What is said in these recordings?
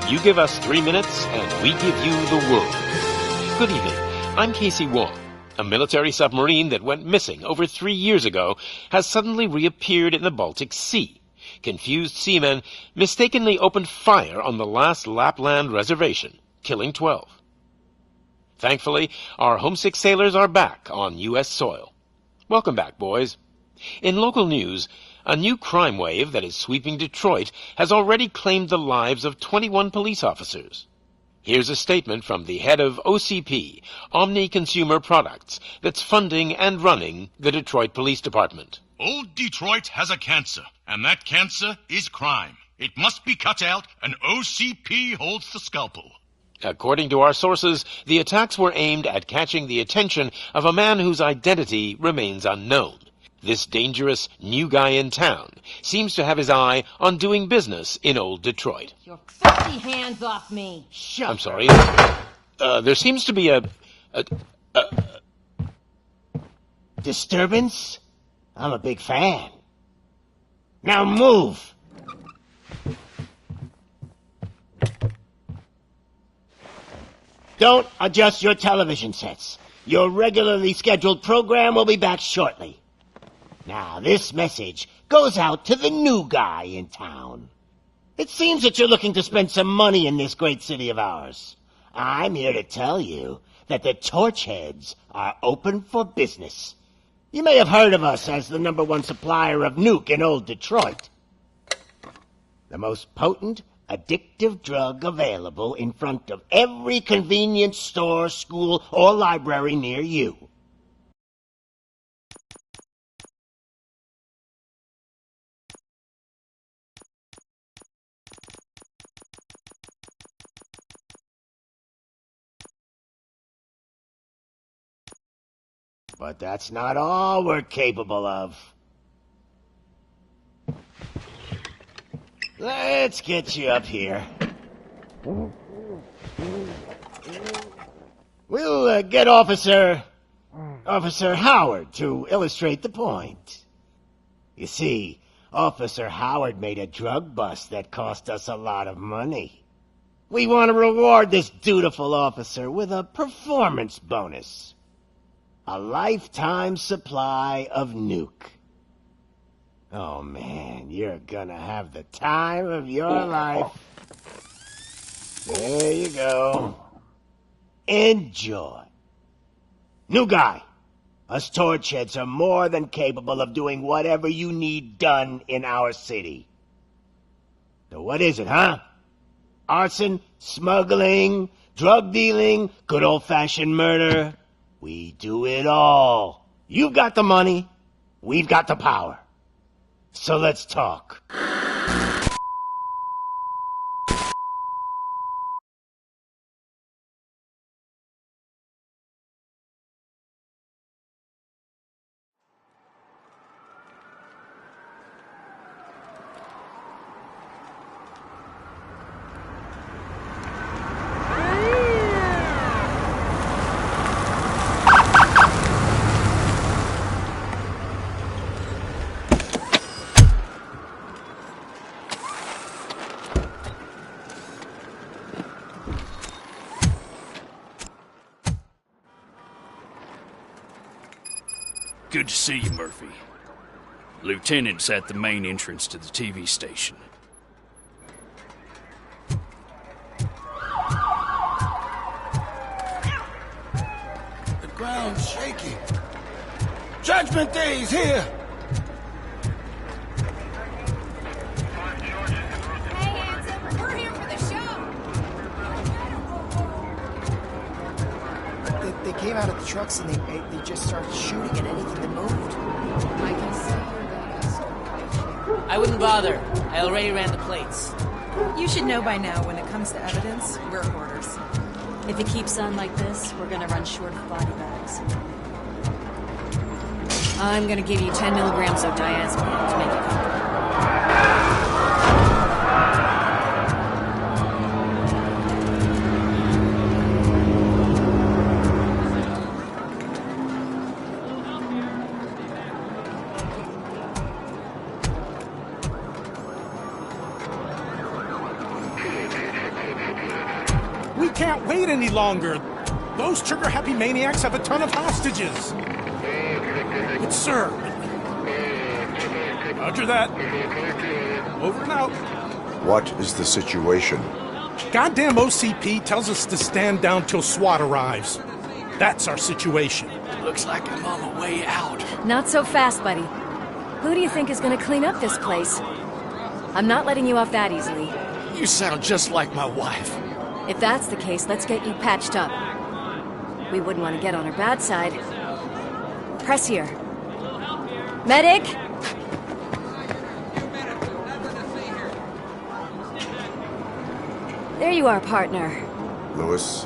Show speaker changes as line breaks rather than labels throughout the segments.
You give us 3 minutes, and we give you the world. Good evening. I'm Casey Wong. A military submarine that went missing over 3 years ago has suddenly reappeared in the Baltic Sea. Confused seamen mistakenly opened fire on the last Lapland reservation, killing 12. Thankfully, our homesick sailors are back on U.S. soil. Welcome back, boys. In local news, a new crime wave that is sweeping Detroit has already claimed the lives of 21 police officers. Here's a statement from the head of OCP, Omni Consumer Products, that's funding and running the Detroit Police Department.
Old Detroit has a cancer, and that cancer is crime. It must be cut out, and OCP holds the scalpel.
According to our sources, the attacks were aimed at catching the attention of a man whose identity remains unknown. This dangerous new guy in town seems to have his eye on doing business in old Detroit.
Your filthy hands off me! Shut
I'm sorry. There seems to be a
disturbance? I'm a big fan. Now move! Don't adjust your television sets. Your regularly scheduled program will be back shortly. Now, this message goes out to the new guy in town. It seems that you're looking to spend some money in this great city of ours. I'm here to tell you that the Torchheads are open for business. You may have heard of us as the #1 supplier of nuke in old Detroit. The most potent, addictive drug available in front of every convenience store, school, or library near you. But that's not all we're capable of. Let's get you up here. We'll get Officer Howard to illustrate the point. You see, Officer Howard made a drug bust that cost us a lot of money. We want to reward this dutiful officer with a performance bonus. A lifetime supply of nuke. Oh man, you're gonna have the time of your life. There you go. Enjoy. New guy, us Torchheads are more than capable of doing whatever you need done in our city. So what is it, huh? Arson, smuggling, drug dealing, good old-fashioned murder? We do it all. You've got the money, we've got the power. So let's talk.
Good to see you, Murphy. Lieutenant's at the main entrance to the TV station.
The ground's shaking. Judgment Day's here!
Hey, handsome, we're here for the show!
They came out of the trucks and they just started shooting at anything that moved.
I can see you're that.
I wouldn't bother. I already ran the plates.
You should know by now when it comes to evidence, we're hoarders.
If it keeps on like this, we're gonna run short of body bags.
I'm gonna give you 10 milligrams of diazepam to make it comfortable.
can't wait any longer. Those trigger-happy maniacs have a ton of hostages. But, sir... Roger that. Over and out.
What is the situation?
Goddamn OCP tells us to stand down till SWAT arrives. That's our situation.
Looks like I'm on the way out.
Not so fast, buddy. Who do you think is gonna clean up this place? I'm not letting you off that easily.
You sound just like my wife.
If that's the case, let's get you patched up. We wouldn't want to get on her bad side. Press here. Medic! There you are, partner.
Lewis?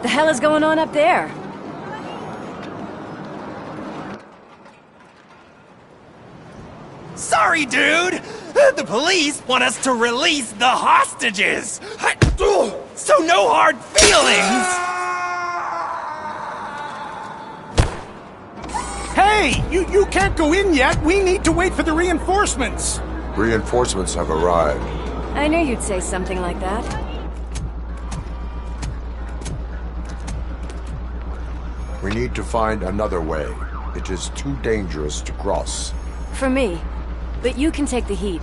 The hell is going on up there?
Sorry, dude! The police want us to release the hostages! So no hard feelings!
Hey! You can't go in yet! We need to wait for the reinforcements!
Reinforcements have arrived.
I knew you'd say something like that.
We need to find another way. It is too dangerous to cross.
For me. But you can take the heat.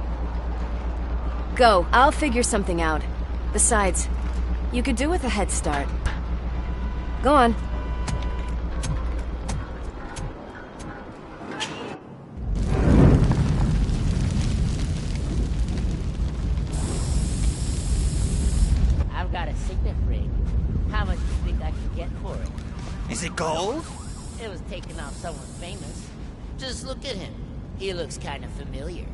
Go. I'll figure something out. Besides, you could do with a head start. Go on.
I've got a signet ring. How much do you think I can get for it?
Is it gold?
It was taken off someone famous. Just look at him. He looks kind of familiar.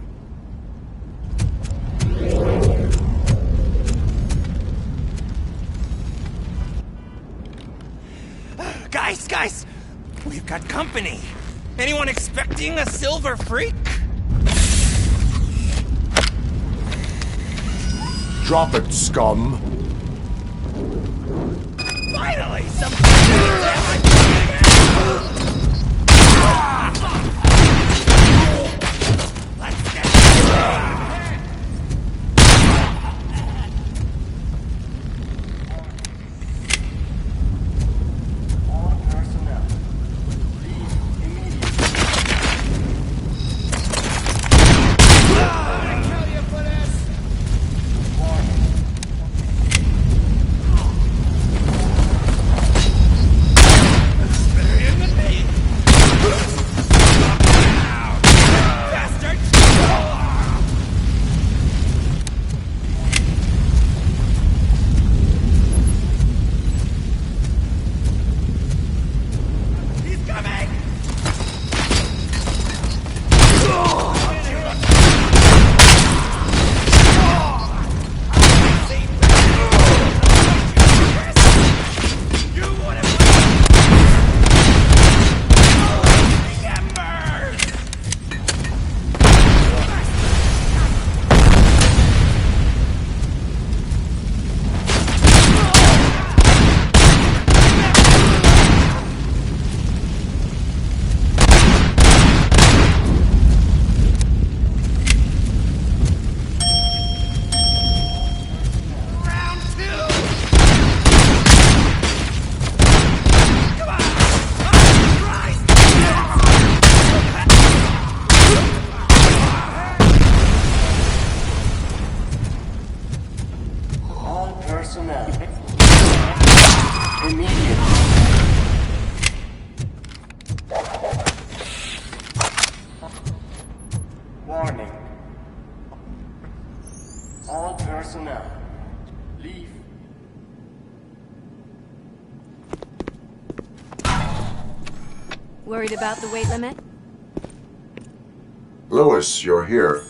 Guys! We've got company. Anyone expecting a silver freak?
Drop it, scum!
Finally, some... Let's get...
All personnel, leave immediately. Kill you for this! personnel. Immediately. Warning. All personnel, leave.
Worried about the weight limit?
Lewis, you're here.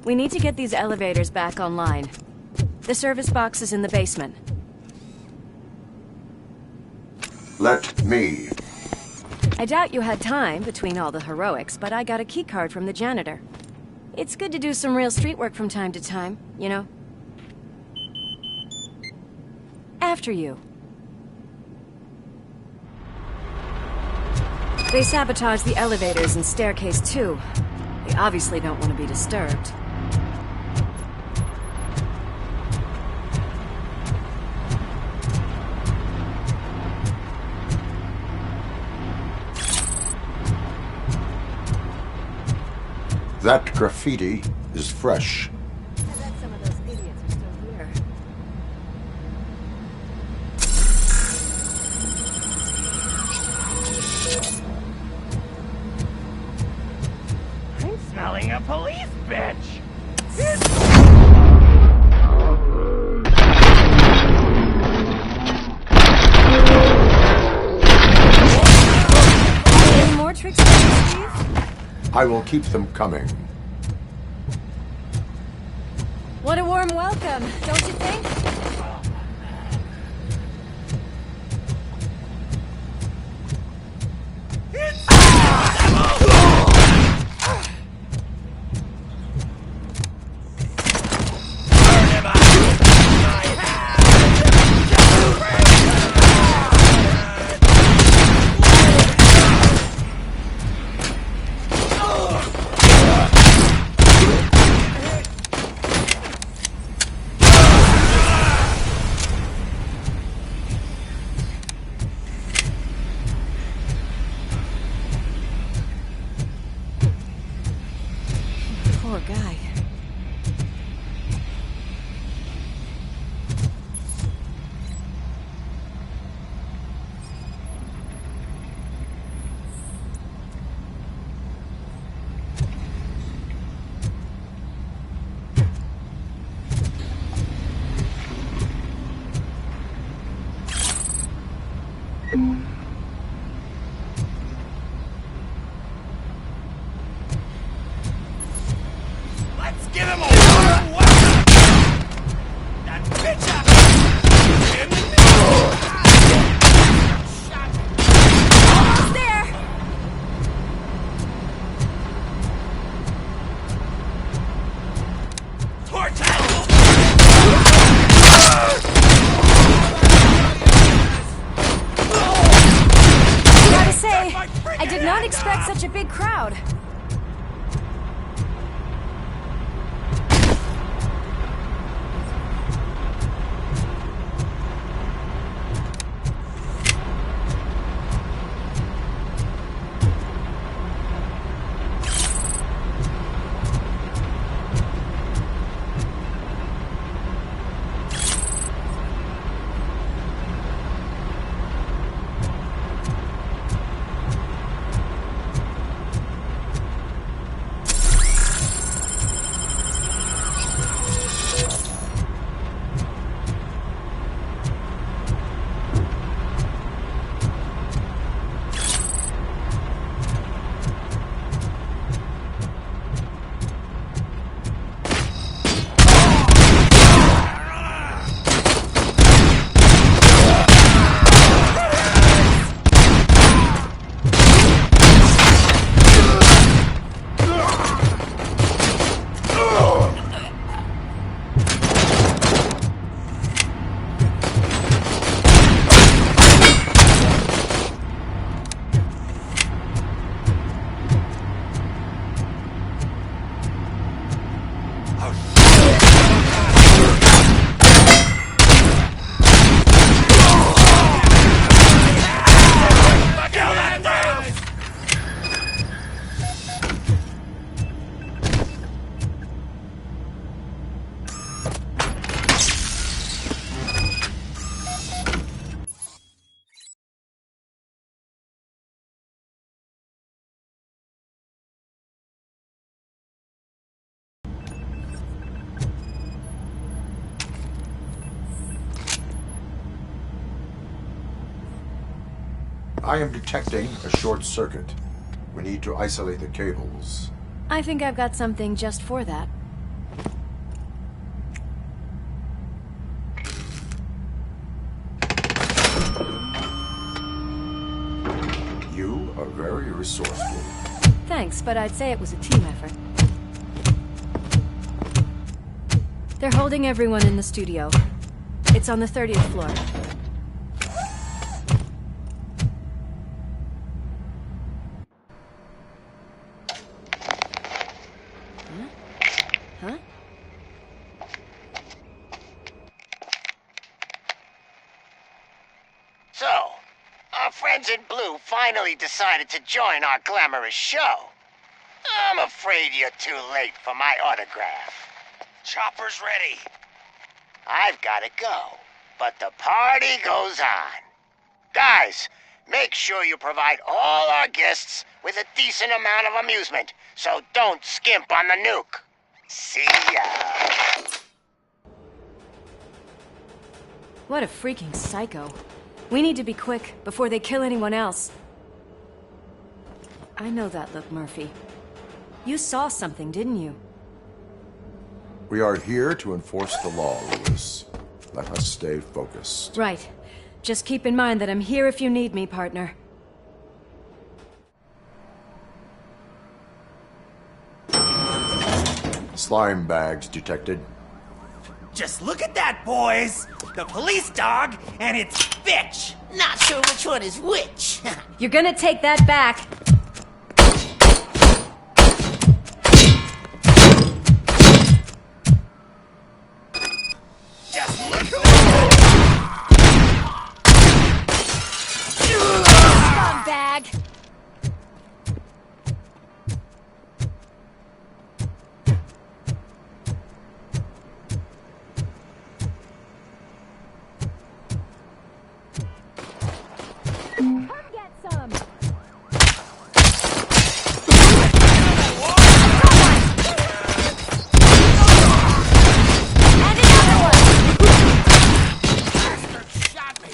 We need to get these elevators back online. The service box is in the basement.
Let me.
I doubt you had time between all the heroics, but I got a keycard from the janitor. It's good to do some real street work from time to time, you know? After you. They sabotaged the elevators and staircase too. They obviously don't want to be disturbed.
That graffiti is fresh.
I bet some of those idiots are still here.
I'm smelling a police bitch.
Any more tricks up your sleeve?
I will keep them coming.
What a warm welcome, don't you think? Poor guy.
Let's give him a warm welcome. That bitch up. In the middle.
Almost there! Gotta say, I did not expect such a big crowd.
I am detecting a short circuit. We need to isolate the cables.
I think I've got something just for that.
You are very resourceful.
Thanks, but I'd say it was a team effort. They're holding everyone in the studio. It's on the 30th floor. Huh?
So, our friends in blue finally decided to join our glamorous show. I'm afraid you're too late for my autograph.
Chopper's ready.
I've got to go, but the party goes on. Guys, make sure you provide all our guests with a decent amount of amusement, so don't skimp on the nuke. See ya.
What a freaking psycho. We need to be quick before they kill anyone else. I know that look, Murphy. You saw something, didn't you?
We are here to enforce the law, Louis. Let us stay focused.
Right. Just keep in mind that I'm here if you need me, partner.
Slime bags detected.
Just look at that, boys! The police dog and its bitch!
Not sure which one is which.
You're gonna take that back.
Just look
Bag. Come get some. And another one.
Shot me.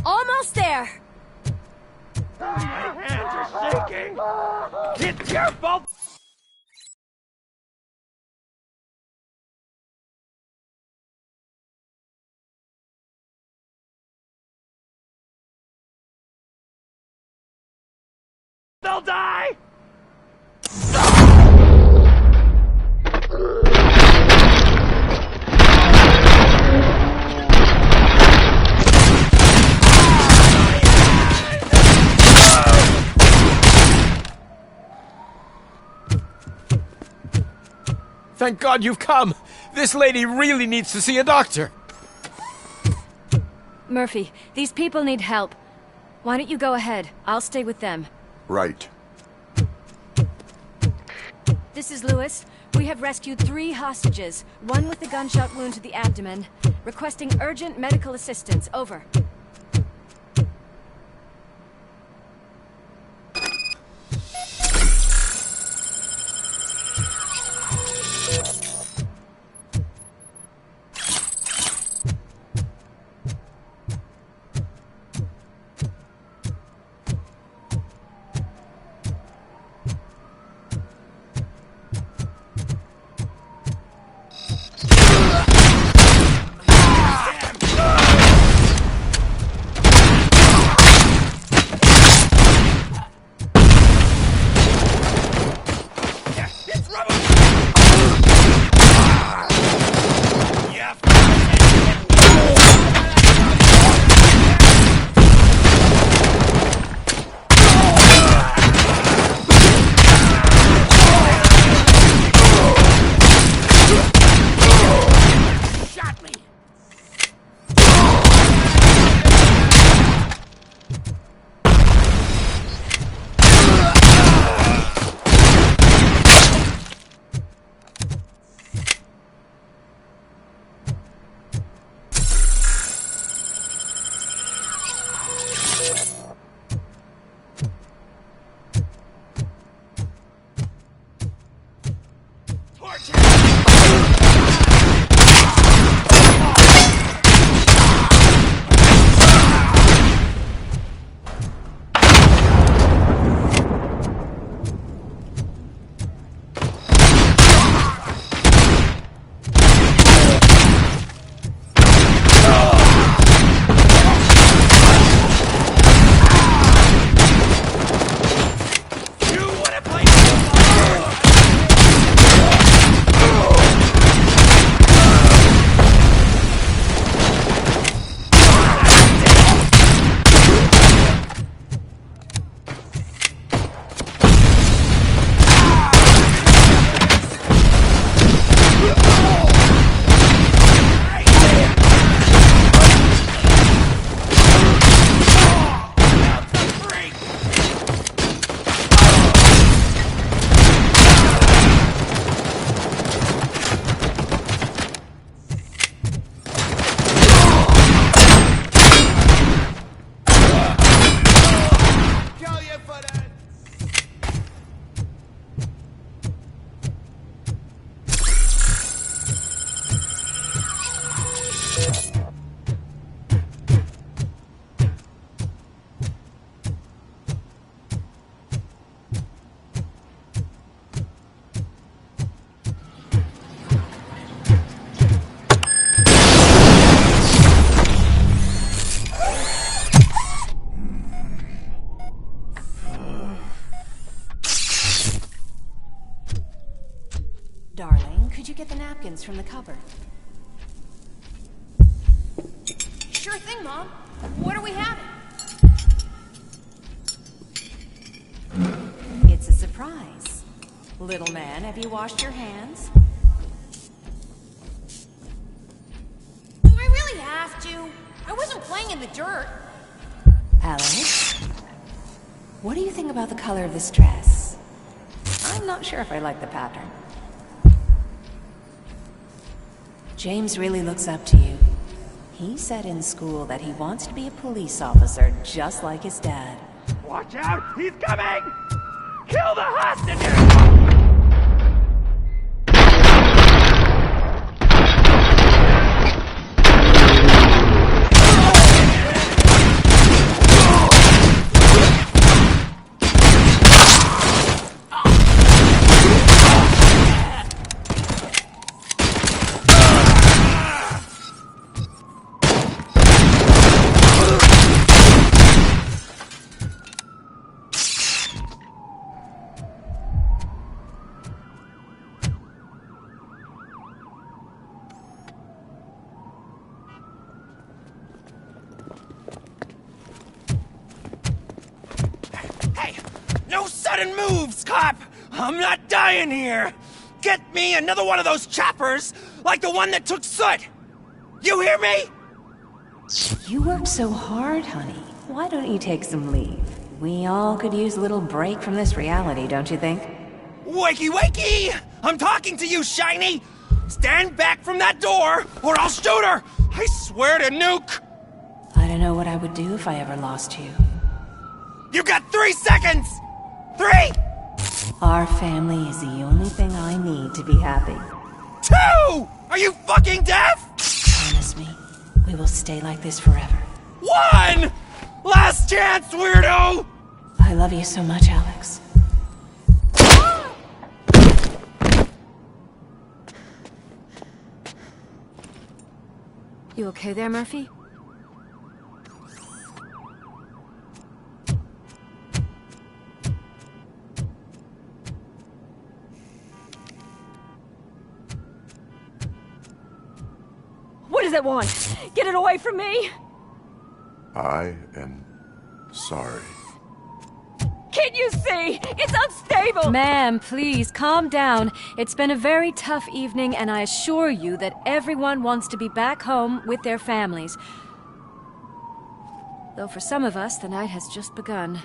Almost there.
My hands are shaking! It's your fault! They'll die!
Thank God you've come! This lady really needs to see a doctor!
Murphy, these people need help. Why don't you go ahead? I'll stay with them.
Right.
This is Lewis. We have rescued 3 hostages, one with a gunshot wound to the abdomen. Requesting urgent medical assistance. Over.
Darling, could you get the napkins from the cupboard?
Sure thing, Mom. What are we having?
It's a surprise. Little man, have you washed your hands?
Do I really have to? I wasn't playing in the dirt.
Alex? What do you think about the color of this dress? I'm not sure if I like the pattern. James really looks up to you. He said in school that he wants to be a police officer just like his dad.
Watch out! He's coming! Kill the hostages! No sudden moves, cop! I'm not dying here! Get me another one of those choppers, like the one that took Soot! You hear me?
You work so hard, honey. Why don't you take some leave? We all could use a little break from this reality, don't you think?
Wakey, wakey! I'm talking to you, Shiny! Stand back from that door, or I'll shoot her! I swear to nuke!
I don't know what I would do if I ever lost you.
You got 3 seconds! 3!
Our family is the only thing I need to be happy.
2! Are you fucking deaf?
Promise me, we will stay like this forever.
1! Last chance, weirdo!
I love you so much, Alex.
You okay there, Murphy? What does it want? Get it away from me!
I am sorry.
Can't you see? It's unstable! Ma'am, please, calm down. It's been a very tough evening, and I assure you that everyone wants to be back home with their families. Though for some of us, the night has just begun.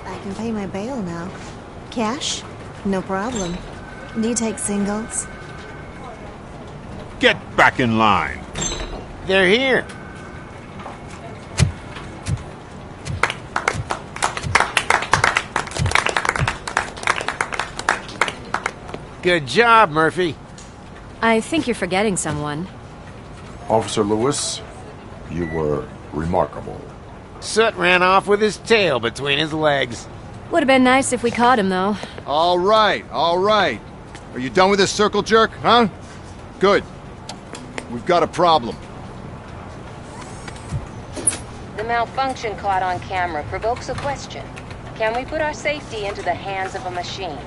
I can pay my bail now. Cash? No problem. Do you take singles?
Get back in line.
They're here. Good job, Murphy.
I think you're forgetting someone.
Officer Lewis, you were remarkable.
Soot ran off with his tail between his legs.
Would have been nice if we caught him, though.
All right, all right. Are you done with this circle jerk, huh? Good. We've got a problem.
The malfunction caught on camera provokes a question. Can we put our safety into the hands of a machine?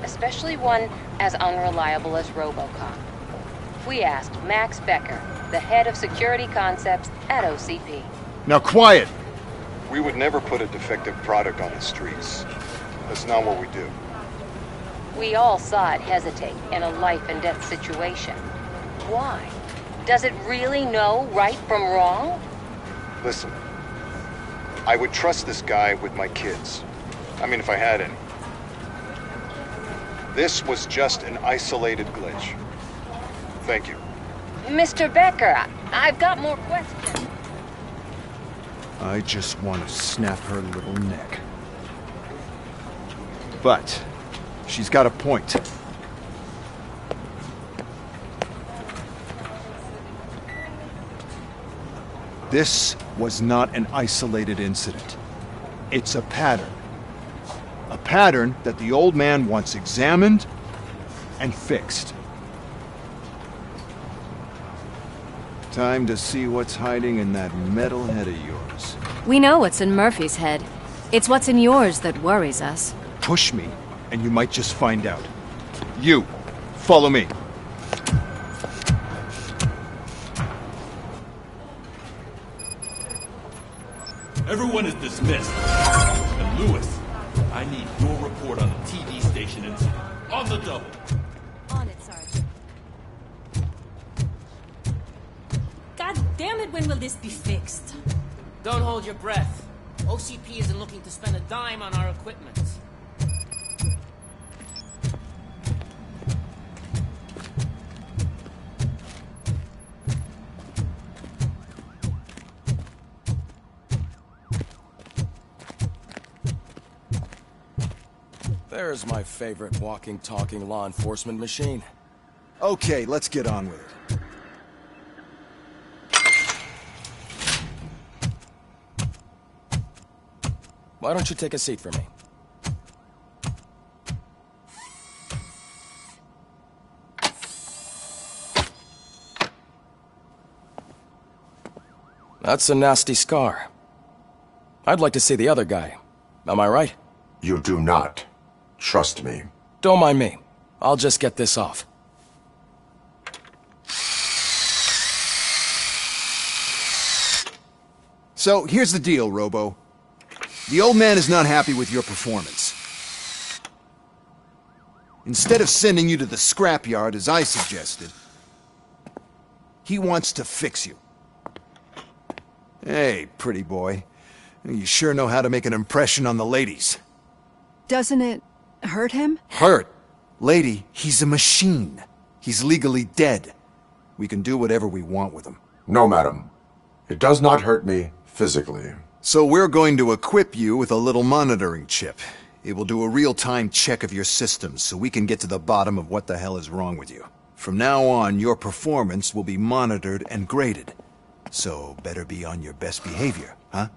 Especially one as unreliable as Robocop. We asked Max Becker, the head of security concepts at OCP.
Now quiet!
We would never put a defective product on the streets. That's not what we do.
We all saw it hesitate in a life-and-death situation. Why? Does it really know right from wrong?
Listen, I would trust this guy with my kids. I mean, if I had any. This was just an isolated glitch. Thank you.
Mr. Becker, I've got more questions.
I just want to snap her little neck. But she's got a point. This was not an isolated incident. It's a pattern. A pattern that the old man wants examined and fixed. Time to see what's hiding in that metal head of yours.
We know what's in Murphy's head. It's what's in yours that worries us.
Push me, and you might just find out. You, follow me.
Everyone is dismissed. And Lewis, I need your report on the TV station incident. On the double.
On it, Sergeant.
God damn it, when will this be fixed?
Don't hold your breath. OCP isn't looking to spend a dime on our equipment.
There's my favorite walking, talking law enforcement machine.
Okay, let's get on with it.
Why don't you take a seat for me? That's a nasty scar. I'd like to see the other guy. Am I right?
You do not. Trust me.
Don't mind me. I'll just get this off.
So, here's the deal, Robo. The old man is not happy with your performance. Instead of sending you to the scrapyard, as I suggested, he wants to fix you. Hey, pretty boy. You sure know how to make an impression on the ladies.
Doesn't it hurt him?
Hurt? Lady, he's a machine. He's legally dead. We can do whatever we want with him.
No, madam. It does not hurt me physically.
So we're going to equip you with a little monitoring chip. It will do a real-time check of your systems so we can get to the bottom of what the hell is wrong with you. From now on, your performance will be monitored and graded. So better be on your best behavior, huh?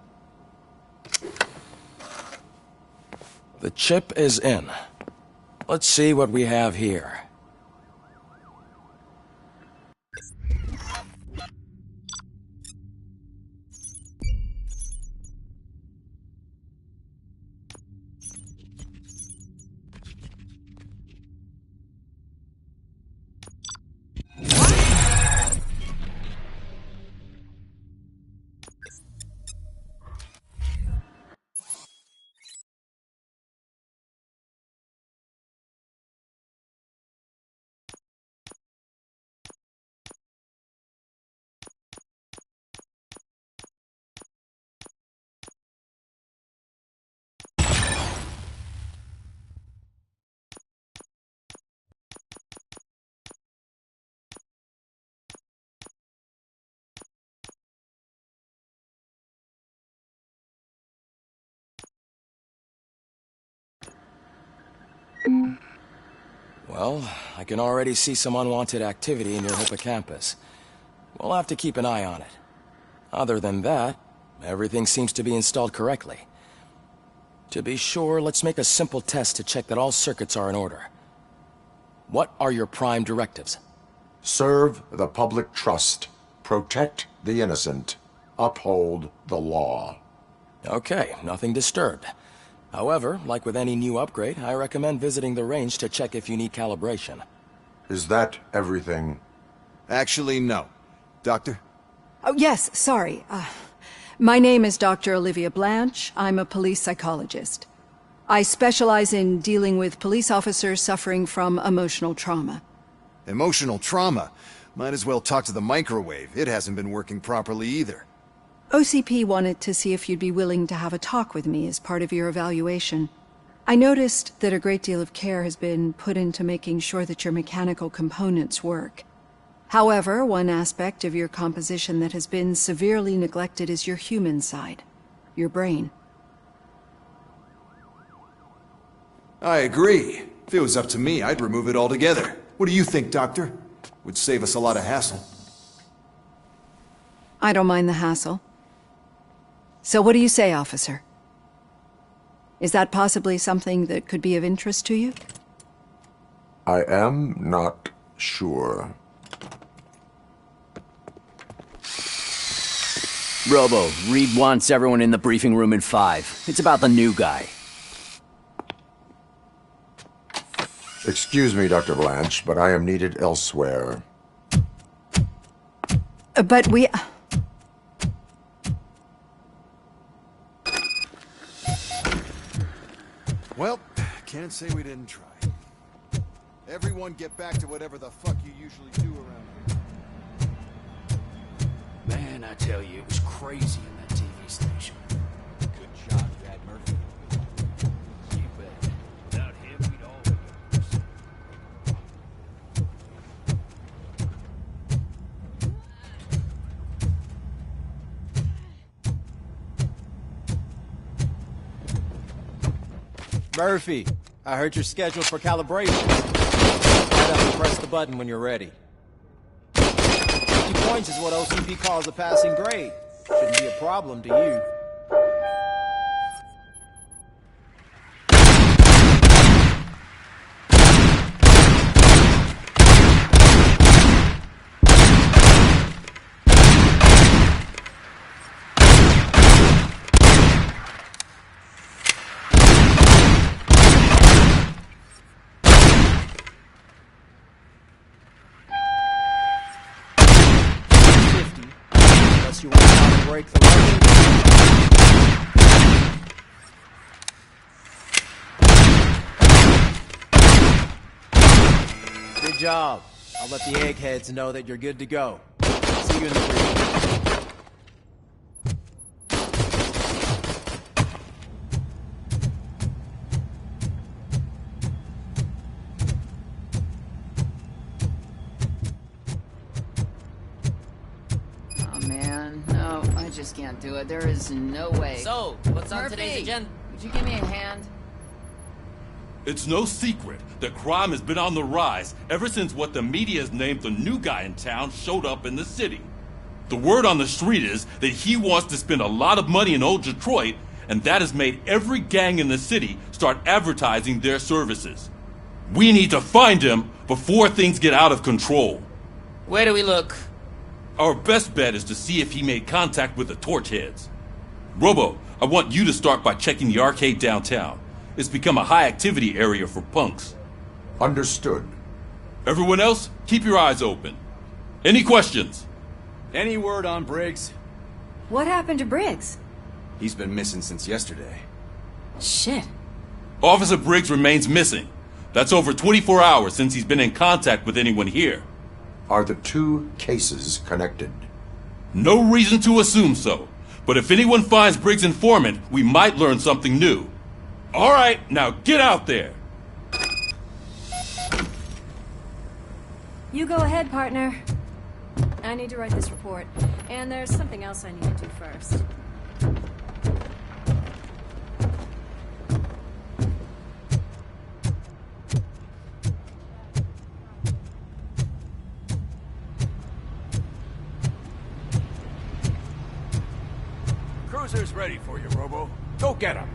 The chip is in. Let's see what we have here. Well, I can already see some unwanted activity in your hippocampus. We'll have to keep an eye on it. Other than that, everything seems to be installed correctly. To be sure, let's make a simple test to check that all circuits are in order. What are your prime directives?
Serve the public trust. Protect the innocent. Uphold the law.
Okay, nothing disturbed. However, like with any new upgrade, I recommend visiting the range to check if you need calibration.
Is that everything?
Actually, no. Doctor?
Oh, yes, sorry. My name is Dr. Olivia Blanche. I'm a police psychologist. I specialize in dealing with police officers suffering from emotional trauma.
Emotional trauma? Might as well talk to the microwave. It hasn't been working properly either.
OCP wanted to see if you'd be willing to have a talk with me as part of your evaluation. I noticed that a great deal of care has been put into making sure that your mechanical components work. However, one aspect of your composition that has been severely neglected is your human side, your brain.
I agree. If it was up to me, I'd remove it altogether. What do you think, Doctor? Would save us a lot of hassle.
I don't mind the hassle. So what do you say, officer? Is that possibly something that could be of interest to you?
I am not sure.
Robo, Reed wants everyone in the briefing room in 5. It's about the new guy.
Excuse me, Dr. Blanche, but I am needed elsewhere.
But we...
Well, can't say we didn't try. Everyone get back to whatever the fuck you usually do around here.
Man, I tell you, it was crazy in that TV station.
Good job, Dad Murphy.
You bet. Without him, we'd all be gone.
Murphy, I heard you're scheduled for calibration. Right up and press the button when you're ready. 50 points is what OCP calls a passing grade. Shouldn't be a problem to you. Unless you want to break the record. Good job. I'll let the eggheads know that you're good to go. See you in the briefing.
No, I just can't do it. There is no way.
So, what's on today's agenda?
Would you give me a hand?
It's no secret that crime has been on the rise ever since what the media has named the new guy in town showed up in the city. The word on the street is that he wants to spend a lot of money in old Detroit, and that has made every gang in the city start advertising their services. We need to find him before things get out of control.
Where do we look?
Our best bet is to see if he made contact with the Torchheads. Robo, I want you to start by checking the arcade downtown. It's become a high-activity area for punks.
Understood.
Everyone else, keep your eyes open. Any questions?
Any word on Briggs?
What happened to Briggs?
He's been missing since yesterday.
Shit.
Officer Briggs remains missing. That's over 24 hours since he's been in contact with anyone here.
Are the two cases connected?
No reason to assume so. But if anyone finds Briggs' informant, we might learn something new. All right, now get out there.
You go ahead, partner. I need to write this report. And there's something else I need to do first.
Cruiser's ready for you, Robo. Go get him.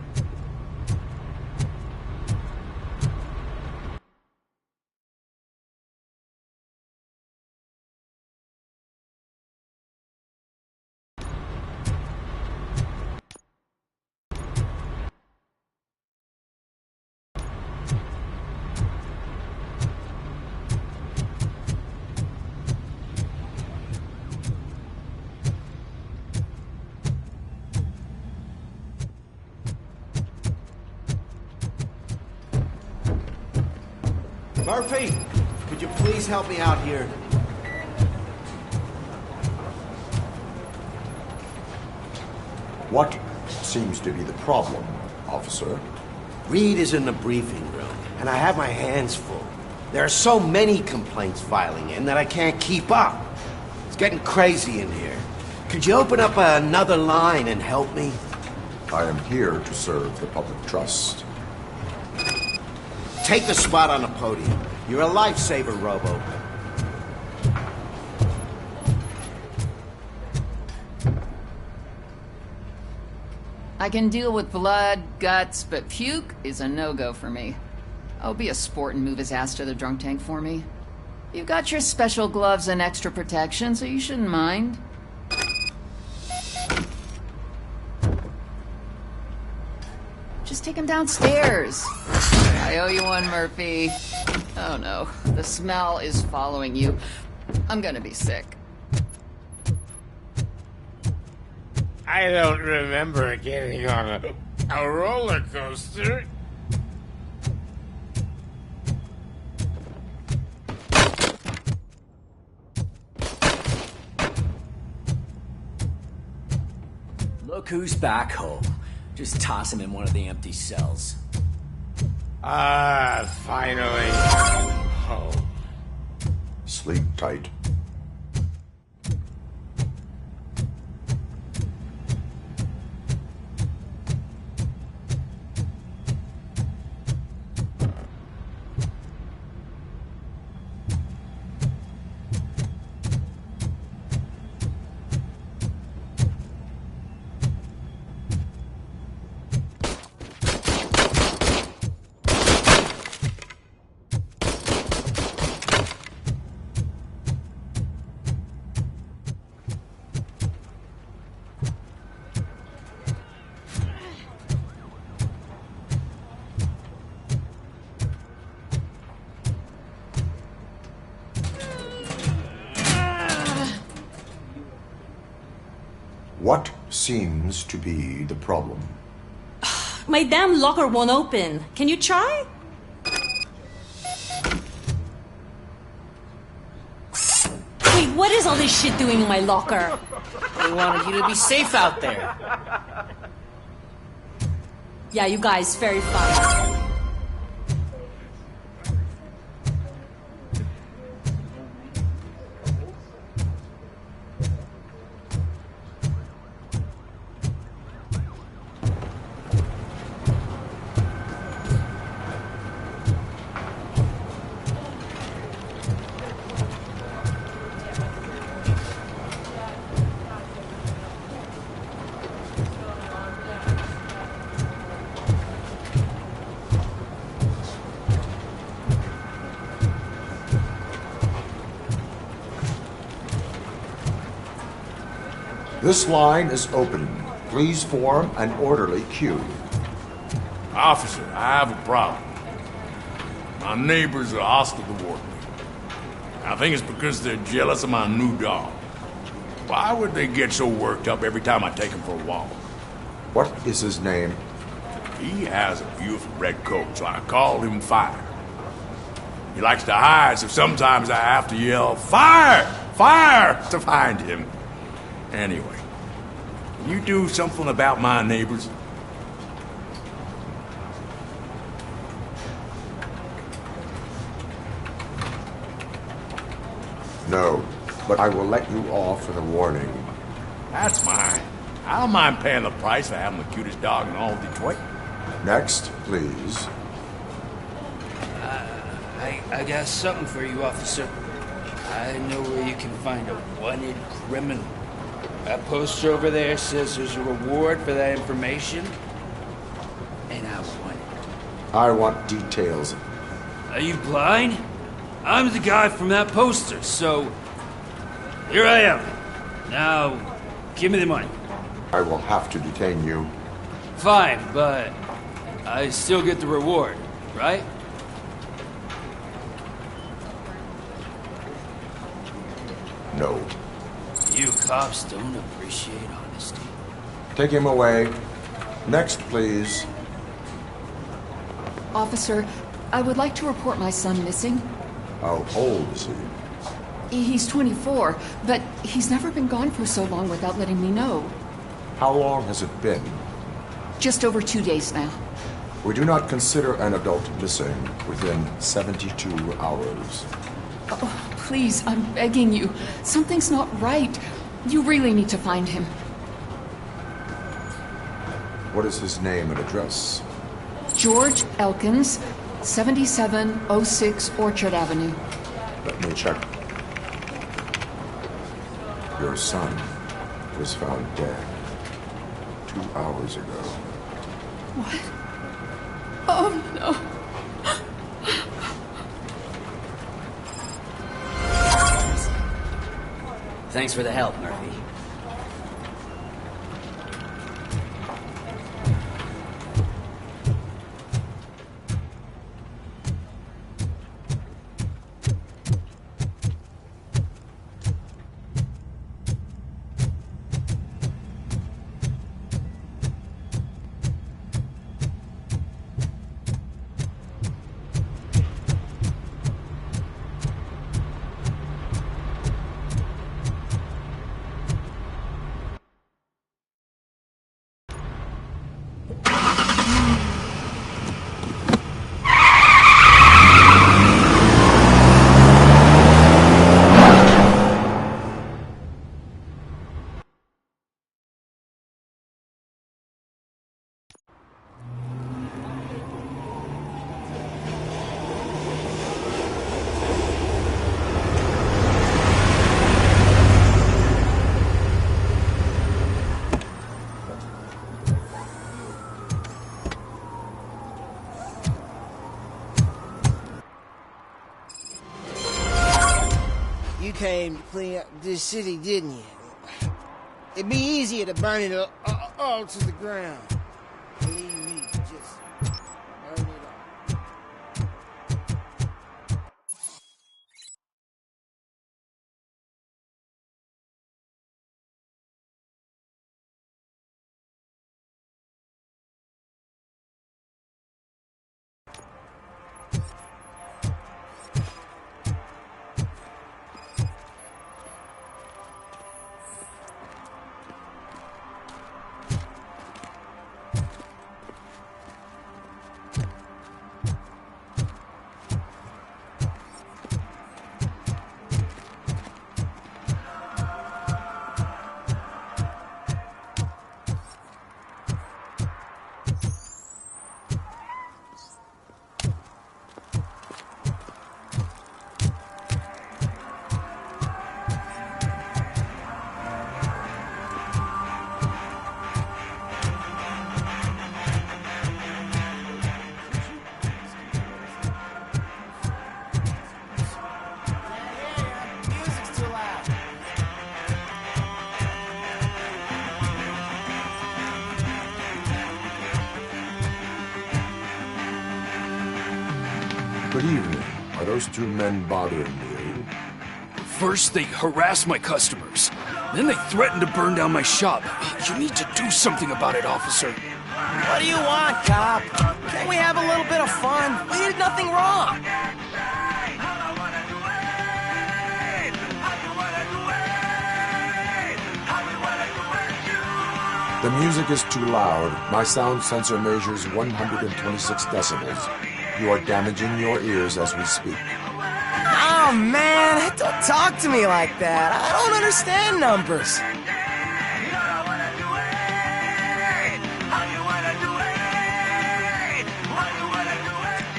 Murphy, could you please help me out here?
What seems to be the problem, officer?
Reed is in the briefing room, and I have my hands full. There are so many complaints filing in that I can't keep up. It's getting crazy in here. Could you open up another line and help me?
I am here to serve the public trust.
Take the spot on the podium. You're a lifesaver, Robo.
I can deal with blood, guts, but puke is a no-go for me. I'll be a sport and move his ass to the drunk tank for me. You've got your special gloves and extra protection, so you shouldn't mind. Just take him downstairs. I owe you one, Murphy. Oh no, the smell is following you. I'm gonna be sick.
I don't remember getting on a roller coaster.
Look who's back home. Just toss him in one of the empty cells.
Ah, finally. Home.
Sleep tight. What seems to be the problem?
My damn locker won't open. Can you try? Wait, what is all this shit doing in my locker?
They wanted you to be safe out there.
Yeah, you guys, very fun.
This line is open. Please form an orderly queue.
Officer, I have a problem. My neighbors are hostile toward me. I think it's because they're jealous of my new dog. Why would they get so worked up every time I take him for a walk?
What is his name?
He has a beautiful red coat, so I call him Fire. He likes to hide, so sometimes I have to yell, "Fire! Fire!" to find him. Anyway, can you do something about my neighbors?
No, but I will let you off with a warning.
That's mine. I don't mind paying the price for having the cutest dog in all of Detroit.
Next, please.
I got something for you, officer. I know where you can find a wanted criminal. That poster over there says there's a reward for that information, and I want it.
I want details.
Are you blind? I'm the guy from that poster, so here I am. Now, give me the money.
I will have to detain you.
Fine, but I still get the reward, right?
No.
You cops don't appreciate honesty.
Take him away. Next, please.
Officer, I would like to report my son missing.
How old is he?
He's 24, but he's never been gone for so long without letting me know.
How long has it been?
Just over 2 days now.
We do not consider an adult missing within 72 hours.
Oh, please, I'm begging you. Something's not right. You really need to find him.
What is his name and address?
George Elkins, 7706 Orchard Avenue.
Let me check. Your son was found dead 2 hours ago.
What? Oh, no.
Thanks for the help, Murphy.
You came to clean up this city, didn't you? It'd be easier to burn it all to the ground. Believe me, just burn it all.
Good evening. Are those two men bothering you?
First, they harass my customers. Then they threaten to burn down my shop. You need to do something about it, officer.
What do you want, cop? Can't we have a little bit of fun? We did nothing wrong.
The music is too loud. My sound sensor measures 126 decibels. You are damaging your ears as we speak.
Oh, man, don't talk to me like that. I don't understand numbers.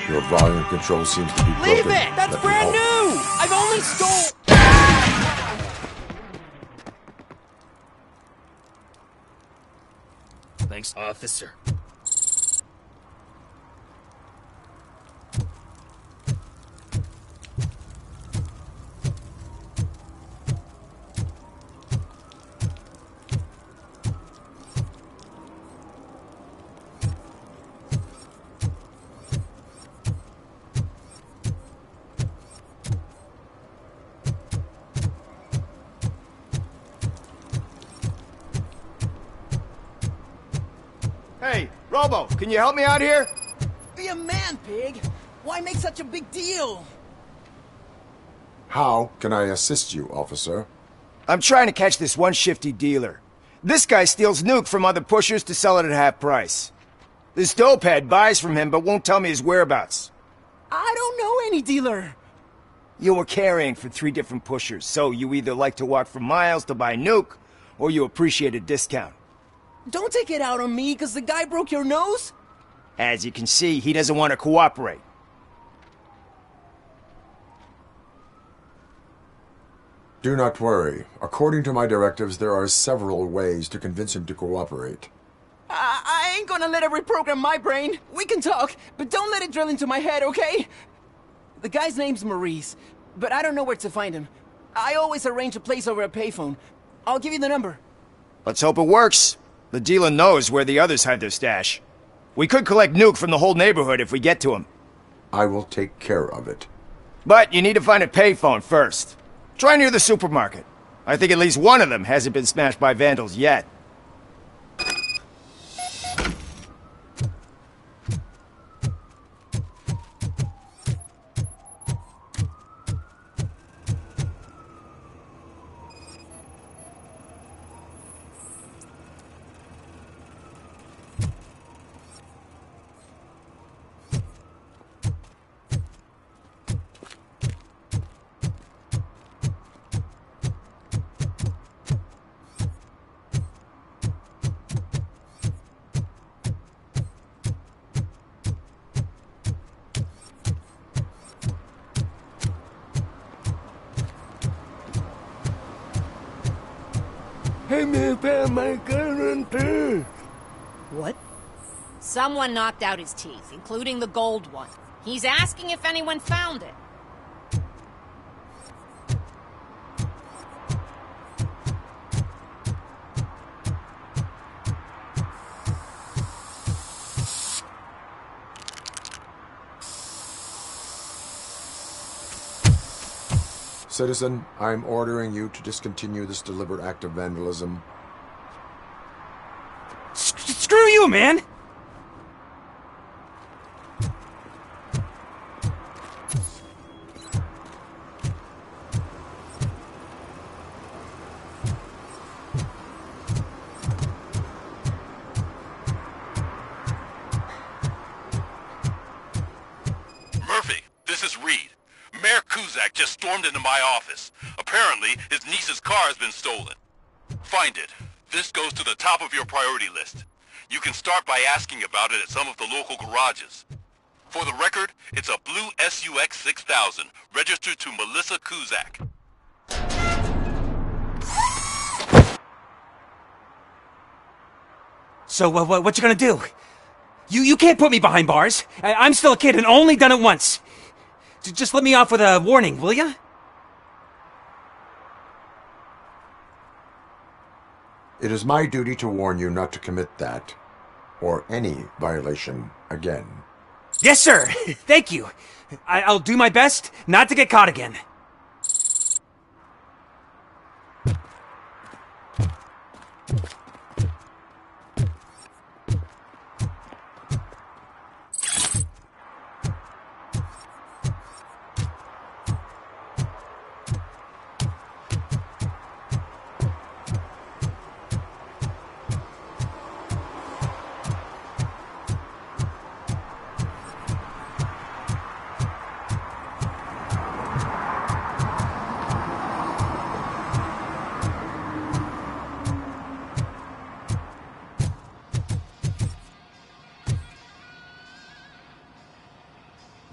Your volume control seems to be broken.
Leave it! That's brand new! I've only stole...
Thanks, officer.
Hey, Robo, can you help me out here?
Be a man, pig. Why make such a big deal?
How can I assist you, officer?
I'm trying to catch this one shifty dealer. This guy steals nuke from other pushers to sell it at half price. This dopehead buys from him but won't tell me his whereabouts.
I don't know any dealer.
You were carrying for 3 different pushers, so you either like to walk for miles to buy nuke, or you appreciate a discount.
Don't take it out on me, because the guy broke your nose?
As you can see, he doesn't want to cooperate.
Do not worry. According to my directives, there are several ways to convince him to cooperate.
I ain't gonna let it reprogram my brain. We can talk, but don't let it drill into my head, okay? The guy's name's Maurice, but I don't know where to find him. I always arrange a place over a payphone. I'll give you the number.
Let's hope it works. The dealer knows where the others hide their stash. We could collect nuke from the whole neighborhood if we get to him.
I will take care of it.
But you need to find a payphone first. Try near the supermarket. I think at least one of them hasn't been smashed by vandals yet.
What? Someone knocked out his teeth, including the gold one. He's asking if anyone found it.
Citizen, I'm ordering you to discontinue this deliberate act of vandalism.
Screw you, man!
Murphy, this is Reed. Mayor Kuzak just stormed into my office. Apparently, his niece's car has been stolen. Find it. This goes to the top of your priority list. You can start by asking about it at some of the local garages. For the record, it's a blue SUX 6000, registered to Melissa Kuzak.
So, what you gonna do? You can't put me behind bars. I'm still a kid and only done it once. Just let me off with a warning, will ya?
It is my duty to warn you not to commit that, or any violation, again.
Yes, sir! Thank you. I'll do my best not to get caught again.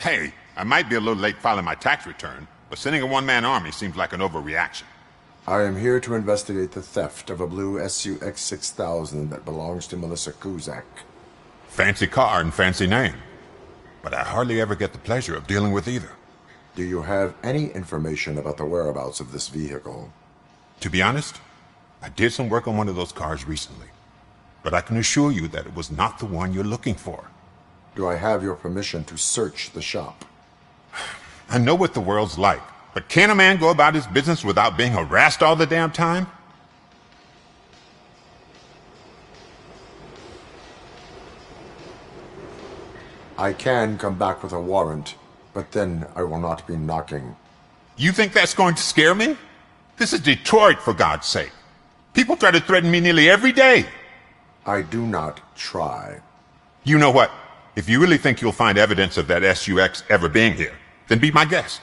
Hey, I might be a little late filing my tax return, but sending a one-man army seems like an overreaction.
I am here to investigate the theft of a blue SUX 6000 that belongs to Melissa Kuzak.
Fancy car and fancy name. But I hardly ever get the pleasure of dealing with either.
Do you have any information about the whereabouts of this vehicle?
To be honest, I did some work on one of those cars recently. But I can assure you that it was not the one you're looking for.
Do I have your permission to search the shop?
I know what the world's like, but can a man go about his business without being harassed all the damn time?
I can come back with a warrant, but then I will not be knocking.
You think that's going to scare me? This is Detroit, for God's sake. People try to threaten me nearly every day.
I do not try.
You know what? If you really think you'll find evidence of that SUX ever being here, then be my guest.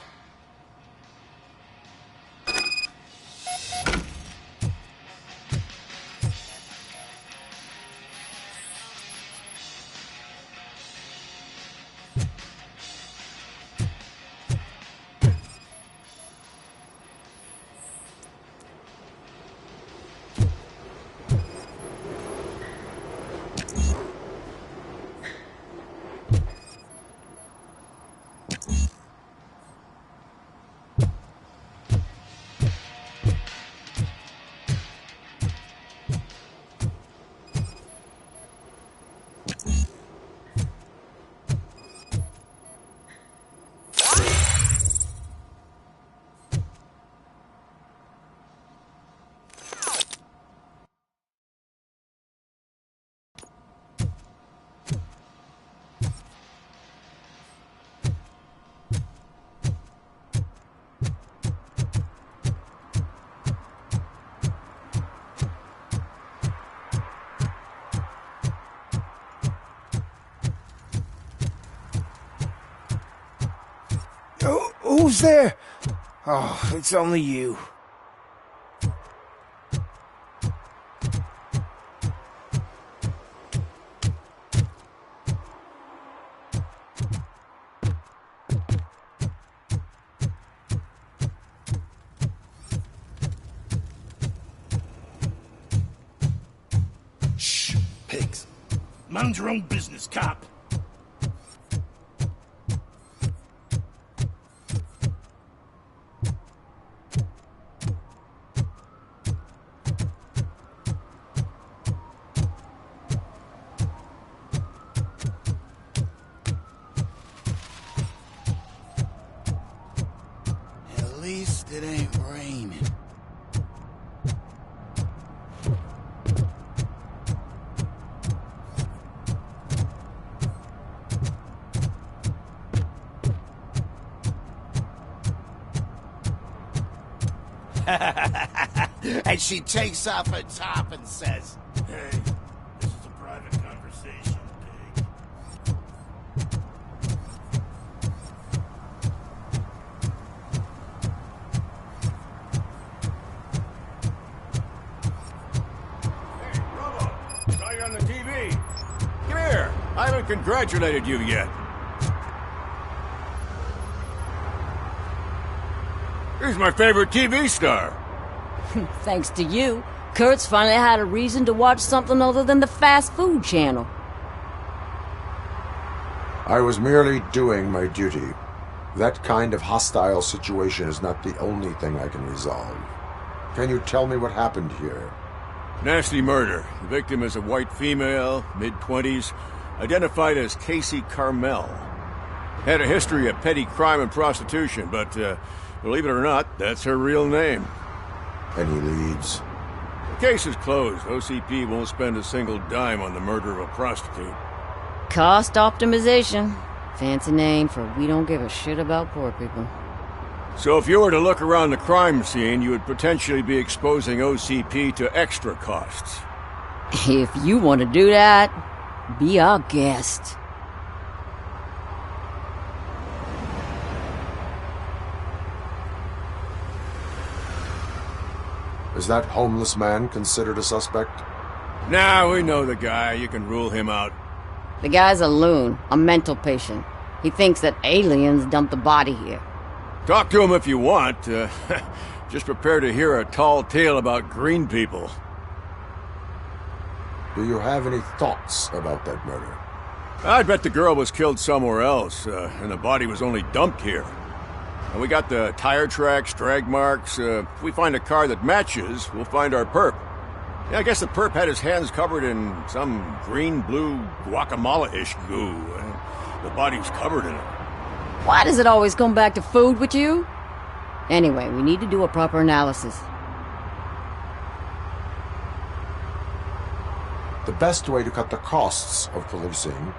Who's there? Oh, it's only you.
Shh, pigs. Mind your own business, cop.
At least it ain't raining. And she takes off her top and says,
Hey, this is a private conversation, pig.
Hey, Robo! Saw you on the TV. Come here. I haven't congratulated you yet. Here's my favorite TV star.
Thanks to you, Kurt's finally had a reason to watch something other than the fast food channel.
I was merely doing my duty. That kind of hostile situation is not the only thing I can resolve. Can you tell me what happened here?
Nasty murder. The victim is a white female, mid-20s, identified as Casey Carmel. Had a history of petty crime and prostitution, but, believe it or not, that's her real name.
Any leads?
The case is closed. OCP won't spend a single dime on the murder of a prostitute.
Cost optimization. Fancy name for we don't give a shit about poor people.
So if you were to look around the crime scene, you would potentially be exposing OCP to extra costs.
If you want to do that, be our guest.
Is that homeless man considered a suspect?
Nah, we know the guy. You can rule him out.
The guy's a loon, a mental patient. He thinks that aliens dumped the body here.
Talk to him if you want. Just prepare to hear a tall tale about green people.
Do you have any thoughts about that murder?
I bet the girl was killed somewhere else, and the body was only dumped here. And we got the tire tracks, drag marks. If we find a car that matches, we'll find our perp. Yeah, I guess the perp had his hands covered in some green-blue guacamole-ish goo. The body's covered in it.
Why does it always come back to food with you? Anyway, we need to do a proper analysis.
The best way to cut the costs of policing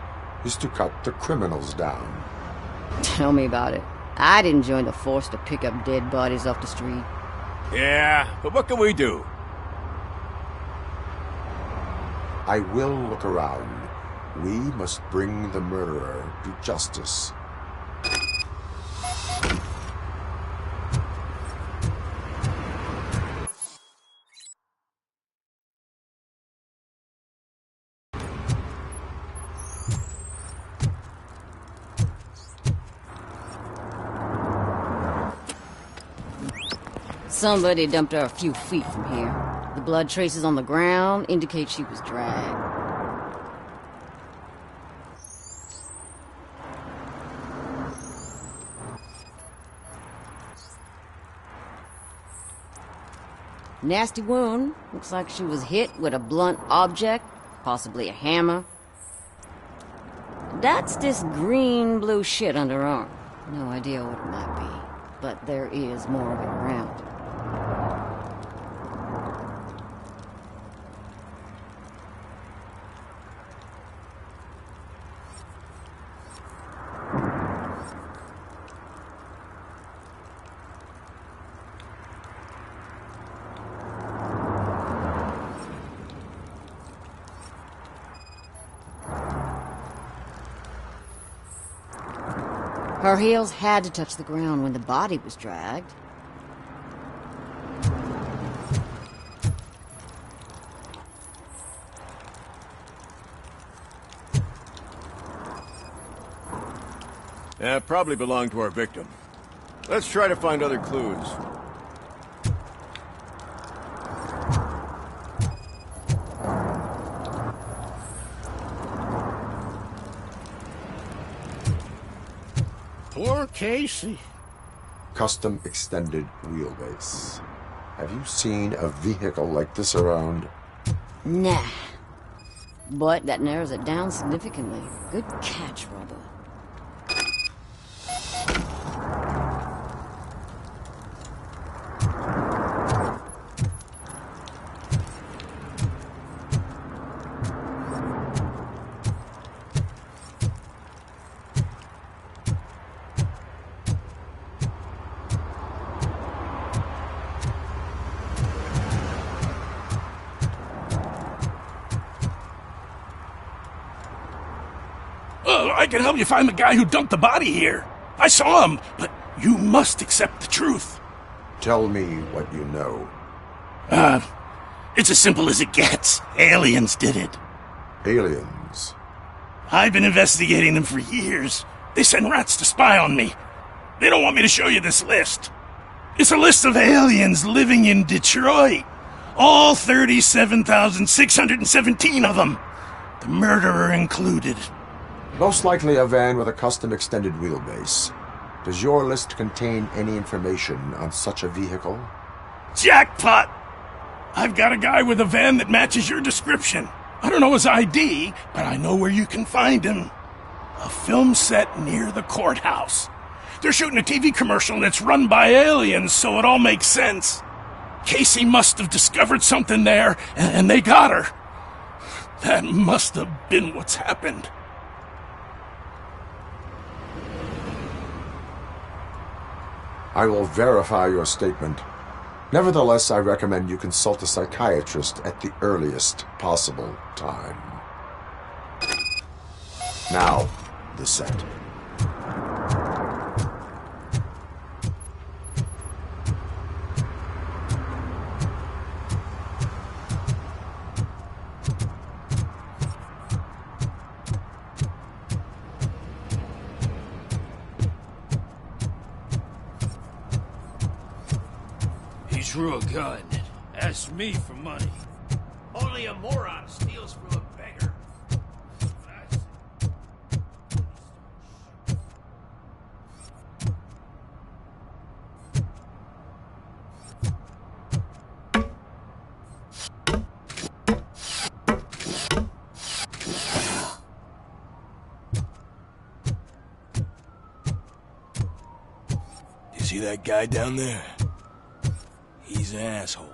is to cut the criminals down.
Tell me about it. I didn't join the force to pick up dead bodies off the street.
Yeah, but what can we do?
I will look around. We must bring the murderer to justice.
Somebody dumped her a few feet from here. The blood traces on the ground indicate she was dragged. Nasty wound. Looks like she was hit with a blunt object, possibly a hammer. That's this green-blue shit under her arm. No idea what it might be, but there is more of it around. Her heels had to touch the ground when the body was dragged.
Yeah, probably belonged to our victim. Let's try to find other clues.
Poor Casey.
Custom extended wheelbase. Have you seen a vehicle like this around?
Nah. But that narrows it down significantly. Good catch, Robo.
I can help you find the guy who dumped the body here. I saw him, but you must accept the truth.
Tell me what you know.
It's as simple as it gets. Aliens did it.
Aliens?
I've been investigating them for years. They send rats to spy on me. They don't want me to show you this list. It's a list of aliens living in Detroit. All 37,617 of them. The murderer included.
Most likely a van with a custom extended wheelbase. Does your list contain any information on such a vehicle?
Jackpot! I've got a guy with a van that matches your description. I don't know his ID, but I know where you can find him. A film set near the courthouse. They're shooting a TV commercial and it's run by aliens, so it all makes sense. Casey must have discovered something there, and they got her. That must have been what's happened.
I will verify your statement. Nevertheless, I recommend you consult a psychiatrist at the earliest possible time. Now, the set.
He drew a gun, asked me for money.
Only a moron steals from a beggar.
You see that guy down there? He's an asshole.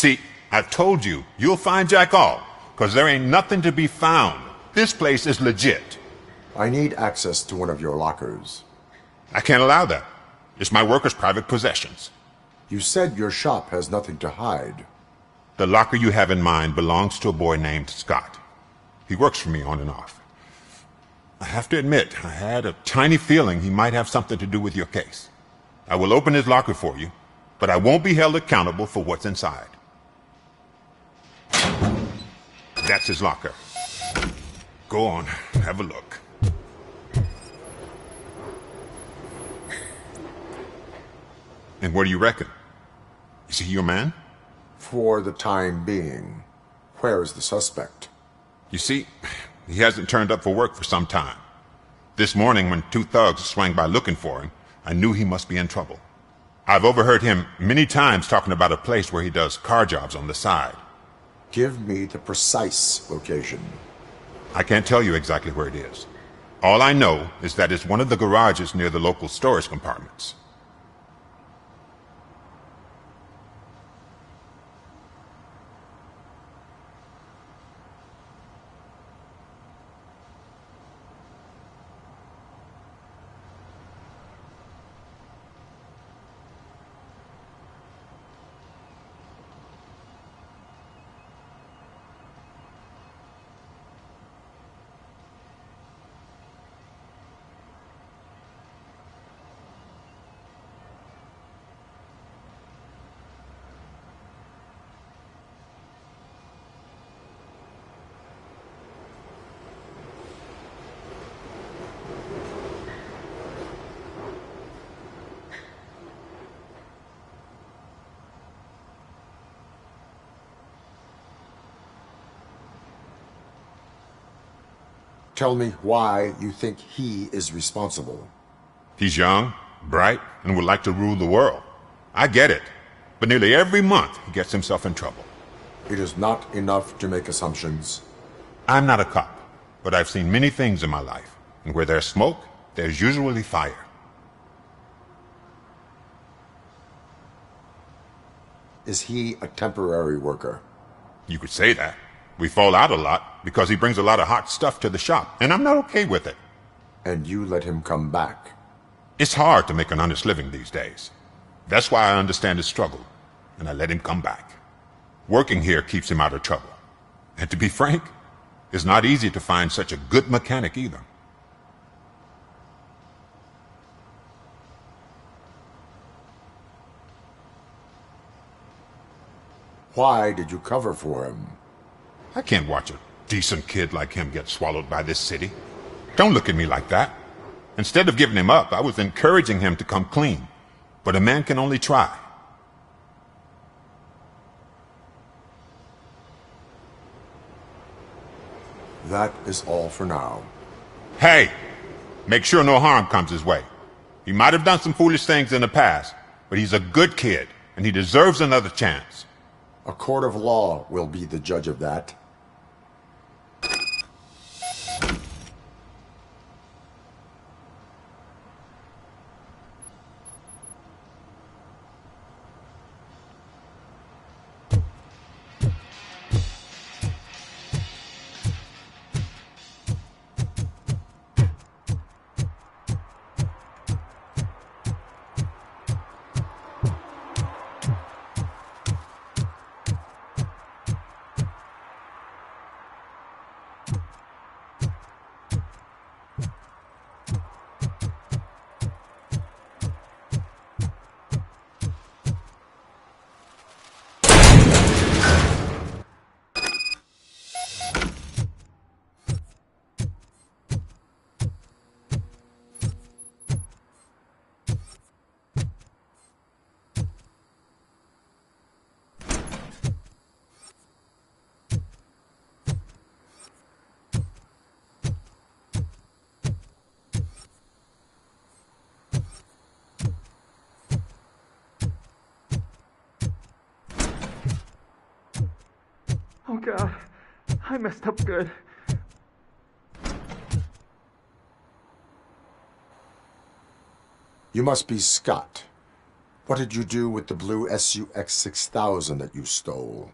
See, I've told you, you'll find Jack all, because there ain't nothing to be found. This place is legit.
I need access to one of your lockers.
I can't allow that. It's my workers' private possessions.
You said your shop has nothing to hide.
The locker you have in mind belongs to a boy named Scott. He works for me on and off. I have to admit, I had a tiny feeling he might have something to do with your case. I will open his locker for you, but I won't be held accountable for what's inside. That's his locker. Go on, have a look. And what do you reckon? Is he your man?
For the time being. Where is the suspect?
You see, he hasn't turned up for work for some time. This morning, when two thugs swang by looking for him, I knew he must be in trouble. I've overheard him many times talking about a place where he does car jobs on the side.
Give me the precise location.
I can't tell you exactly where it is. All I know is that it's one of the garages near the local storage compartments.
Tell me why you think he is responsible.
He's young, bright, and would like to rule the world. I get it. But nearly every month, he gets himself in trouble.
It is not enough to make assumptions.
I'm not a cop, but I've seen many things in my life. And where there's smoke, there's usually fire.
Is he a temporary worker?
You could say that. We fall out a lot because he brings a lot of hot stuff to the shop, and I'm not okay with it.
And you let him come back?
It's hard to make an honest living these days. That's why I understand his struggle, and I let him come back. Working here keeps him out of trouble. And to be frank, it's not easy to find such a good mechanic either.
Why did you cover for him?
I can't watch a decent kid like him get swallowed by this city. Don't look at me like that. Instead of giving him up, I was encouraging him to come clean. But a man can only try.
That is all for now.
Hey! Make sure no harm comes his way. He might have done some foolish things in the past, but he's a good kid, and he deserves another chance.
A court of law will be the judge of that.
Oh God, I messed up good.
You must be Scott. What did you do with the blue SUX 6000 that you stole?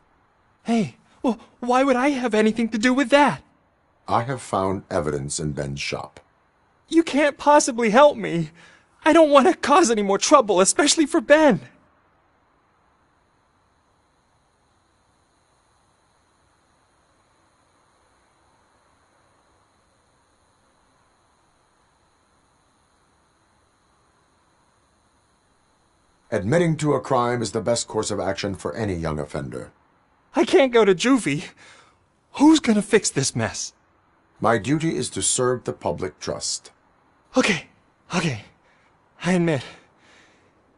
Hey, well, why would I have anything to do with that?
I have found evidence in Ben's shop.
You can't possibly help me. I don't want to cause any more trouble, especially for Ben.
Admitting to a crime is the best course of action for any young offender.
I can't go to juvie. Who's gonna fix this mess?
My duty is to serve the public trust.
Okay. I admit.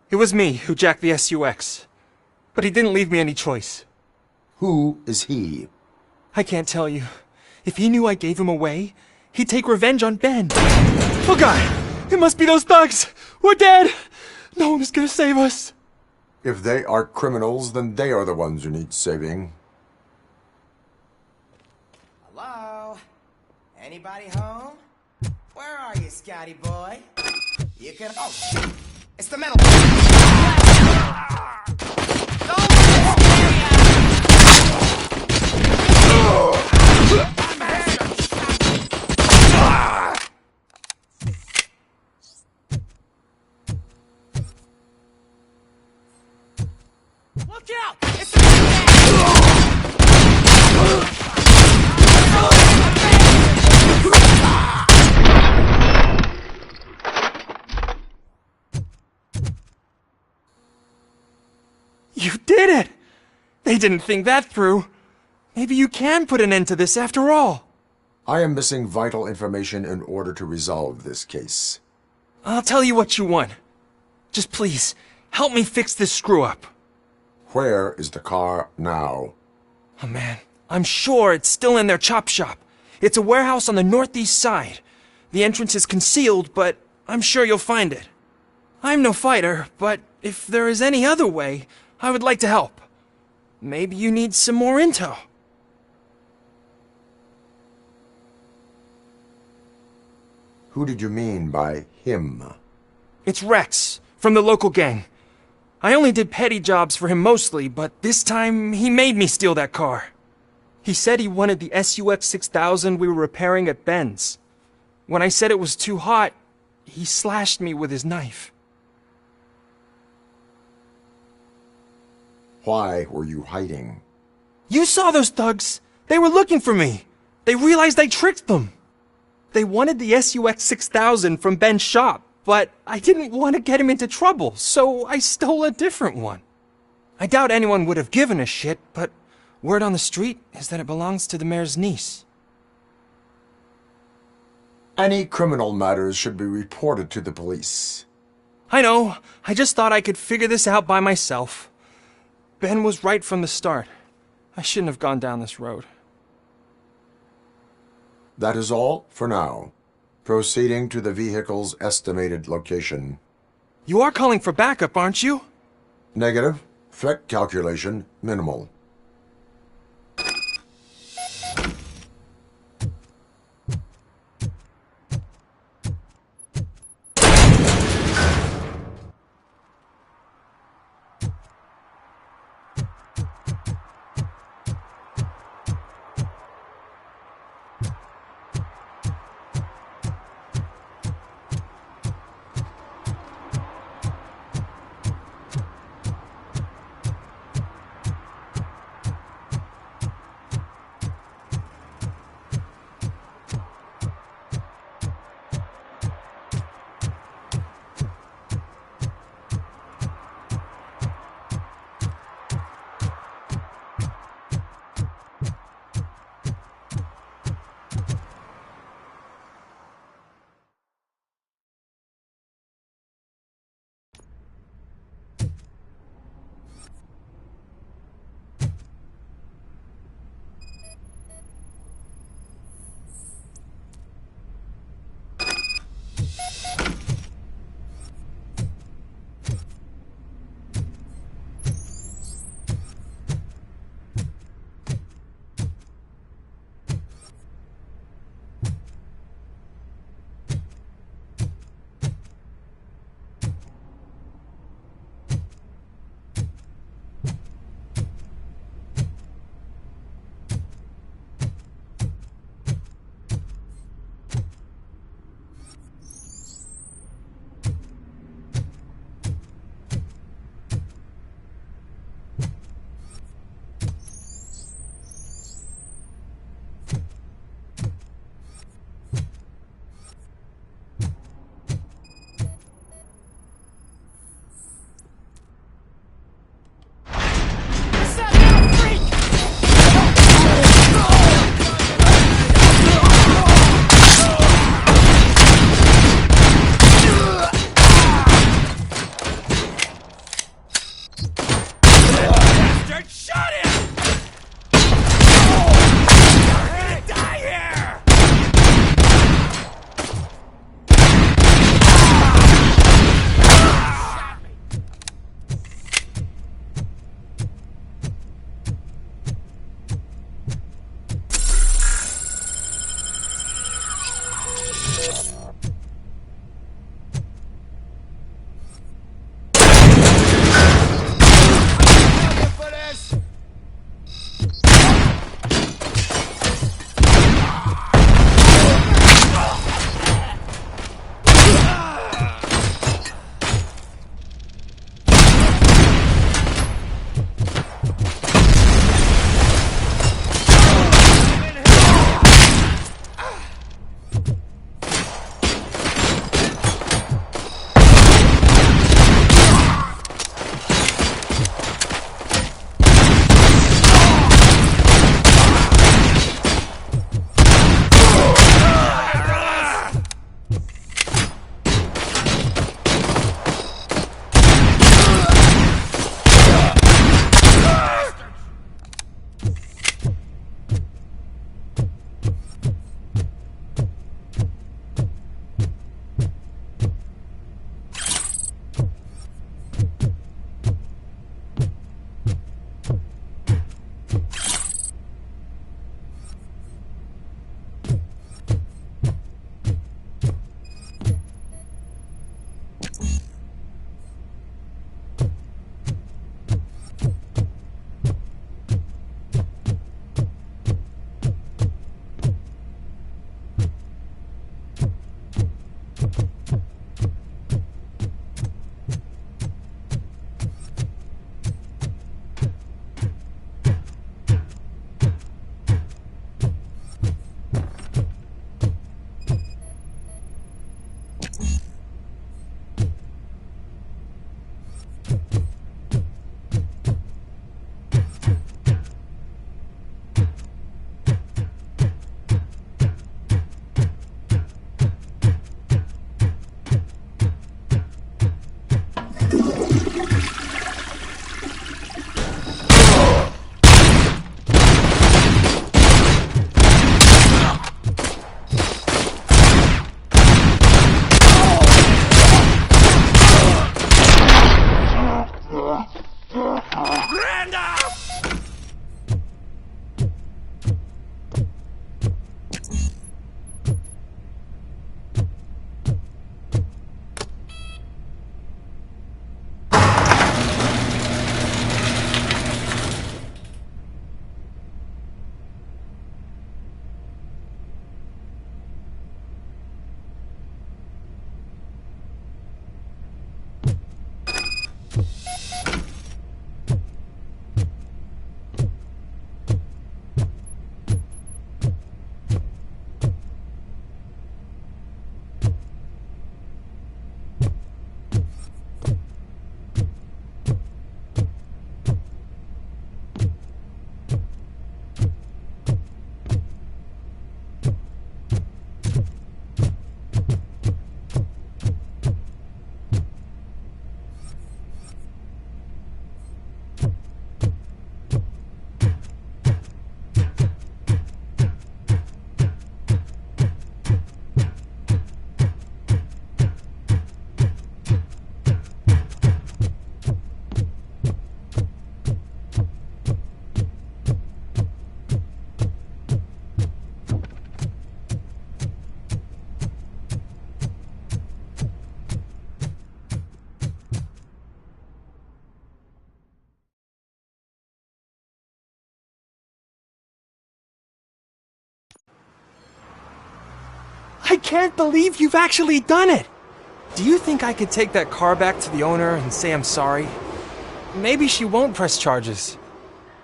It was me who jacked the SUX. But he didn't leave me any choice.
Who is he?
I can't tell you. If he knew I gave him away, he'd take revenge on Ben. Oh God! It must be those thugs! We're dead! No one is gonna save us.
If they are criminals, then they are the ones who need saving.
Hello? Anybody home? Where are you, Scotty boy? You can... Oh, shit! It's the metal...
Look out! It's the
You did it! They didn't think that through. Maybe you can put an end to this after all.
I am missing vital information in order to resolve this case.
I'll tell you what you want. Just please, help me fix this screw-up.
Where is the car now?
Oh man, I'm sure it's still in their chop shop. It's a warehouse on the northeast side. The entrance is concealed, but I'm sure you'll find it. I'm no fighter, but if there is any other way, I would like to help. Maybe you need some more intel.
Who did you mean by him?
It's Rex, from the local gang. I only did petty jobs for him mostly, but this time he made me steal that car. He said he wanted the SUX 6000 we were repairing at Ben's. When I said it was too hot, he slashed me with his knife.
Why were you hiding?
You saw those thugs! They were looking for me! They realized I tricked them! They wanted the SUX 6000 from Ben's shop, but I didn't want to get him into trouble, so I stole a different one. I doubt anyone would have given a shit, but word on the street is that it belongs to the mayor's niece.
Any criminal matters should be reported to the police.
I know. I just thought I could figure this out by myself. Ben was right from the start. I shouldn't have gone down this road.
That is all for now. Proceeding to the vehicle's estimated location.
You are calling for backup, aren't you?
Negative. Threat calculation minimal.
can't believe you've actually done it! Do you think I could take that car back to the owner and say I'm sorry? Maybe she won't press charges.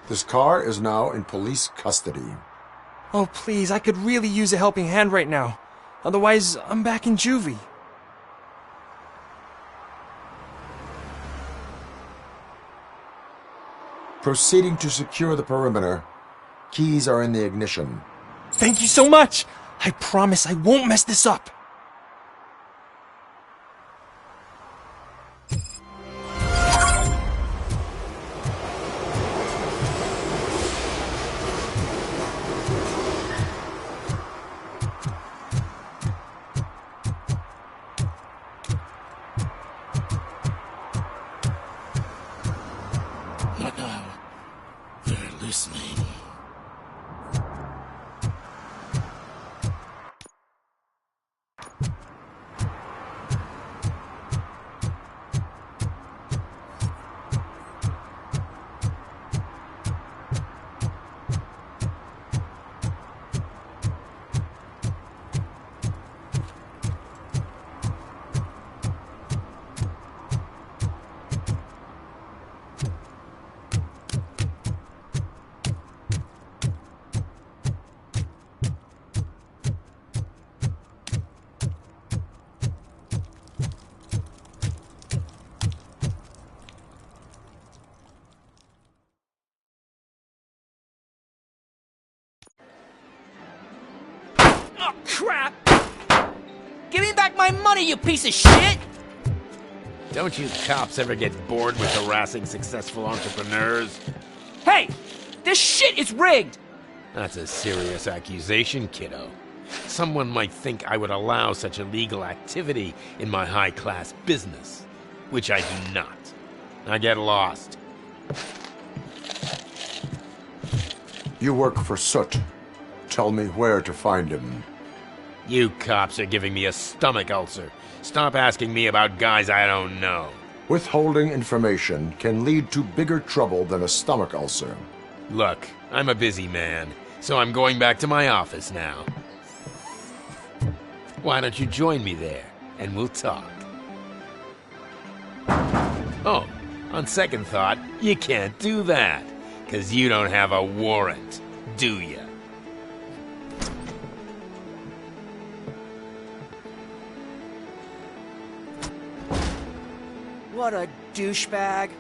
This car is now in police custody.
Oh, please, I could really use a helping hand right now. Otherwise, I'm back in juvie.
Proceeding to secure the perimeter. Keys are in the ignition.
Thank you so much! I promise I won't mess this up.
What now? They're listening.
Oh, crap! Give me back my money, you piece of shit!
Don't you cops ever get bored with harassing successful entrepreneurs?
Hey! This shit is rigged!
That's a serious accusation, kiddo. Someone might think I would allow such illegal activity in my high-class business, which I do not. I get lost.
You work for Soot. Tell me where to find him.
You cops are giving me a stomach ulcer. Stop asking me about guys I don't know.
Withholding information can lead to bigger trouble than a stomach ulcer.
Look, I'm a busy man, so I'm going back to my office now. Why don't you join me there, and we'll talk. Oh, on second thought, you can't do that, 'cause you don't have a warrant, do ya?
What a douchebag.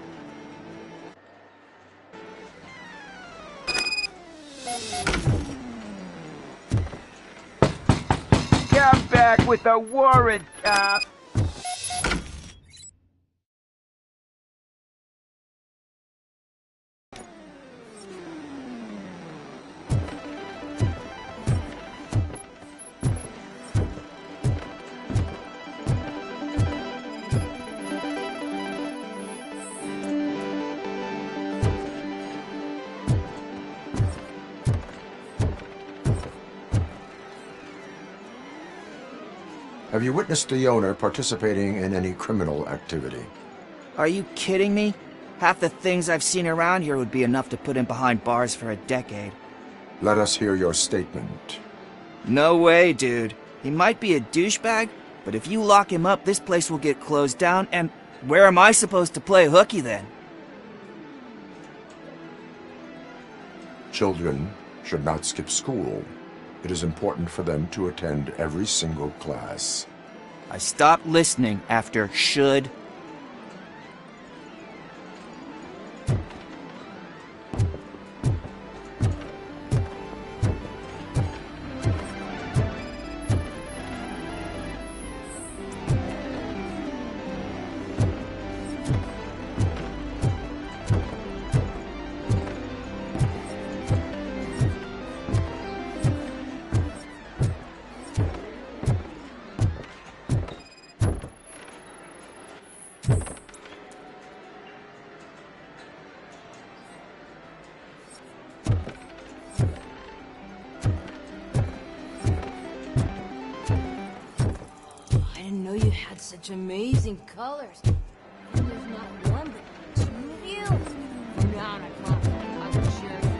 Come back with a warrant, cop!
Have you witnessed the owner participating in any criminal activity?
Are you kidding me? Half the things I've seen around here would be enough to put him behind bars for a decade.
Let us hear your statement.
No way, dude. He might be a douchebag, but if you lock him up, this place will get closed down, and where am I supposed to play hooky then?
Children should not skip school. It is important for them to attend every single class.
I stopped listening after should.
Such amazing colors. And there's not one but two of you. From now on, I promise I will share you.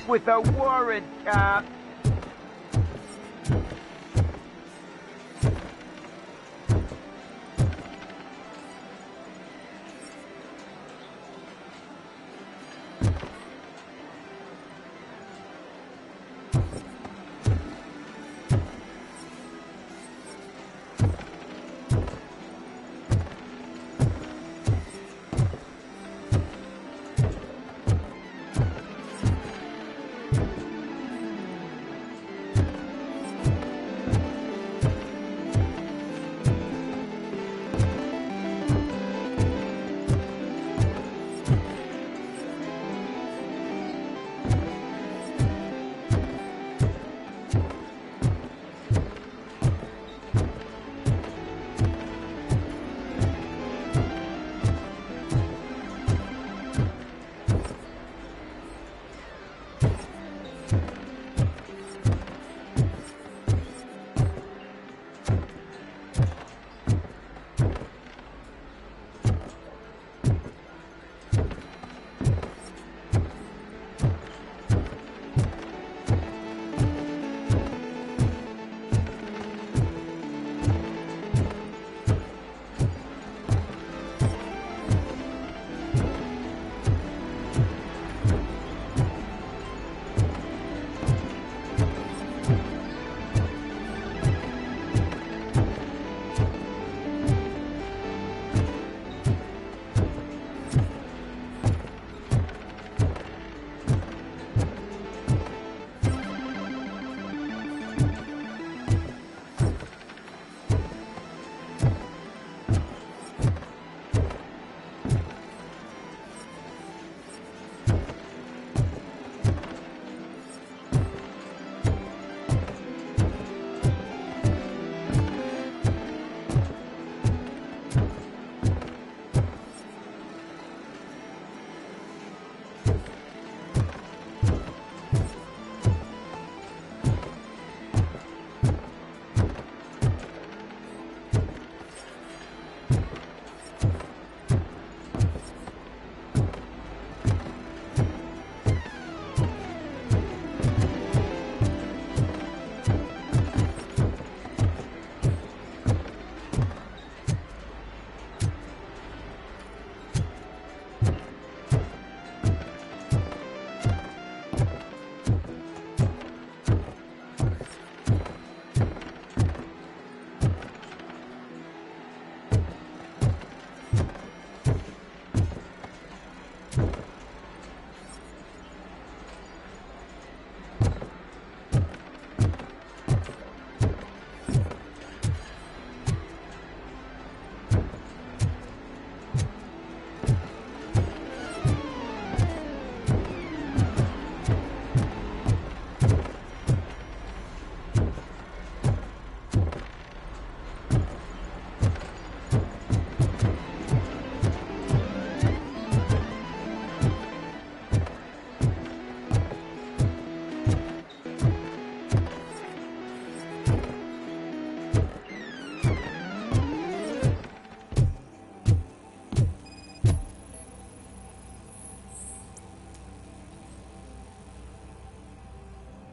back with a warrant, cop.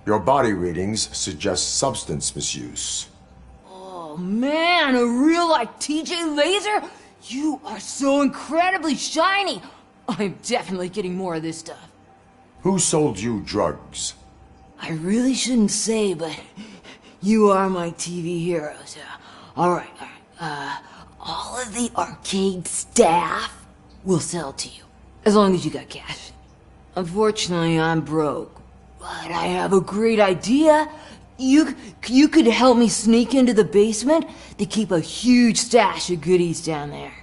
Your body readings suggest substance misuse.
Oh man, a real like TJ Laser? You are so incredibly shiny. I'm definitely getting more of this stuff.
Who sold you drugs?
I really shouldn't say, but you are my TV heroes. Alright. All of the arcade staff will sell to you, as long as you got cash. Unfortunately, I'm broke, but I have a great idea. You could help me sneak into the basement. They keep a huge stash of goodies down there.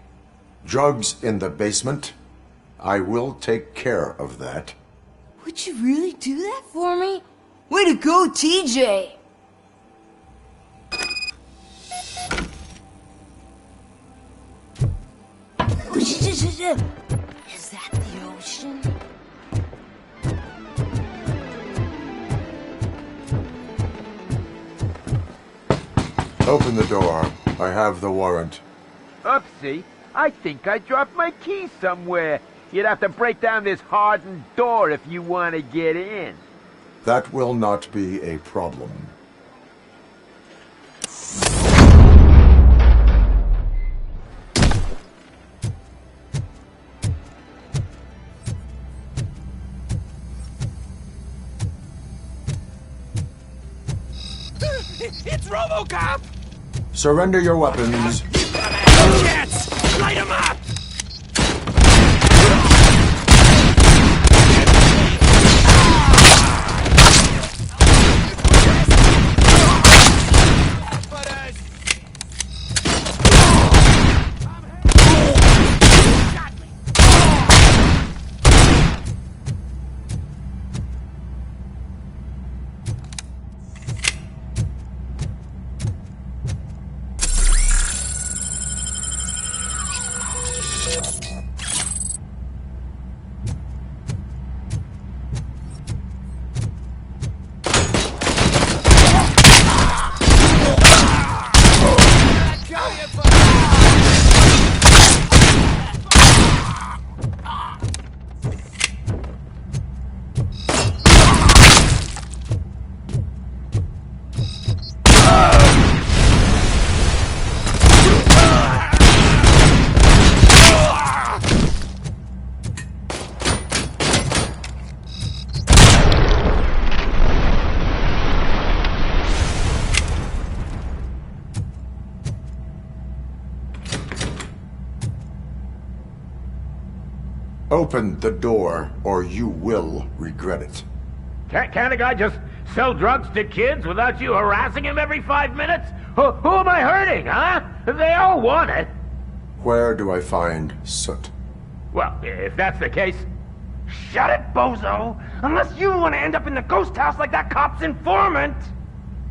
Drugs in the basement? I will take care of that.
Would you really do that for me? Way to go, TJ! Is that the ocean?
Open the door. I have the warrant.
Oopsie, I think I dropped my key somewhere. You'd have to break down this hardened door if you want to get in.
That will not be a problem.
It's Robocop!
Surrender your weapons.
Jets! Light 'em up!
Open the door, or you will regret it.
Can't a guy just sell drugs to kids without you harassing him every 5 minutes? Who am I hurting, huh? They all want it.
Where do I find Soot?
Well, if that's the case, shut it, bozo! Unless you want to end up in the ghost house like that cop's informant!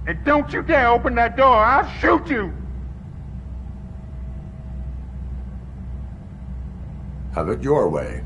And don't you dare open that door, I'll shoot you!
Have it your way.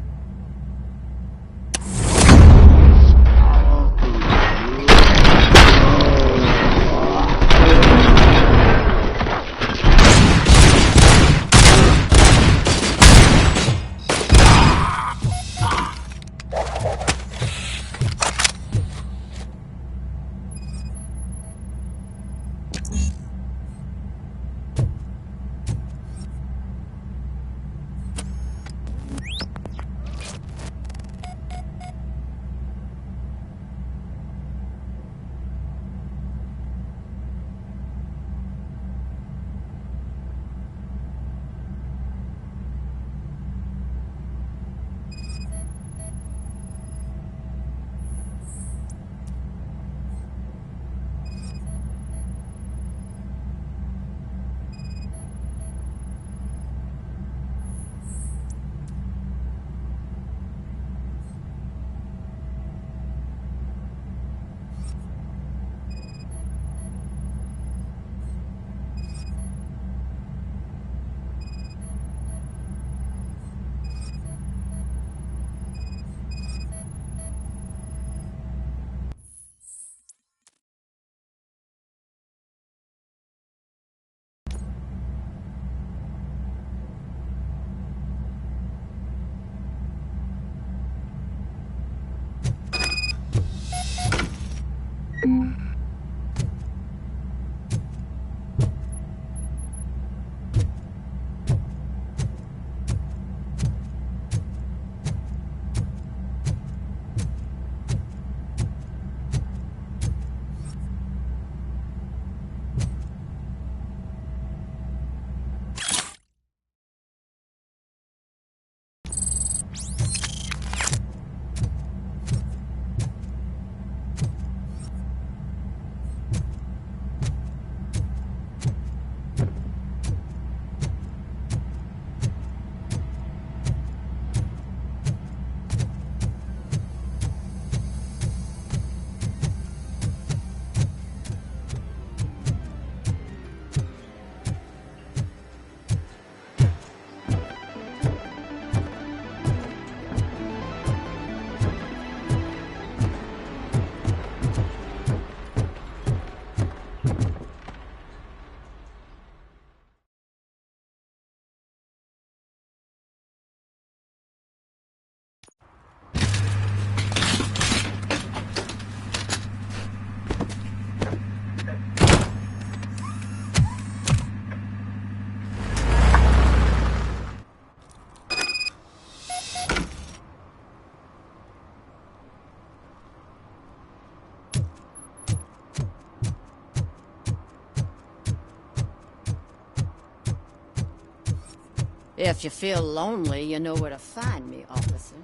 If you feel lonely, you know where to find me, officer.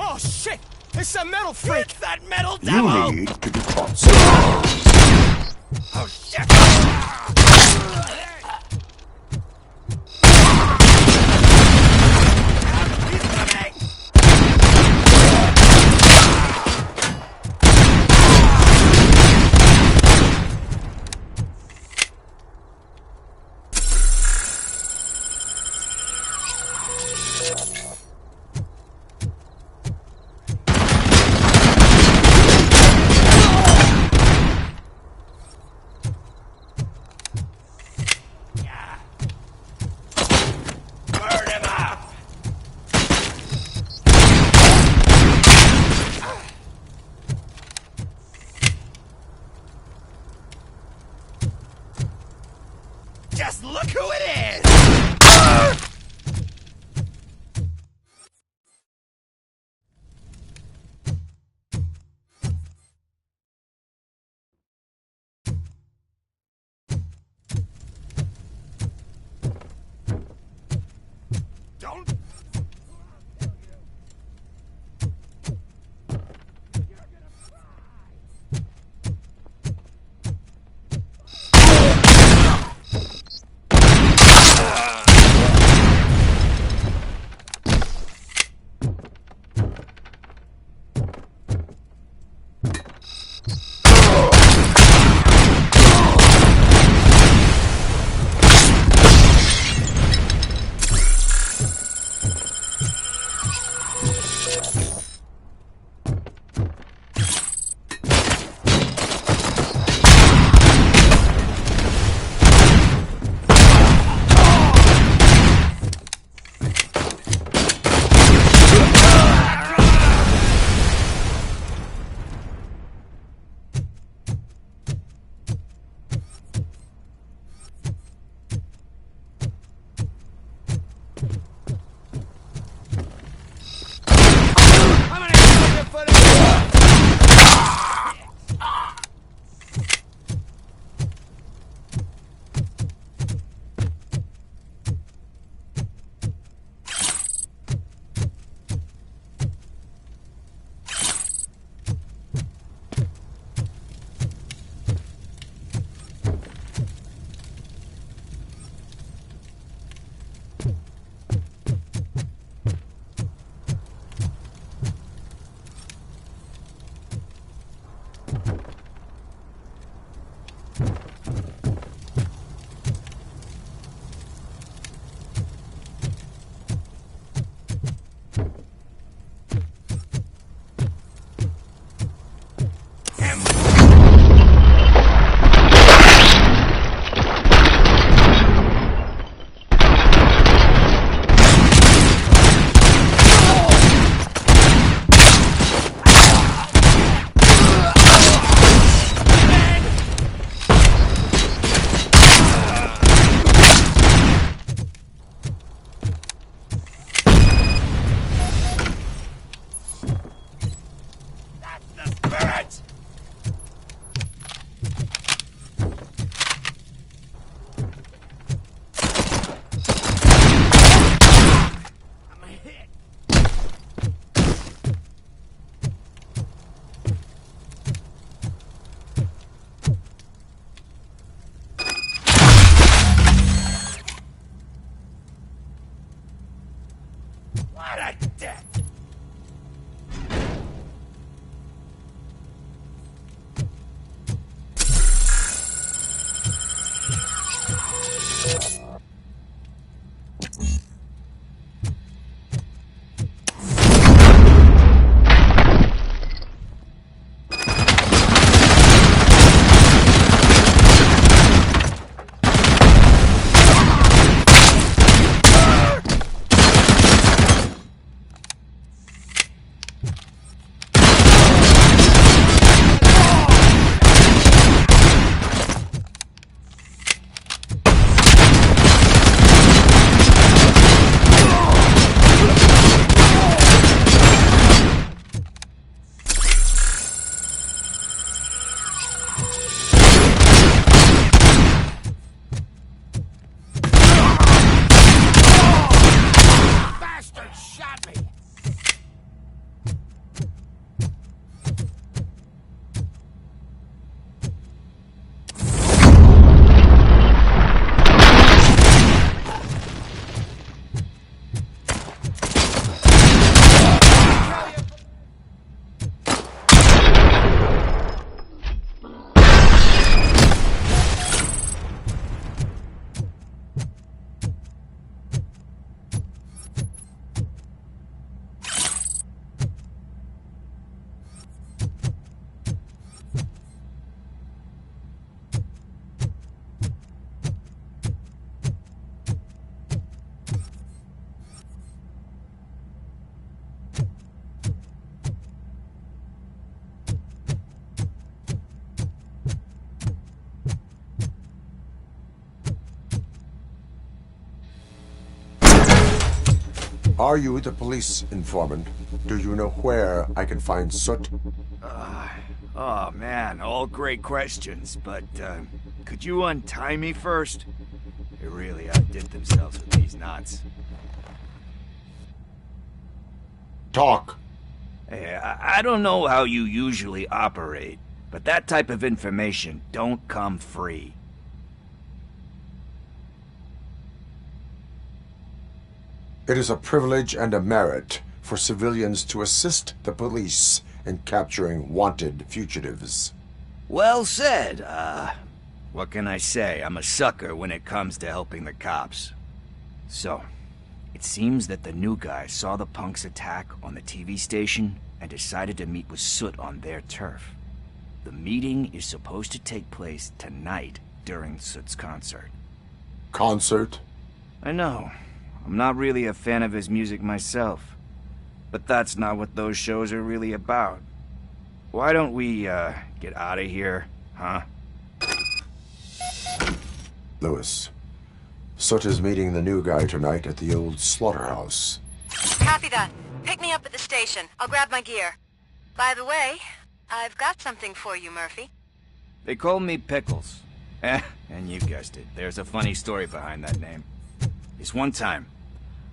Oh shit! It's a metal freak! It's that metal devil!
You need to be caught.
Oh shit! Just look who it is! Don't...
Are you the police informant? Do you know where I can find Soot?
Oh man, all great questions, but could you untie me first? They really outdid themselves with these knots.
Talk.
Hey, I don't know how you usually operate, but that type of information don't come free.
It is a privilege and a merit for civilians to assist the police in capturing wanted fugitives.
Well said. What can I say? I'm a sucker when it comes to helping the cops. So, it seems that the new guy saw the punks' attack on the TV station and decided to meet with Soot on their turf. The meeting is supposed to take place tonight during Soot's concert.
Concert?
I know. I'm not really a fan of his music myself. But that's not what those shows are really about. Why don't we, get out of here, huh?
Lewis, Soot is meeting the new guy tonight at the old slaughterhouse.
Copy that. Pick me up at the station. I'll grab my gear. By the way, I've got something for you, Murphy.
They call me Pickles. And you guessed it, there's a funny story behind that name. This one time,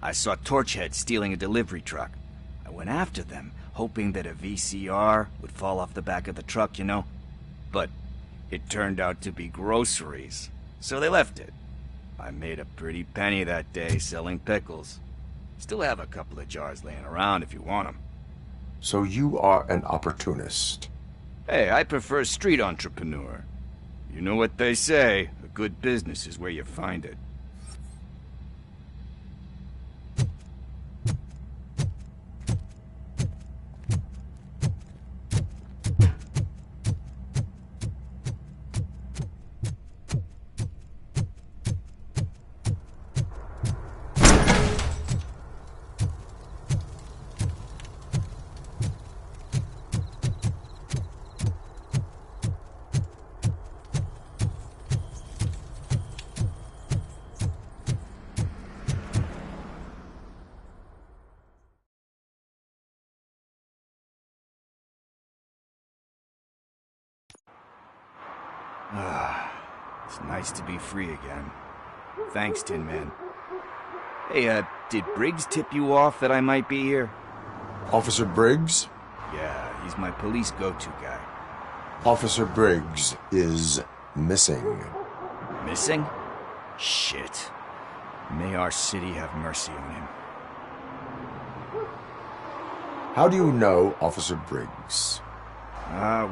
I saw Torchhead stealing a delivery truck. I went after them, hoping that a VCR would fall off the back of the truck, you know? But it turned out to be groceries, so they left it. I made a pretty penny that day selling pickles. Still have a couple of jars laying around if you want them.
So you are an opportunist.
Hey, I prefer street entrepreneur. You know what they say, a good business is where you find it. It's nice to be free again. Thanks, Tin Man. Hey, did Briggs tip you off that I might be here?
Officer Briggs?
Yeah, he's my police go-to guy.
Officer Briggs is missing.
Missing? Shit. May our city have mercy on him.
How do you know Officer Briggs?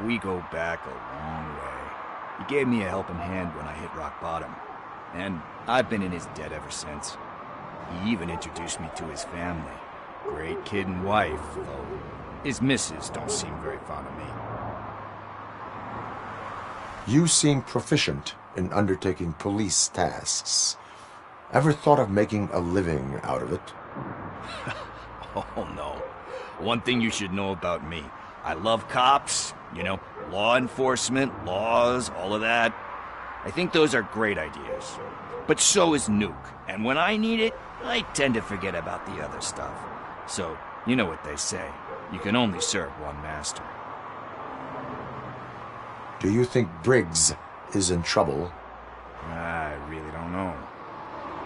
We go back a long way. He gave me a helping hand when I hit rock bottom, and I've been in his debt ever since. He even introduced me to his family. Great kid and wife, though his missus don't seem very fond of me.
You seem proficient in undertaking police tasks. Ever thought of making a living out of it?
Oh no. One thing you should know about me. I love cops, you know, law enforcement, laws, all of that. I think those are great ideas. But so is Nuke, and when I need it, I tend to forget about the other stuff. So, you know what they say. You can only serve one master.
Do you think Briggs is in trouble?
I really don't know.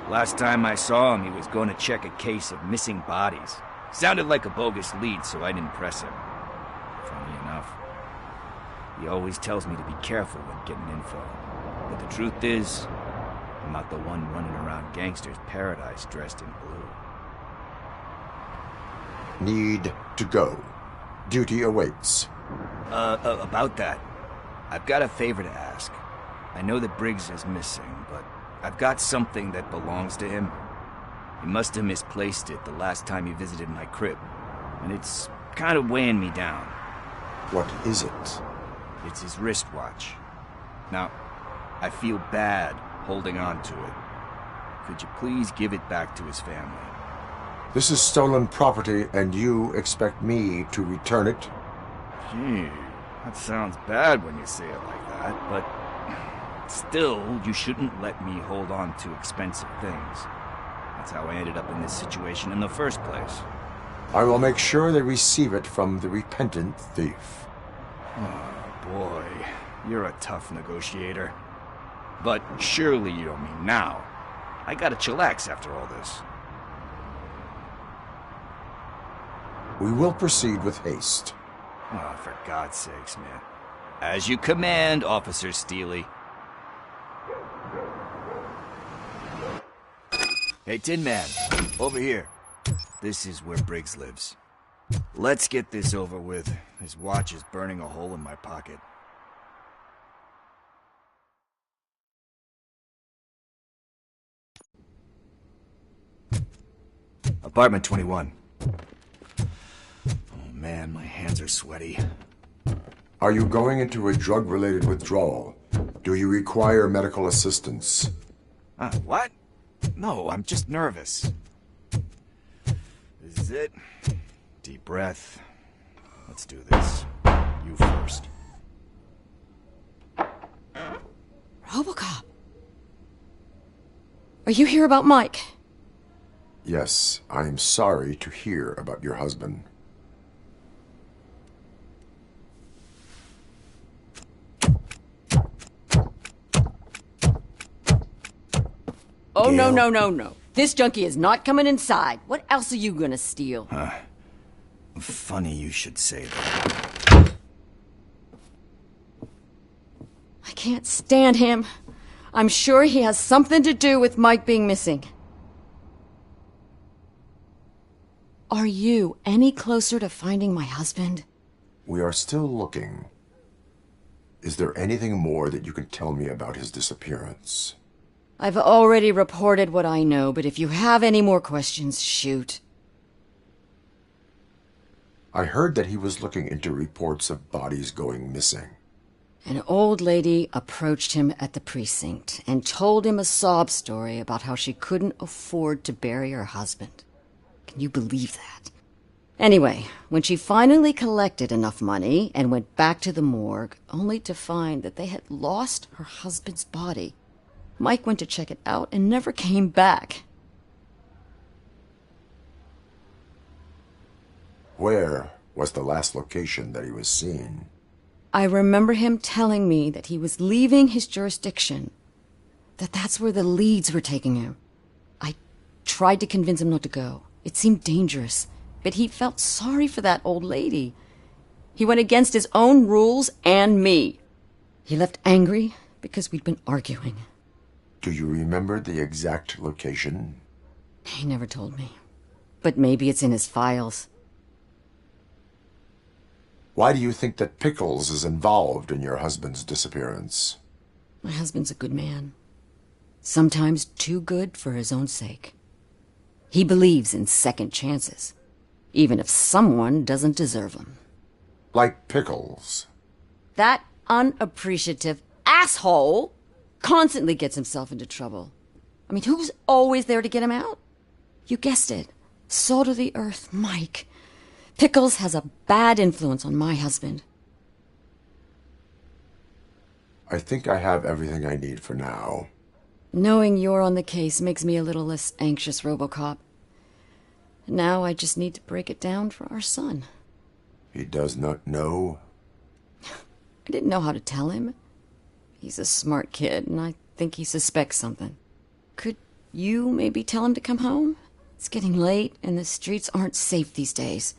Last time I saw him, he was going to check a case of missing bodies. Sounded like a bogus lead, so I didn't press him. Funny enough. He always tells me to be careful when getting info. But the truth is, I'm not the one running around gangsters' paradise dressed in blue.
Need to go. Duty awaits.
About that, I've got a favor to ask. I know that Briggs is missing, but I've got something that belongs to him. He must have misplaced it the last time he visited my crib, and it's kind of weighing me down.
What is it?
It's his wristwatch. Now, I feel bad holding on to it. Could you please give it back to his family?
This is stolen property, and you expect me to return it?
Gee, that sounds bad when you say it like that, but still, you shouldn't let me hold on to expensive things. That's how I ended up in this situation in the first place.
I will make sure they receive it from the repentant thief.
Oh, boy. You're a tough negotiator. But surely you don't mean now. I gotta chillax after all this.
We will proceed with haste.
Oh, for God's sakes, man. As you command, Officer Steely. Hey, Tin Man, over here. This is where Briggs lives. Let's get this over with. His watch is burning a hole in my pocket. Apartment 21. Oh man, my hands are sweaty.
Are you going into a drug-related withdrawal? Do you require medical assistance?
What? No, I'm just nervous. This is it. Deep breath. Let's do this. You first.
Robocop. Are you here about Mike?
Yes, I am sorry to hear about your husband.
Oh, no, no, no, no. This junkie is not coming inside. What else are you gonna steal?
Funny you should say that.
I can't stand him. I'm sure he has something to do with Mike being missing. Are you any closer to finding my husband?
We are still looking. Is there anything more that you can tell me about his disappearance?
I've already reported what I know, but if you have any more questions, shoot.
I heard that he was looking into reports of bodies going missing.
An old lady approached him at the precinct and told him a sob story about how she couldn't afford to bury her husband. Can you believe that? Anyway, when she finally collected enough money and went back to the morgue, only to find that they had lost her husband's body, Mike went to check it out and never came back.
Where was the last location that he was seen?
I remember him telling me that he was leaving his jurisdiction, that's where the leads were taking him. I tried to convince him not to go. It seemed dangerous, but he felt sorry for that old lady. He went against his own rules and me. He left angry because we'd been arguing.
Do you remember the exact location?
He never told me. But maybe it's in his files.
Why do you think that Pickles is involved in your husband's disappearance?
My husband's a good man. Sometimes too good for his own sake. He believes in second chances, even if someone doesn't deserve them.
Like Pickles.
That unappreciative asshole constantly gets himself into trouble. I mean, who's always there to get him out? You guessed it. Salt of the earth, Mike. Pickles has a bad influence on my husband.
I think I have everything I need for now.
Knowing you're on the case makes me a little less anxious, Robocop. Now I just need to break it down for our son.
He does not know?
I didn't know how to tell him. He's a smart kid, and I think he suspects something. Could you maybe tell him to come home? It's getting late, and the streets aren't safe these days.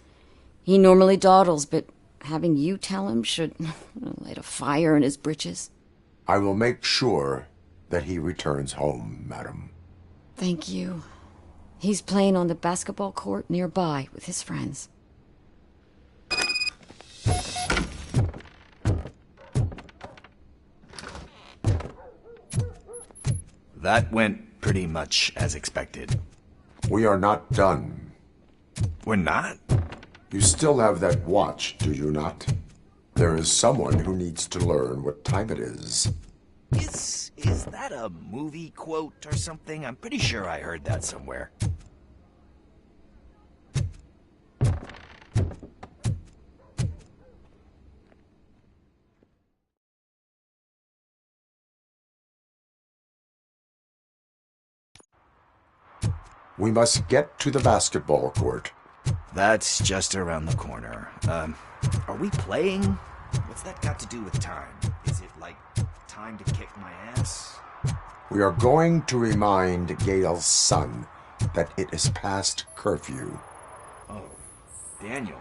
He normally dawdles, but having you tell him should light a fire in his britches.
I will make sure that he returns home, madam.
Thank you. He's playing on the basketball court nearby with his friends.
That went pretty much as expected.
We are not done.
We're not?
You still have that watch, do you not? There is someone who needs to learn what time it is.
Is that a movie quote or something? I'm pretty sure I heard that somewhere.
We must get to the basketball court.
That's just around the corner. Are we playing? What's that got to do with time? Is it like time to kick my ass?
We are going to remind Gail's son that it is past curfew.
Oh, Daniel.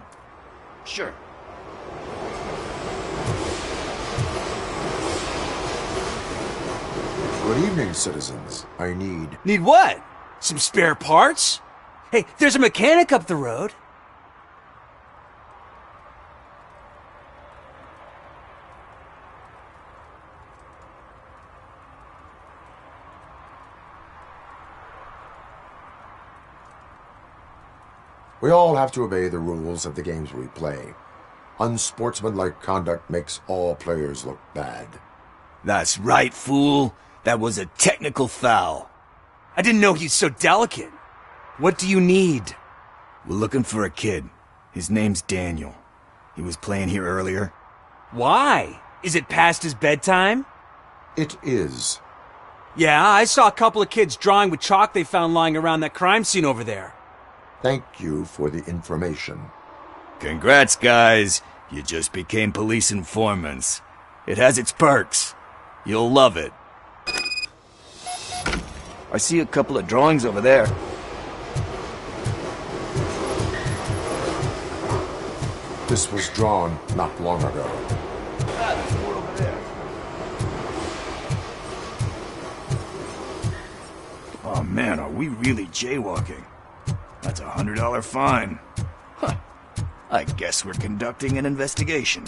Sure.
Good evening, citizens. I need...
Need what? Some spare parts? Hey, there's a mechanic up the road.
We all have to obey the rules of the games we play. Unsportsmanlike conduct makes all players look bad.
That's right, fool. That was a technical foul.
I didn't know he's so delicate. What do you need?
We're looking for a kid. His name's Daniel. He was playing here earlier.
Why? Is it past his bedtime?
It is.
Yeah, I saw a couple of kids drawing with chalk they found lying around that crime scene over there.
Thank you for the information.
Congrats, guys. You just became police informants. It has its perks. You'll love it. I see a couple of drawings over there.
This was drawn not long ago.
There's more over there. Oh man, are we really jaywalking? That's a $100 fine. Huh. I guess we're conducting an investigation.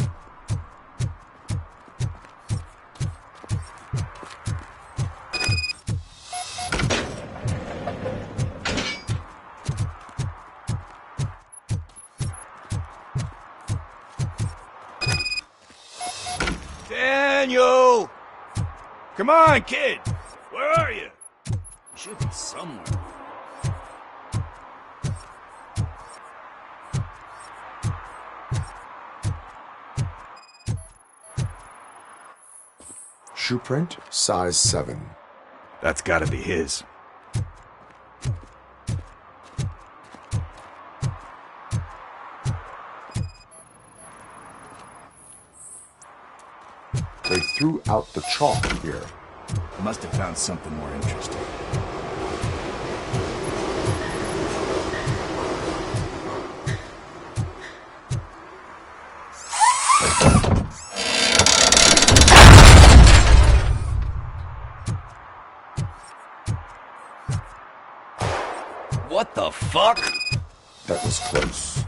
Daniel! Come on, kid! Where are you? You should be somewhere.
Shoe print, size 7.
That's gotta be his.
They threw out the chalk here.
Must have found something more interesting. What the fuck?
That was close.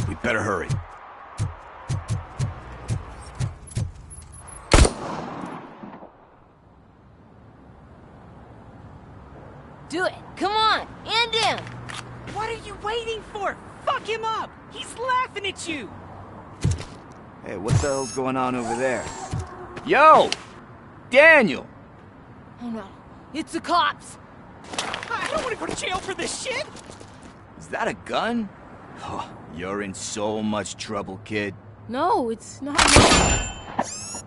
We better hurry.
Do it. Come on. End him.
What are you waiting for? Fuck him up. He's laughing at you.
Hey, what the hell's going on over there? Yo! Daniel!
Oh no. It's the cops.
I don't want to go to jail for this shit.
Is that a gun? Oh, you're in so much trouble, kid.
No, it's not.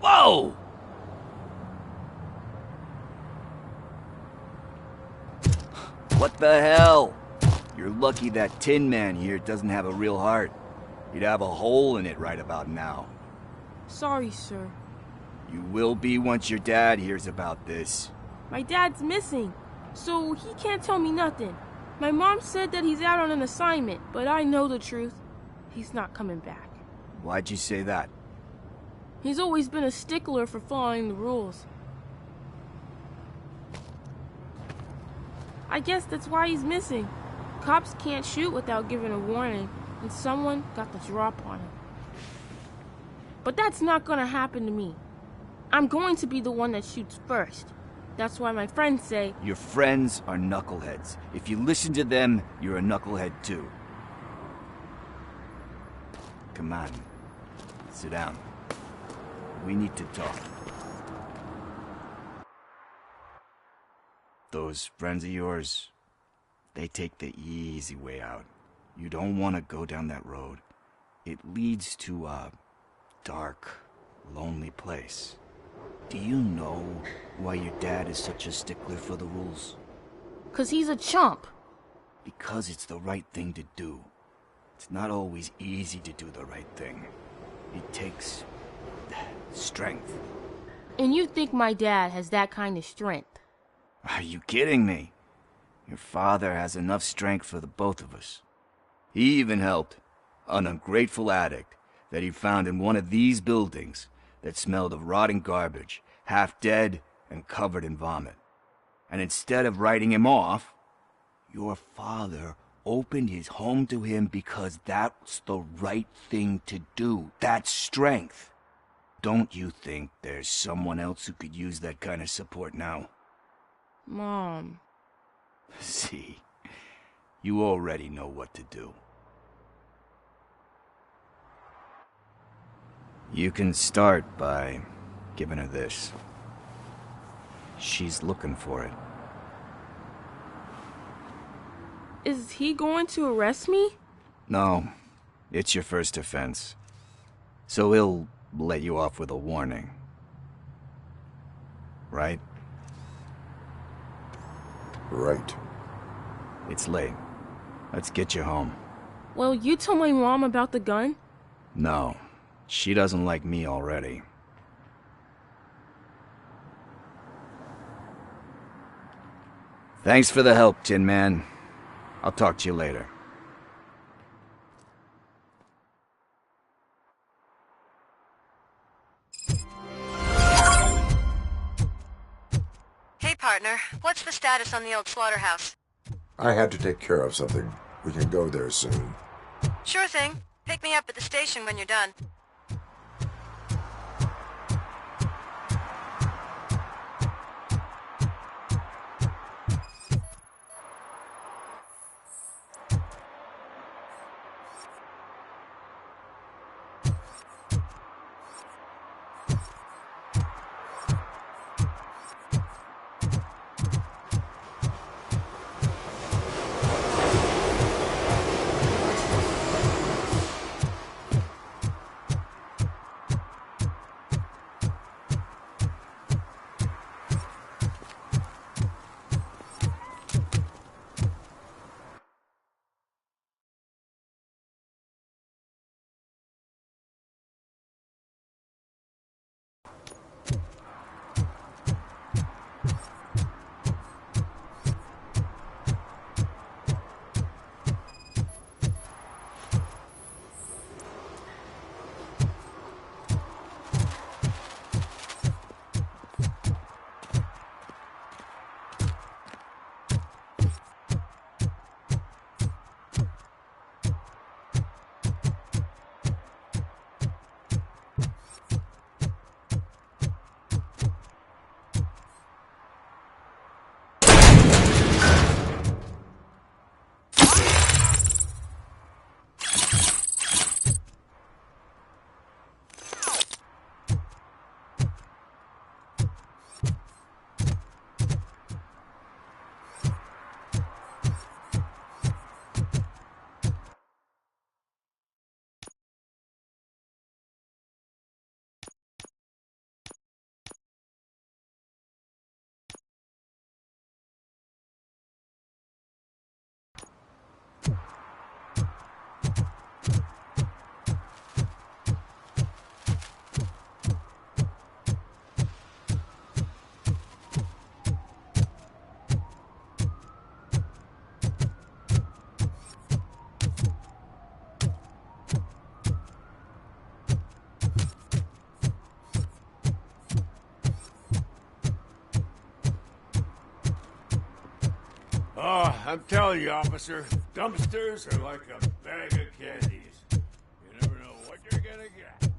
Whoa! What the hell? You're lucky that Tin Man here doesn't have a real heart. He'd have a hole in it right about now.
Sorry, sir.
You will be once your dad hears about this.
My dad's missing, so he can't tell me nothing. My mom said that he's out on an assignment, but I know the truth. He's not coming back.
Why'd you say that?
He's always been a stickler for following the rules. I guess that's why he's missing. Cops can't shoot without giving a warning, and someone got the drop on him. But that's not gonna happen to me. I'm going to be the one that shoots first. That's why my friends say...
Your friends are knuckleheads. If you listen to them, you're a knucklehead too. Come on. Sit down. We need to talk. Those friends of yours, they take the easy way out. You don't want to go down that road. It leads to a dark, lonely place. Do you know why your dad is such a stickler for the rules?
'Cause he's a chump.
Because it's the right thing to do. It's not always easy to do the right thing. It takes strength.
And you think my dad has that kind of strength?
Are you kidding me? Your father has enough strength for the both of us. He even helped an ungrateful addict that he found in one of these buildings that smelled of rotting garbage, half dead and covered in vomit. And instead of writing him off, your father opened his home to him because that's the right thing to do. That's strength. Don't you think there's someone else who could use that kind of support now?
Mom.
See, you already know what to do. You can start by giving her this. She's looking for it.
Is he going to arrest me?
No, it's your first offense. So he'll let you off with a warning. Right?
Right.
It's late. Let's get you home.
Well, you told my mom about the gun?
No, she doesn't like me already. Thanks for the help, Tin Man. I'll talk to you later.
Hey, partner. What's the status on the old slaughterhouse?
I had to take care of something. We can go there soon.
Sure thing. Pick me up at the station when you're done.
Oh, I'm telling you, officer, dumpsters are like a bag of candies. You never know what you're gonna get.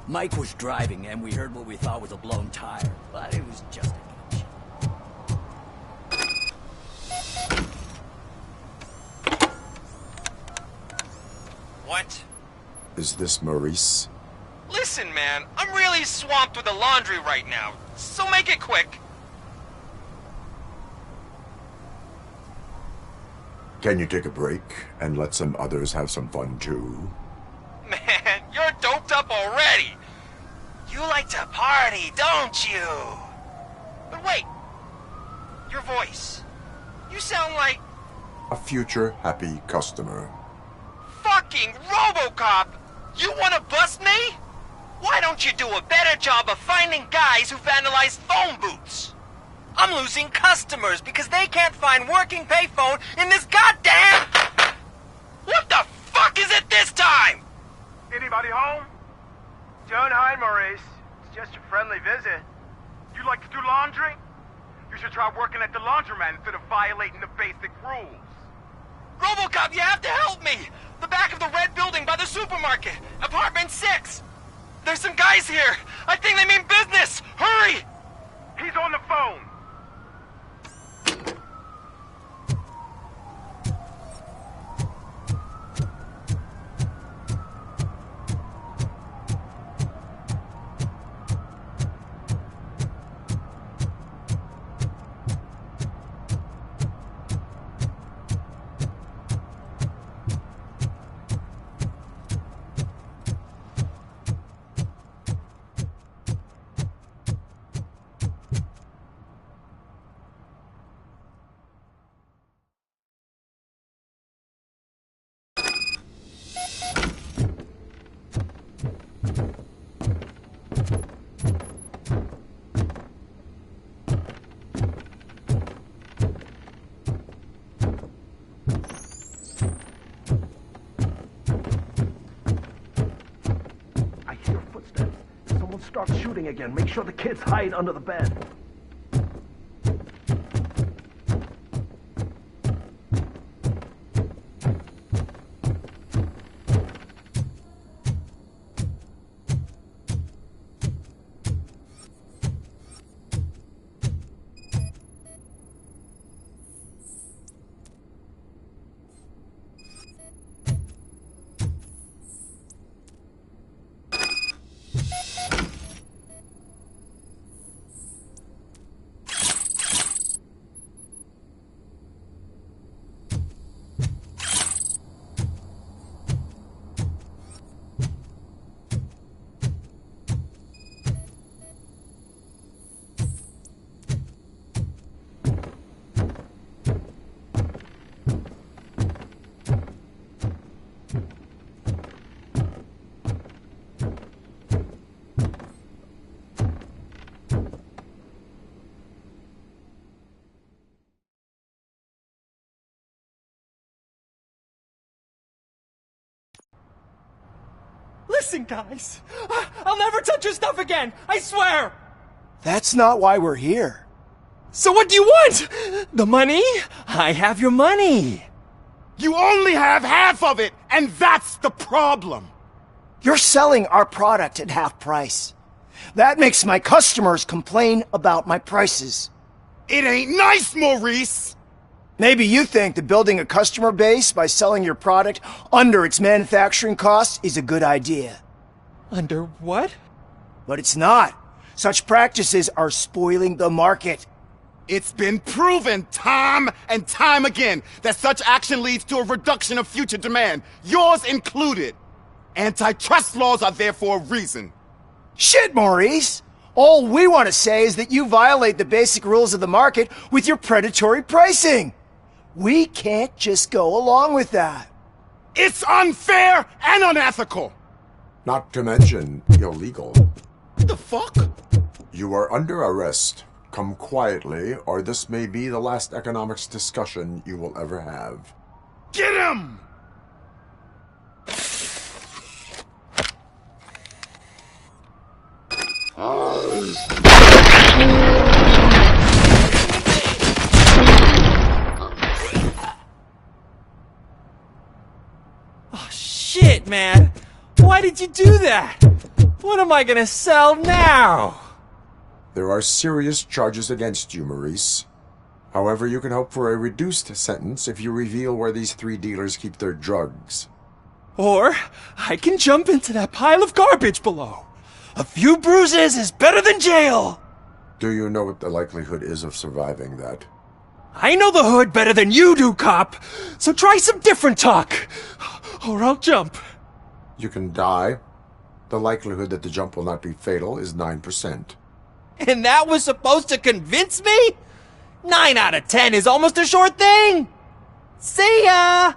Mike was driving and we heard what we thought was a blown tire, but it was just a glitch.
What?
Is this Maurice?
Listen, man, I'm really swamped with the laundry right now, so make it quick.
Can you take a break and let some others have some fun too?
Man, you're doped up already. You like to party, don't you? But wait, your voice. You sound like...
A future happy customer.
Fucking Robocop! You wanna bust me? Why don't you do a better job of finding guys who vandalize phone booths? I'm losing customers because they can't find working payphone in this goddamn... What the fuck is it this time?
Anybody home? Don't hide, Maurice. It's just a friendly visit. You like to do laundry? You should try working at the laundromat instead of violating the basic rules.
Robocop, you have to help me! The back of the red building by the supermarket. Apartment 6. There's some guys here. I think they mean business. Hurry!
He's on the phone.
Start shooting again. Make sure the kids hide under the bed.
Listen, guys. I'll never touch your stuff again. I swear.
That's not why we're here.
So what do you want? The money? I have your money.
You only have half of it, and that's the problem.
You're selling our product at half price. That makes my customers complain about my prices.
It ain't nice, Maurice.
Maybe you think that building a customer base by selling your product under its manufacturing costs is a good idea.
Under what?
But it's not. Such practices are spoiling the market.
It's been proven time and time again that such action leads to a reduction of future demand, yours included. Antitrust laws are there for a reason.
Shit, Maurice! All we want to say is that you violate the basic rules of the market with your predatory pricing. We can't just go along with that.
It's unfair and unethical.
Not to mention illegal.
What the fuck?
You are under arrest. Come quietly, or this may be the last economics discussion you will ever have.
Get him!
Oh, shit, man. Why did you do that? What am I gonna sell now?
There are serious charges against you, Maurice. However, you can hope for a reduced sentence if you reveal where these 3 dealers keep their drugs.
Or I can jump into that pile of garbage below. A few bruises is better than jail.
Do you know what the likelihood is of surviving that?
I know the hood better than you do, cop. So try some different talk, or I'll jump.
You can die. The likelihood that the jump will not be fatal is 9%.
And that was supposed to convince me? 9 out of 10 is almost a sure thing. See ya!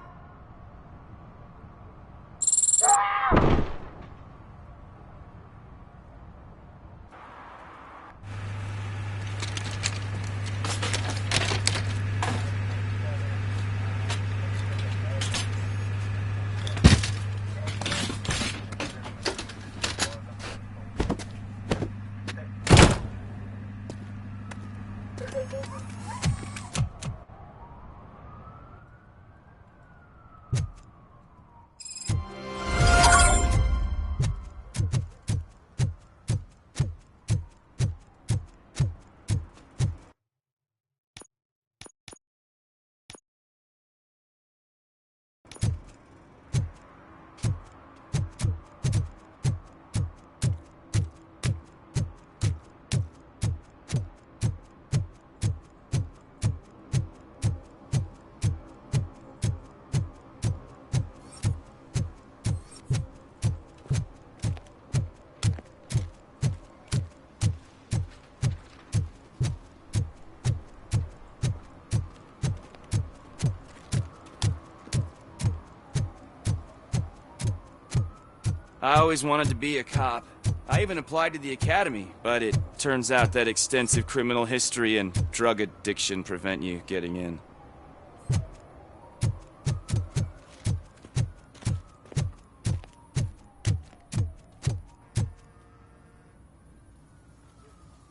I always wanted to be a cop. I even applied to the academy, but it turns out that extensive criminal history and drug addiction prevent you getting in.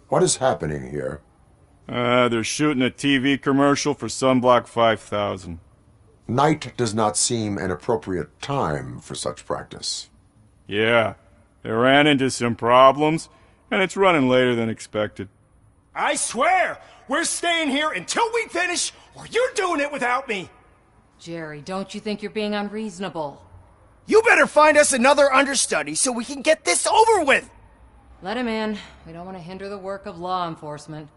What is happening here?
They're shooting a TV commercial for Sunblock 5000.
Night does not seem an appropriate time for such practice.
Yeah, they ran into some problems, and it's running later than expected.
I swear, we're staying here until we finish, or you're doing it without me.
Jerry, don't you think you're being unreasonable?
You better find us another understudy so we can get this over with!
Let him in. We don't want to hinder the work of law enforcement.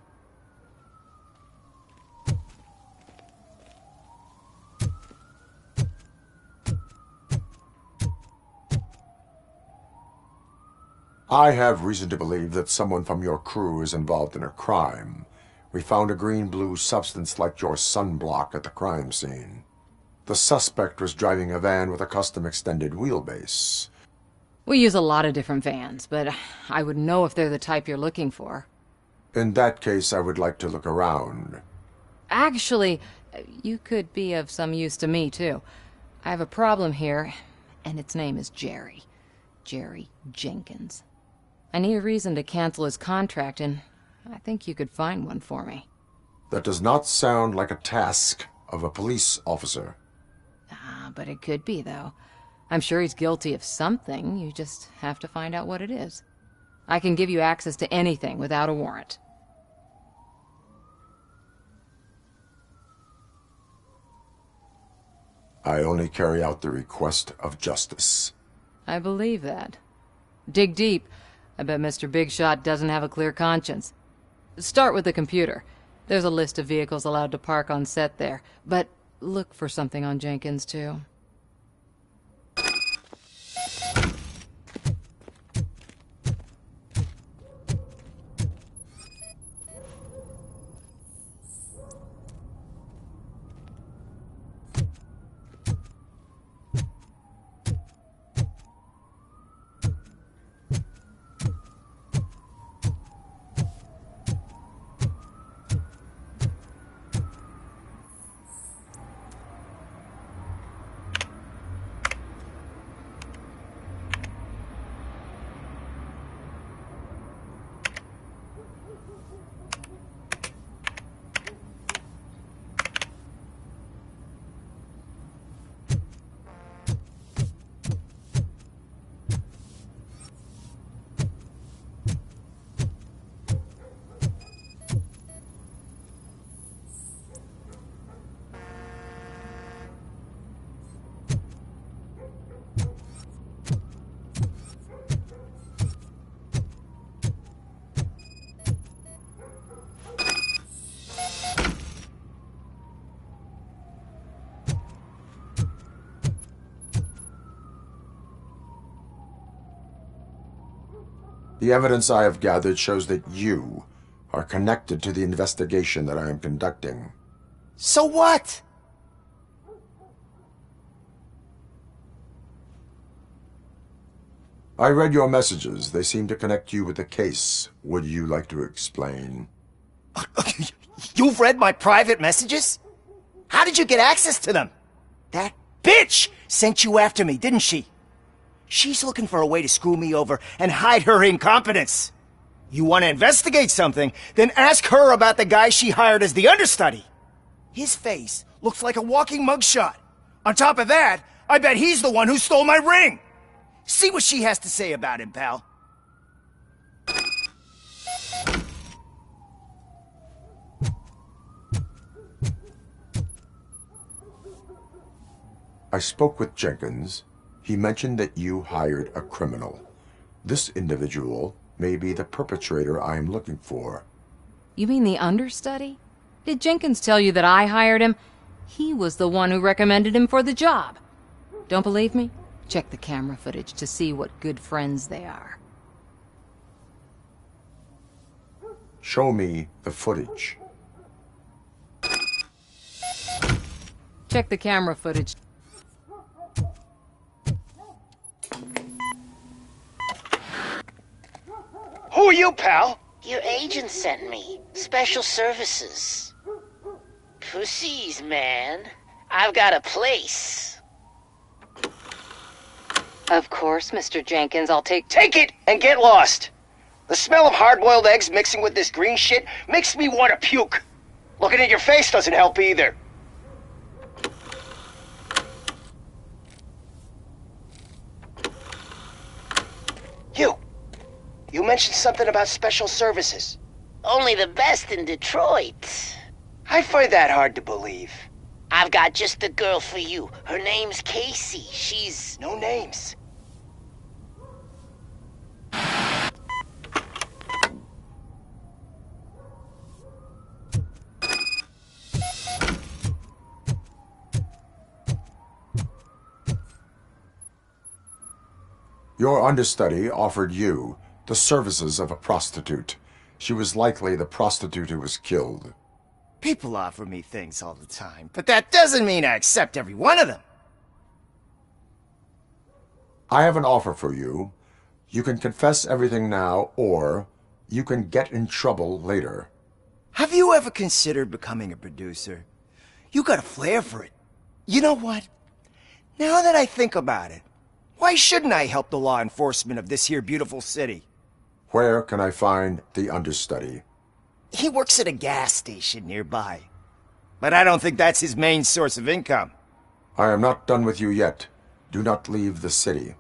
I have reason to believe that someone from your crew is involved in a crime. We found a green-blue substance like your sunblock at the crime scene. The suspect was driving a van with a custom extended wheelbase.
We use a lot of different vans, but I would know if they're the type you're looking for.
In that case, I would like to look around.
Actually, you could be of some use to me, too. I have a problem here, and its name is Jerry. Jerry Jenkins. I need a reason to cancel his contract, and I think you could find one for me.
That does not sound like a task of a police officer.
But it could be, though. I'm sure he's guilty of something. You just have to find out what it is. I can give you access to anything without a warrant.
I only carry out the request of justice.
I believe that. Dig deep. I bet Mr. Big Shot doesn't have a clear conscience. Start with the computer. There's a list of vehicles allowed to park on set there. But look for something on Jenkins, too.
The evidence I have gathered shows that you are connected to the investigation that I am conducting.
So what?
I read your messages. They seem to connect you with the case. Would you like to explain?
You've read my private messages? How did you get access to them? That bitch sent you after me, didn't she? She's looking for a way to screw me over and hide her incompetence. You want to investigate something, then ask her about the guy she hired as the understudy. His face looks like a walking mugshot. On top of that, I bet he's the one who stole my ring. See what she has to say about him, pal.
I spoke with Jenkins. He mentioned that you hired a criminal. This individual may be the perpetrator I am looking for.
You mean the understudy? Did Jenkins tell you that I hired him? He was the one who recommended him for the job. Don't believe me? Check the camera footage to see what good friends they are.
Show me the footage.
Check the camera footage.
Who are you, pal?
Your agent sent me. Special services. Pussies, man. I've got a place.
Of course, Mr. Jenkins, I'll take
it and get lost. The smell of hard-boiled eggs mixing with this green shit makes me want to puke. Looking at your face doesn't help either. You mentioned something about special services.
Only the best in Detroit.
I find that hard to believe.
I've got just the girl for you. Her name's Casey. She's...
No names.
Your understudy offered you the services of a prostitute. She was likely the prostitute who was killed.
People offer me things all the time, but that doesn't mean I accept every one of them.
I have an offer for you. You can confess everything now, or you can get in trouble later.
Have you ever considered becoming a producer? You got a flair for it. You know what? Now that I think about it, why shouldn't I help the law enforcement of this here beautiful city?
Where can I find the understudy?
He works at a gas station nearby. But I don't think that's his main source of income.
I am not done with you yet. Do not leave the city.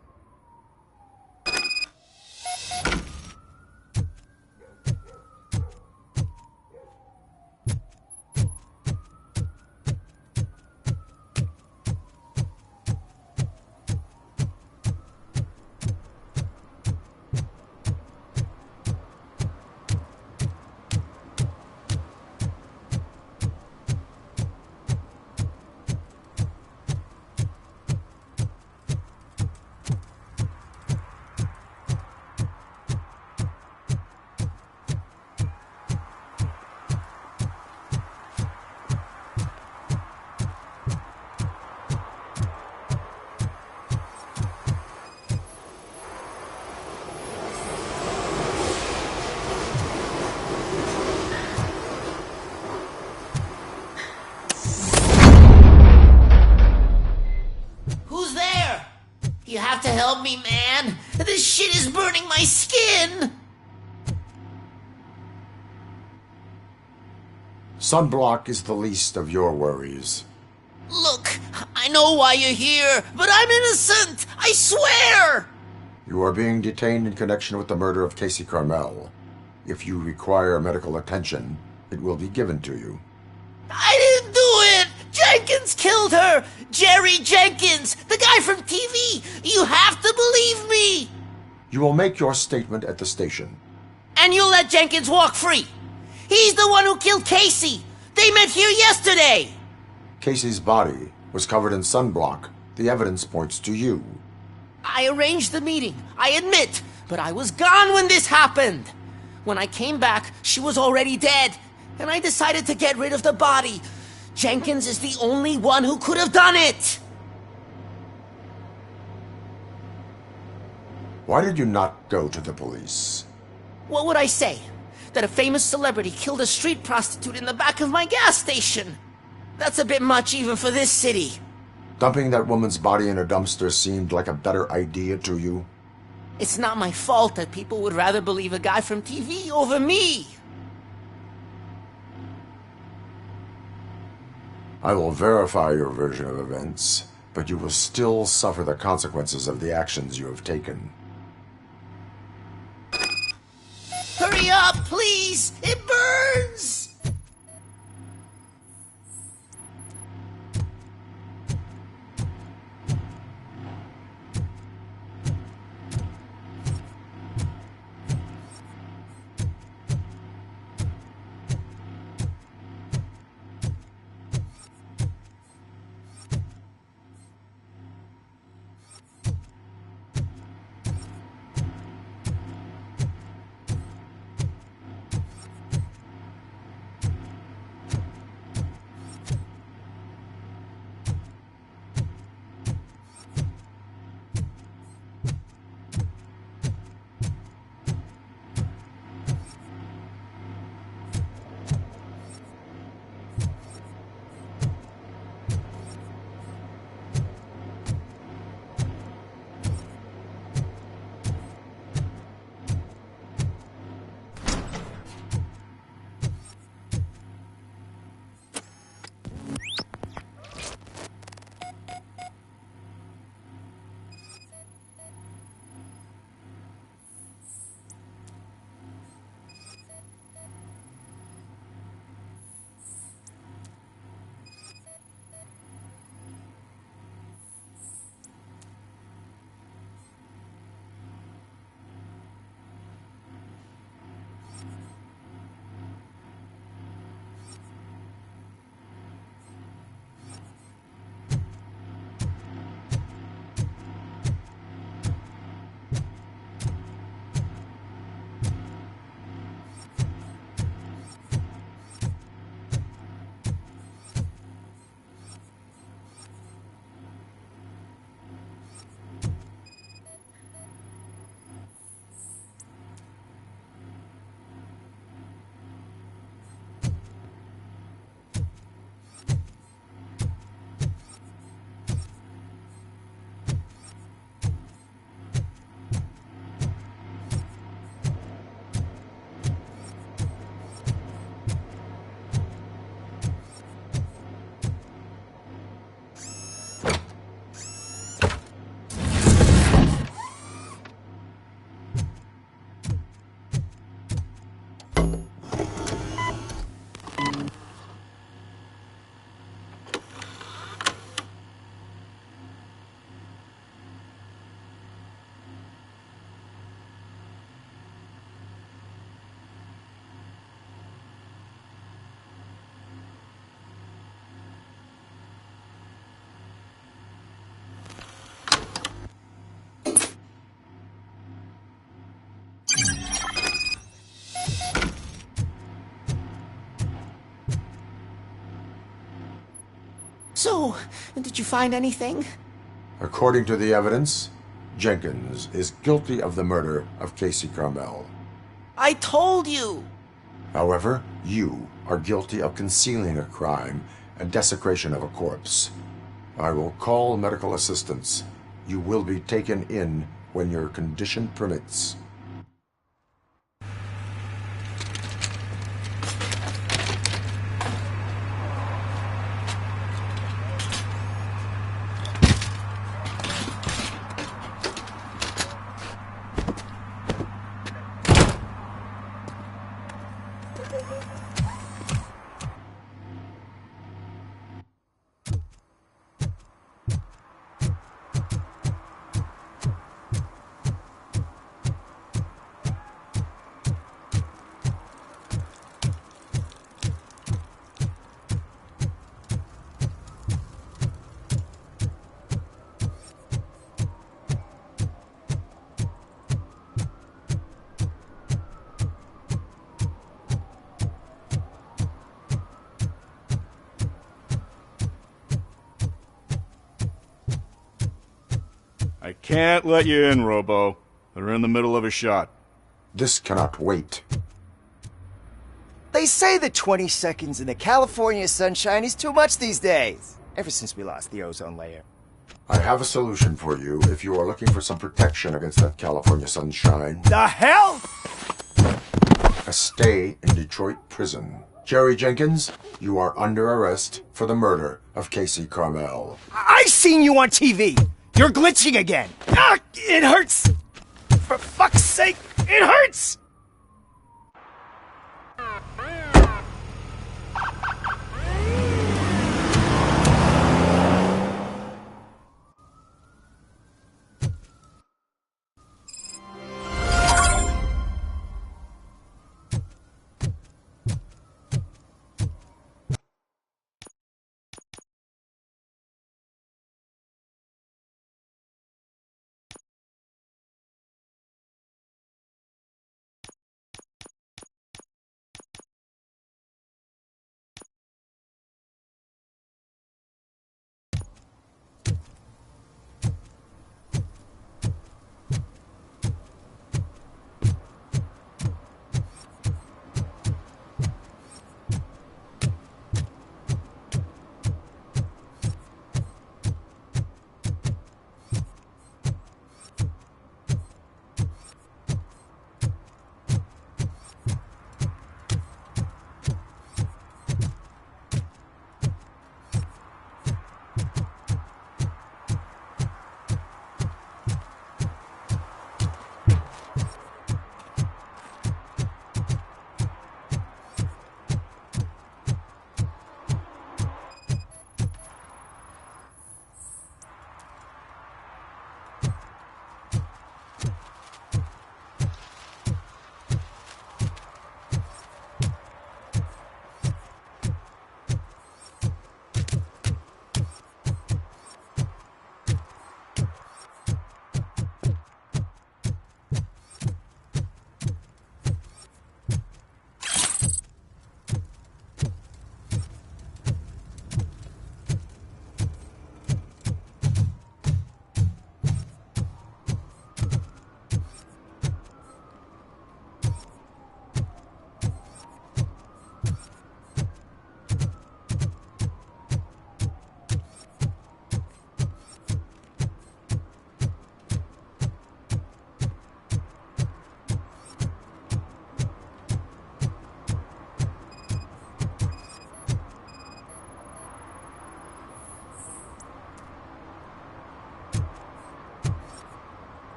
You have to help me, man. This shit is burning my skin.
Sunblock is the least of your worries.
Look, I know why you're here, but I'm innocent. I swear.
You are being detained in connection with the murder of Casey Carmel. If you require medical attention, it will be given to you.
I didn't do it! Jenkins killed her! Jerry Jenkins! The guy from TV! You have to believe me!
You will make your statement at the station.
And you'll let Jenkins walk free! He's the one who killed Casey! They met here yesterday!
Casey's body was covered in sunblock. The evidence points to you.
I arranged the meeting, I admit. But I was gone when this happened. When I came back, she was already dead, and I decided to get rid of the body. Jenkins is the only one who could have done it.
Why did you not go to the police?
What would I say? That a famous celebrity killed a street prostitute in the back of my gas station? That's a bit much even for this city.
Dumping that woman's body in a dumpster seemed like a better idea to you?
It's not my fault that people would rather believe a guy from TV over me.
I will verify your version of events, but you will still suffer the consequences of the actions you have taken.
Hurry up, please! It burns! So, did you find anything?
According to the evidence, Jenkins is guilty of the murder of Casey Carmel.
I told you!
However, you are guilty of concealing a crime and desecration of a corpse. I will call medical assistance. You will be taken in when your condition permits.
Can't let you in, Robo. They're in the middle of a shot.
This cannot wait.
They say that 20 seconds in the California sunshine is too much these days. Ever since we lost the ozone layer.
I have a solution for you if you are looking for some protection against that California sunshine.
The hell?
A stay in Detroit prison. Jerry Jenkins, you are under arrest for the murder of Casey Carmel.
I seen you on TV. You're glitching again. Ah, it hurts. For fuck's sake, it hurts.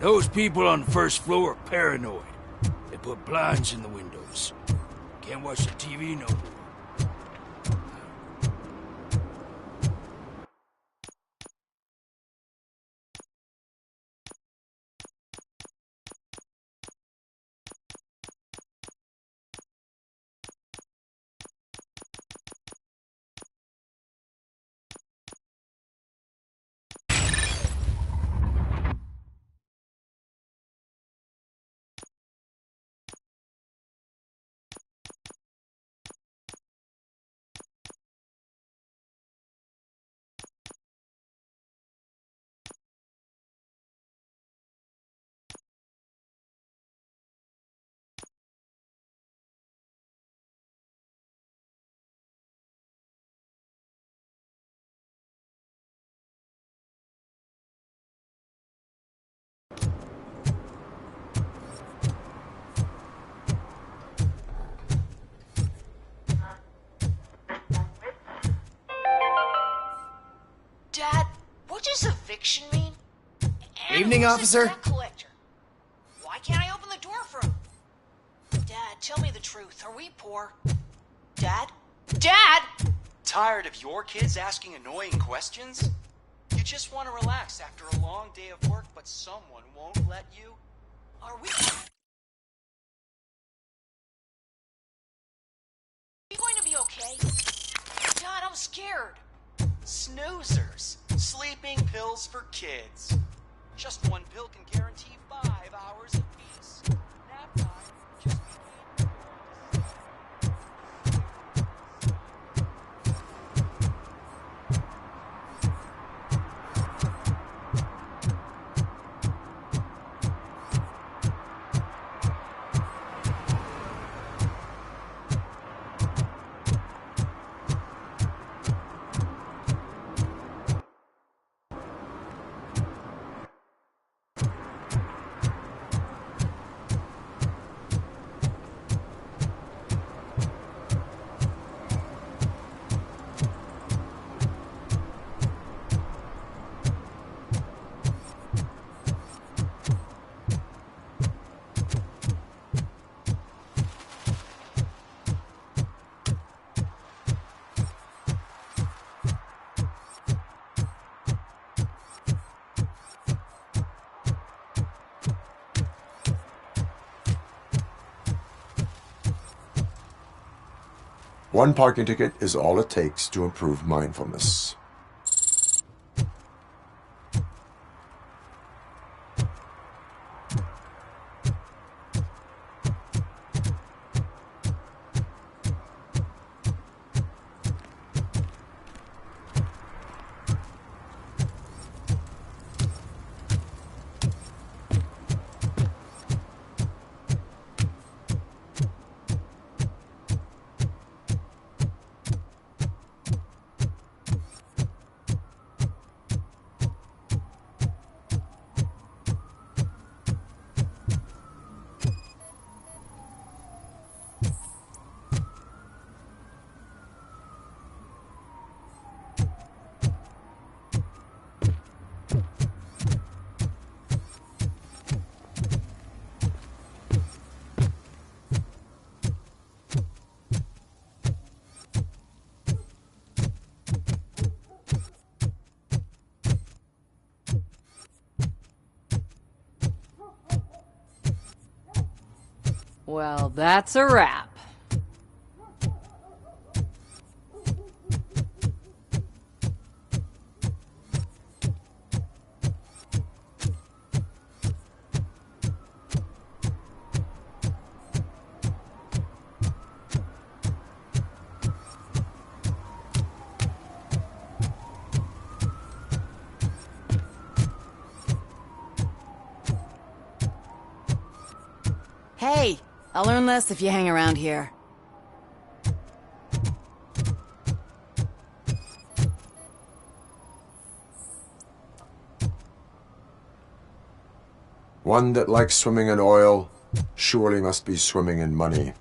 Those people on the first floor are paranoid. They put blinds in the windows. Can't watch the TV no more.
Dad, what does eviction mean?
Evening, officer.
Debt collector. Why can't I open the door for him? Dad, tell me the truth. Are we poor? Dad? Dad!
Tired of your kids asking annoying questions? You just want to relax after a long day of work, but someone won't let you?
Are we going to be okay? Dad, I'm scared.
Snoozers. Sleeping pills for kids. Just one pill can guarantee 5 hours of peace. Nap time just became...
One parking ticket is all it takes to improve mindfulness.
Well, that's a wrap.
Hey, I'll learn less if you hang around here.
One that likes swimming in oil surely must be swimming in money.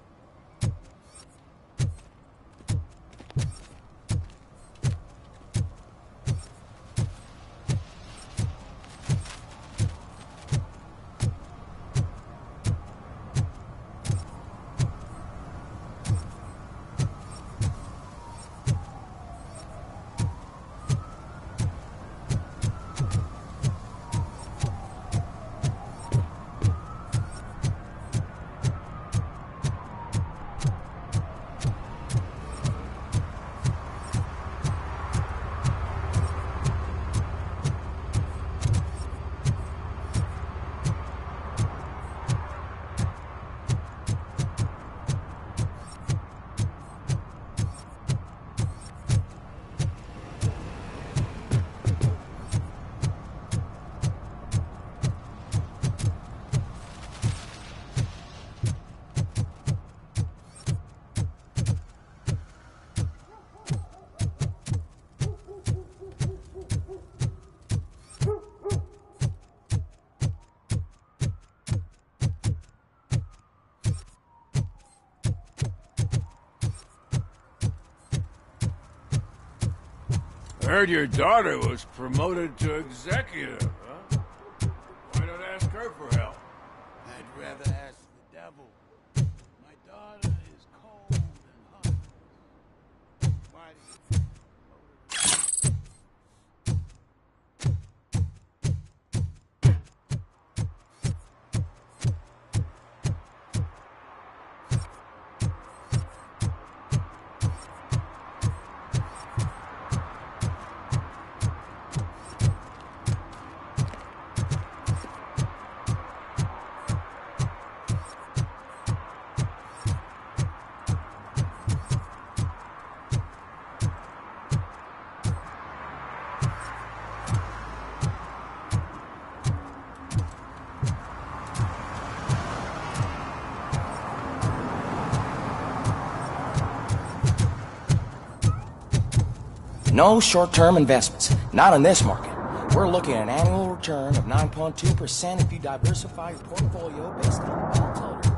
I heard your daughter was promoted to executive, huh? Why not ask her for help?
I'd rather ask the devil. My daughter is cold and hot. Why do you...
No short-term investments. Not in this market. We're looking at an annual return of 9.2% if you diversify your portfolio based on the volatility.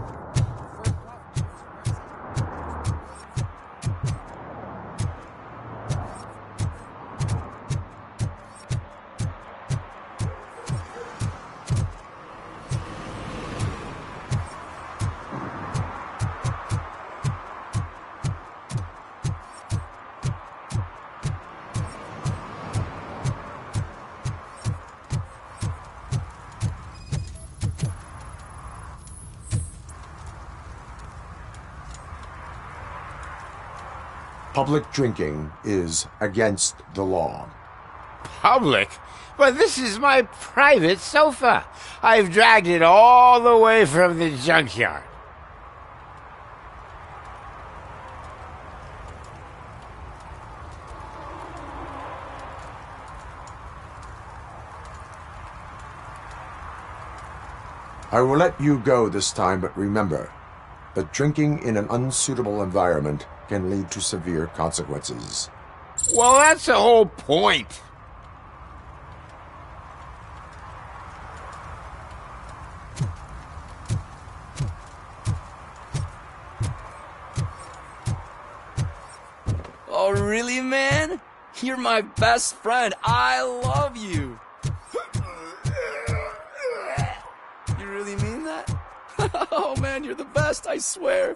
Public drinking is against the law.
Public? But this is my private sofa. I've dragged it all the way from the junkyard.
I will let you go this time, but remember that drinking in an unsuitable environment can lead to severe consequences.
Well, that's the whole point.
Oh, really, man? You're my best friend. I love you. You really mean that? Oh, man, you're the best, I swear.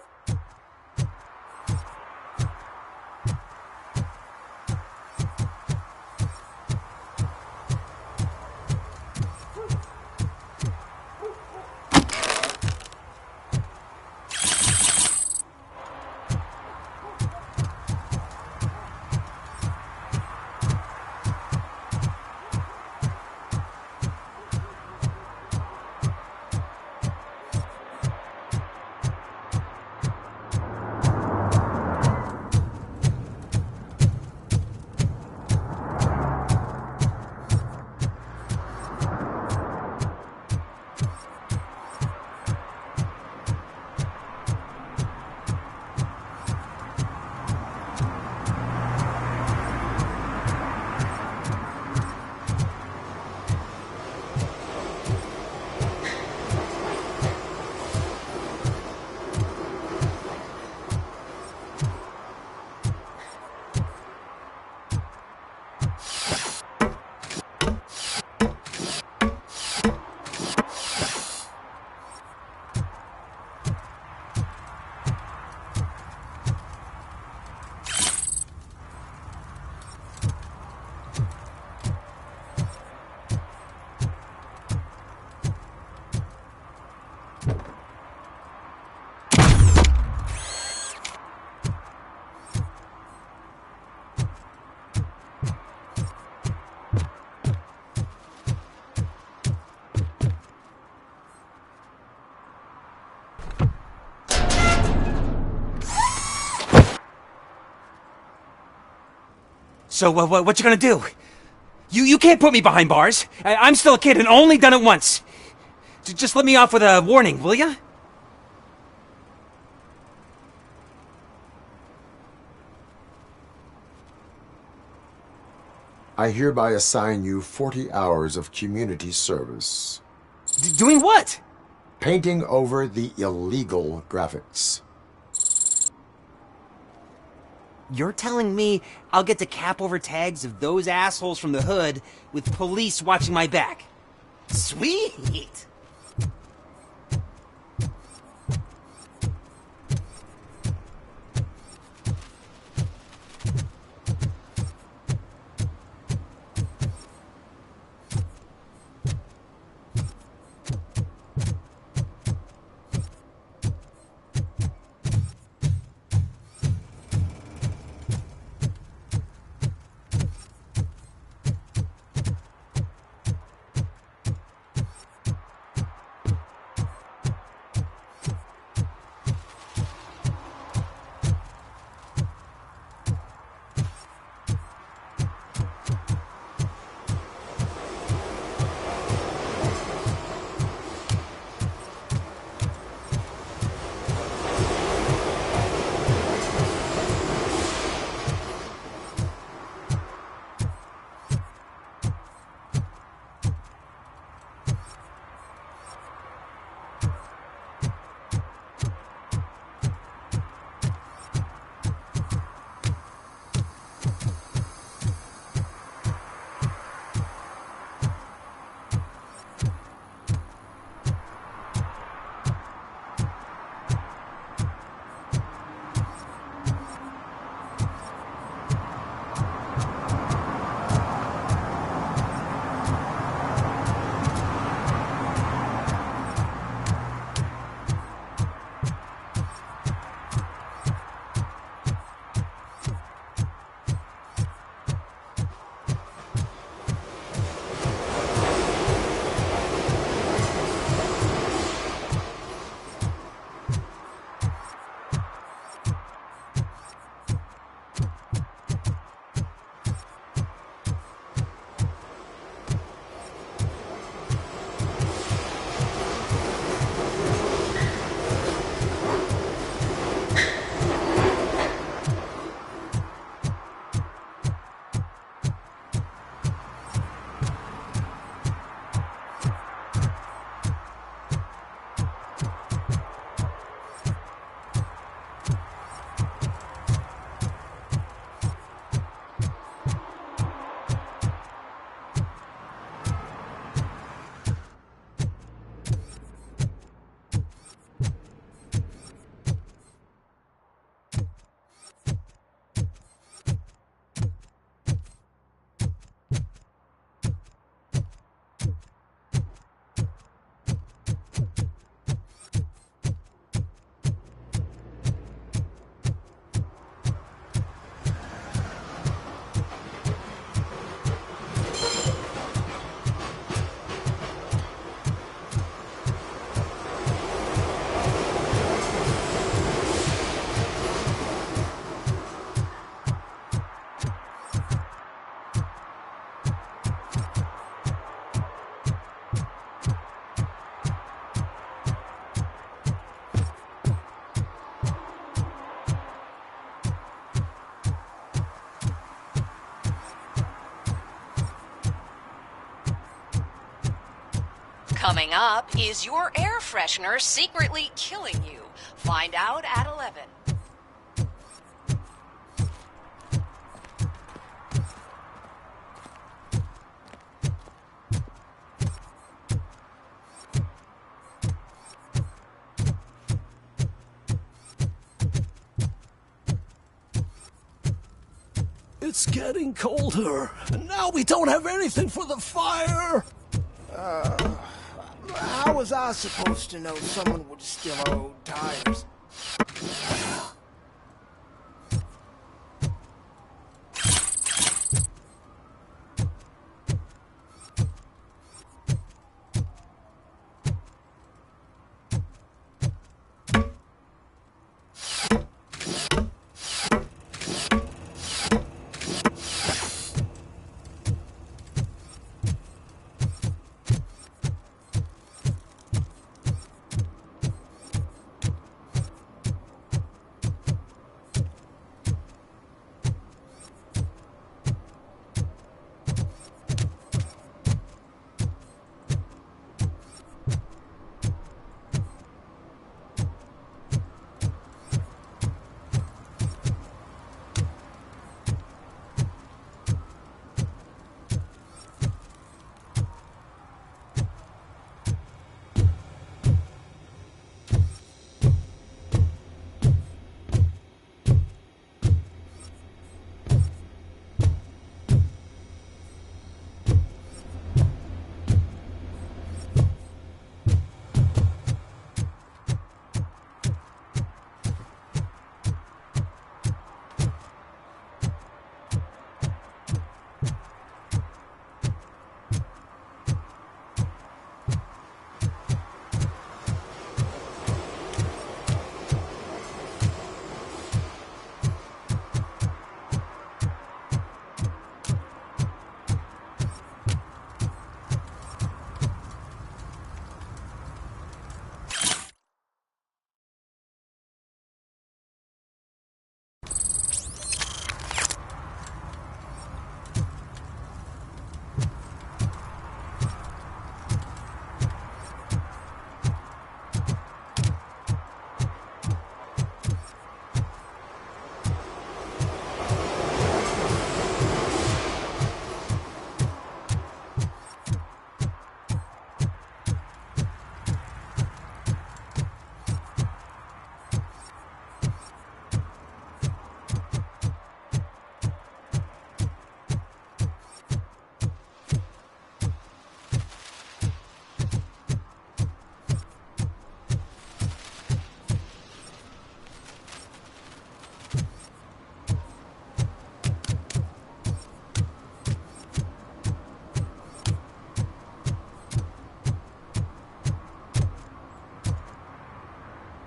So, what you gonna do? You can't put me behind bars. I'm still a kid and only done it once. Just let me off with a warning, will ya?
I hereby assign you 40 hours of community service.
Doing what?
Painting over the illegal graphics.
You're telling me I'll get to cap over tags of those assholes from the hood with police watching my back? Sweet!
up, is your air freshener secretly killing you? Find out at 11.
It's getting colder, and now we don't have anything for the fire.
How was I supposed to know someone would steal our old tires?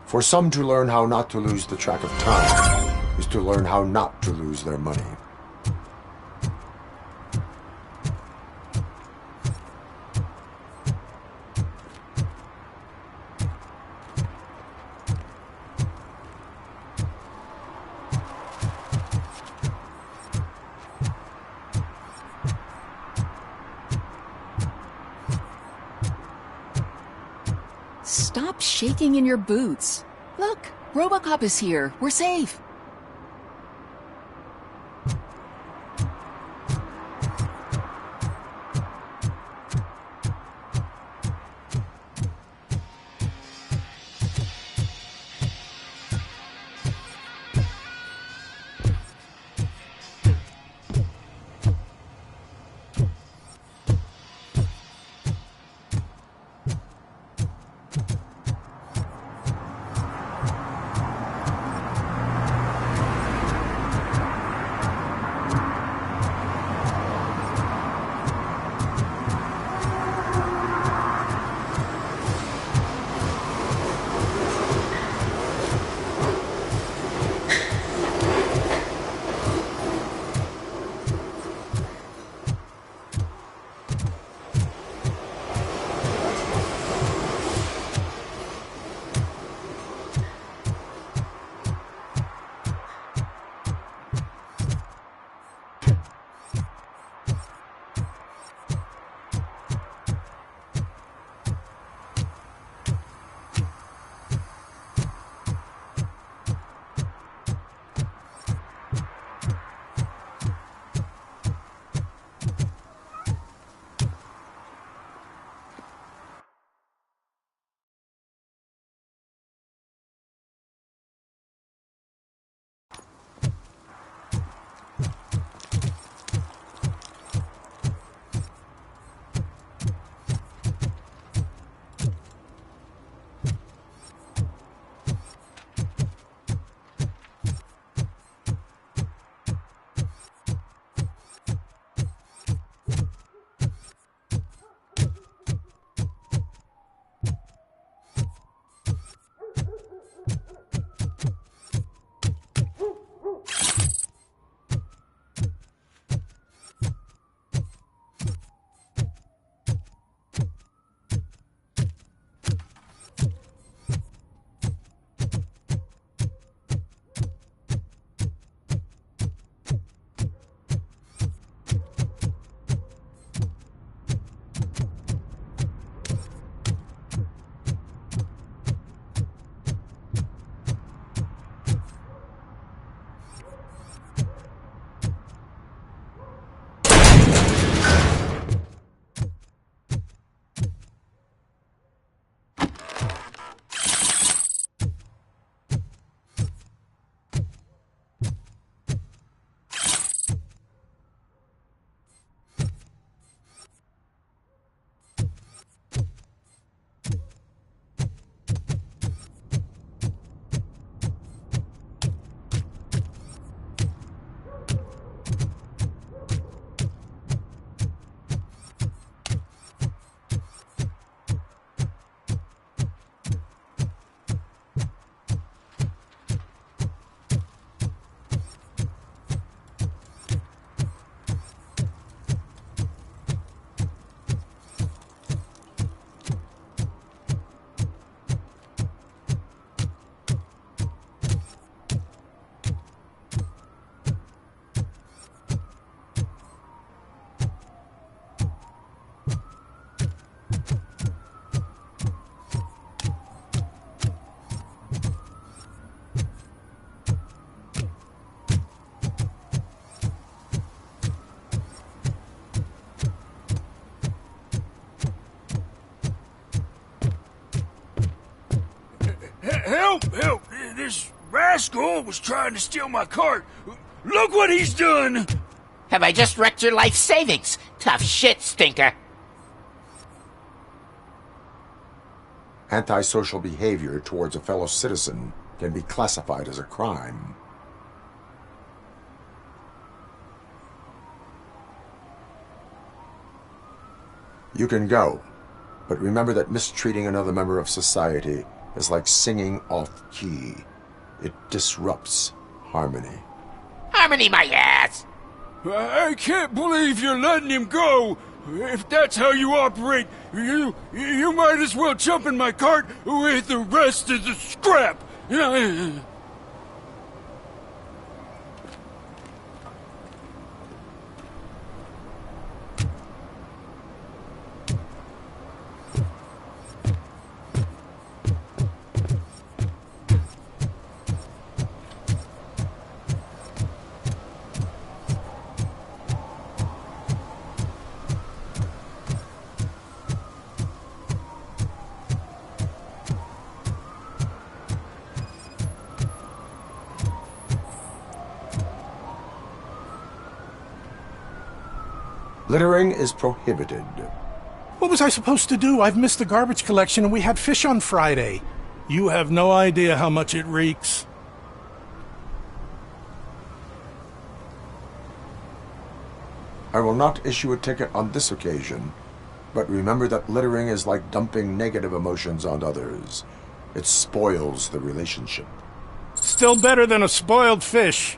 For some to learn how not to lose the track of time is to learn how not to lose their money.
Stop shaking in your boots. Look, Robocop is here. We're safe.
Help! Help! This rascal was trying to steal my cart. Look what he's done!
Have I just wrecked your life savings? Tough shit, stinker.
Antisocial behavior towards a fellow citizen can be classified as a crime. You can go, but remember that mistreating another member of society is like singing off-key. It disrupts harmony.
Harmony my ass!
I can't believe you're letting him go! If that's how you operate, you might as well jump in my cart with the rest of the scrap!
Littering is prohibited.
What was I supposed to do? I've missed the garbage collection and we had fish on Friday. You have no idea how much it reeks.
I will not issue a ticket on this occasion, but remember that littering is like dumping negative emotions on others. It spoils the relationship.
Still better than a spoiled fish.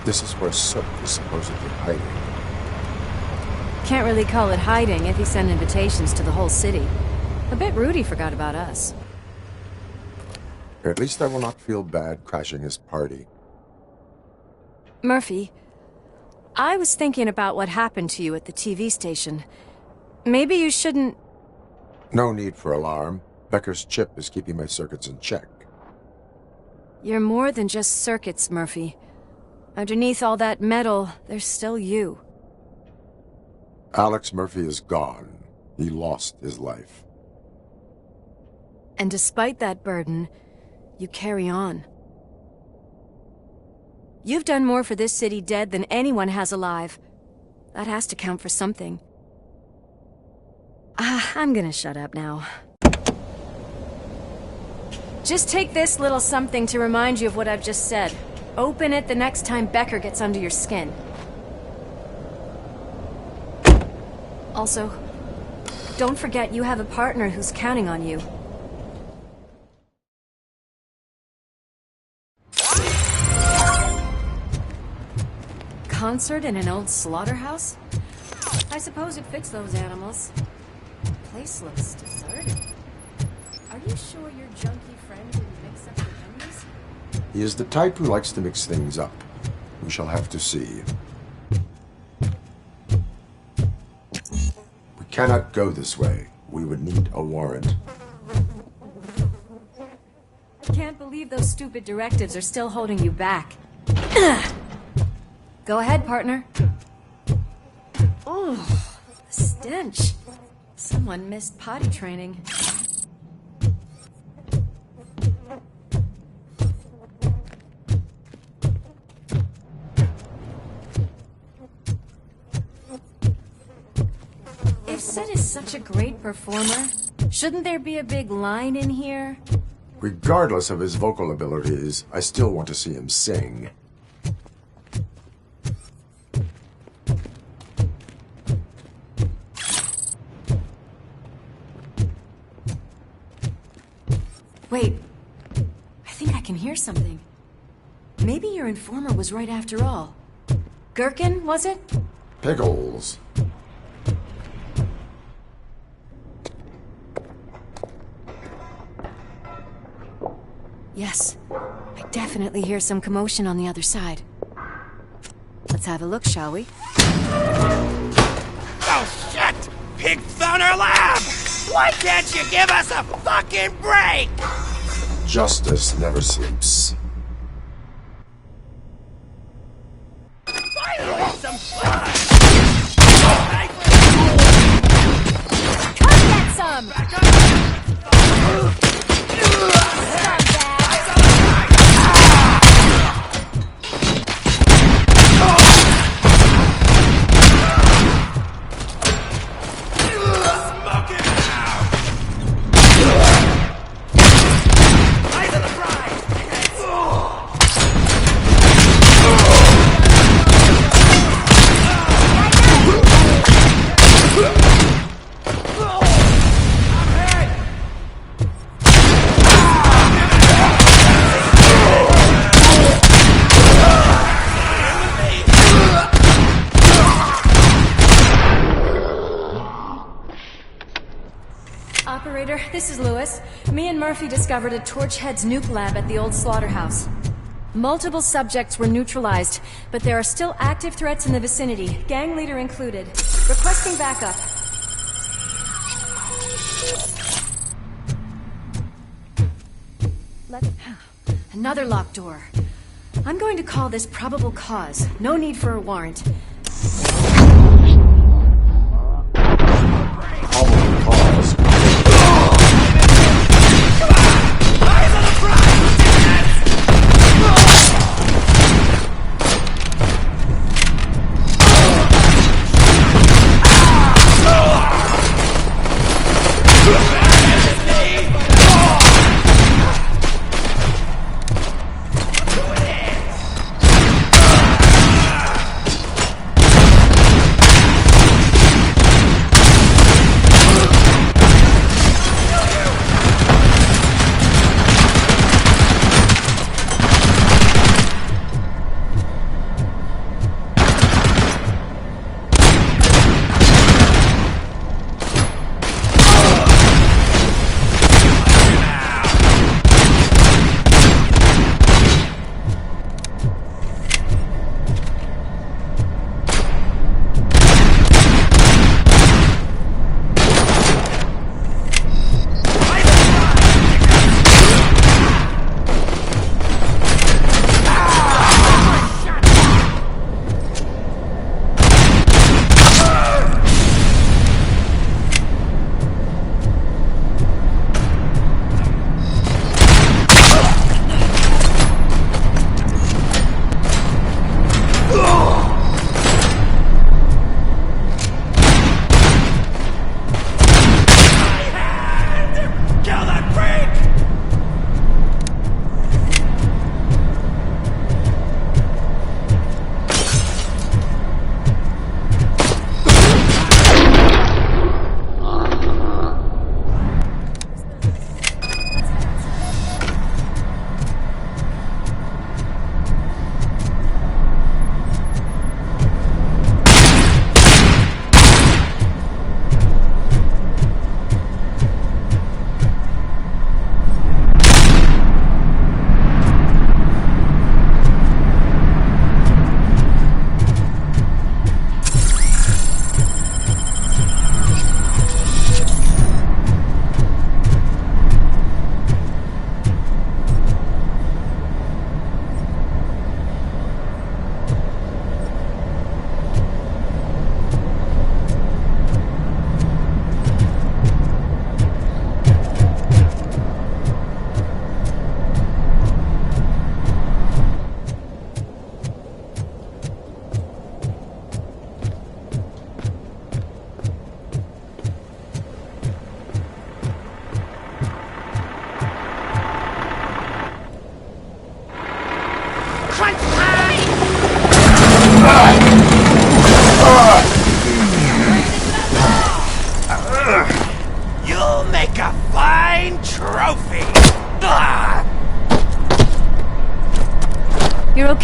This is where Soap is supposedly hiding.
Can't really call it hiding if he sent invitations to the whole city. A bit rude he forgot about us.
At least I will not feel bad crashing his party.
Murphy, I was thinking about what happened to you at the TV station. Maybe you shouldn't...
No need for alarm. Becker's chip is keeping my circuits in check.
You're more than just circuits, Murphy. Underneath all that metal, there's still you.
Alex Murphy is gone. He lost his life.
And despite that burden, you carry on. You've done more for this city dead than anyone has alive. That has to count for something. I'm gonna shut up now. Just take this little something to remind you of what I've just said. Open it the next time Becker gets under your skin. Also, don't forget you have a partner who's counting on you. Concert in an old slaughterhouse? I suppose it fits those animals. The place looks deserted. Are you sure your junkie friend didn't mix up the venues?
He is the type who likes to mix things up. We shall have to see. We cannot go this way. We would need a warrant.
Can't believe those stupid directives are still holding you back. Go ahead, partner. Oh,
Stench. Someone missed potty training. If Sid is such a great performer, shouldn't there be a big line in here?
Regardless of his vocal abilities, I still want to see him sing.
Wait, I think I can hear something. Maybe your informer was right after all. Gherkin, was it?
Pickles.
Yes, I definitely hear some commotion on the other side. Let's have a look, shall we?
Oh, shit! Pig found our lab! Why can't you give us a fucking break?
Justice never sleeps.
Finally, some fun!
Come get some! Operator, this is Lewis. Me and Murphy discovered a Torchhead's nuke lab at the old slaughterhouse. Multiple subjects were neutralized, but there are still active threats in the vicinity, gang leader included. Requesting backup. Another locked door. I'm going to call this probable cause. No need for a warrant.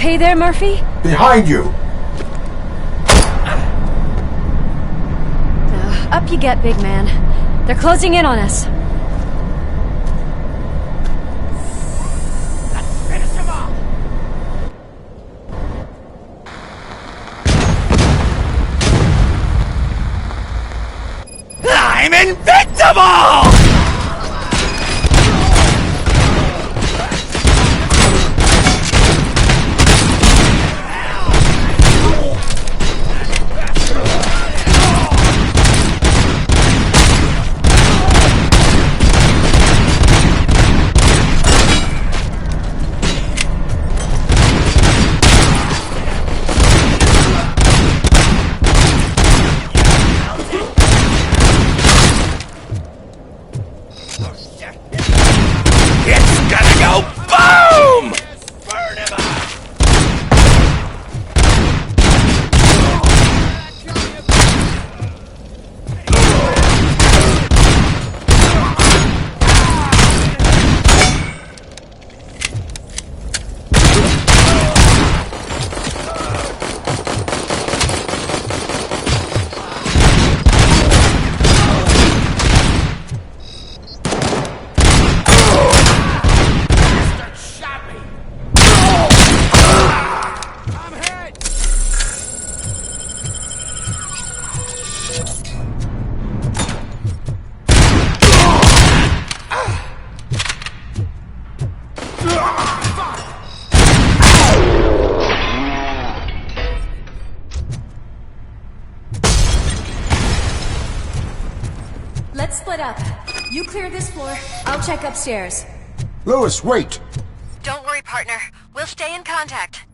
okay there, Murphy?
Behind you!
Up you get, big man. They're closing in on us.
I'm invincible!
Let's split up. You clear this floor, I'll check upstairs.
Lewis, wait!
Don't worry, partner. We'll stay in contact.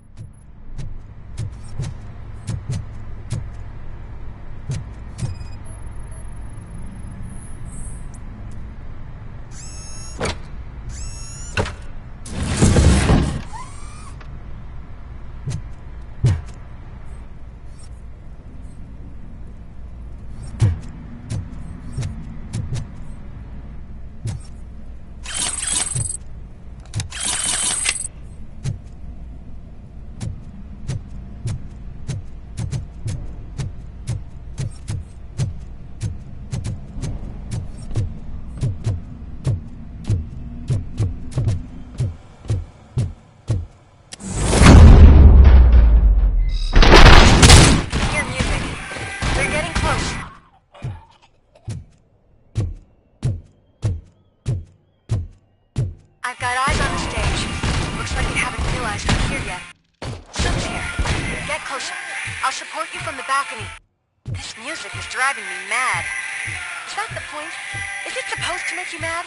I've got eyes on the stage. Looks like they haven't realized I'm here yet. Some's here. Get closer. I'll support you from the balcony. This music is driving me mad. Is that the point? Is it supposed to make you mad?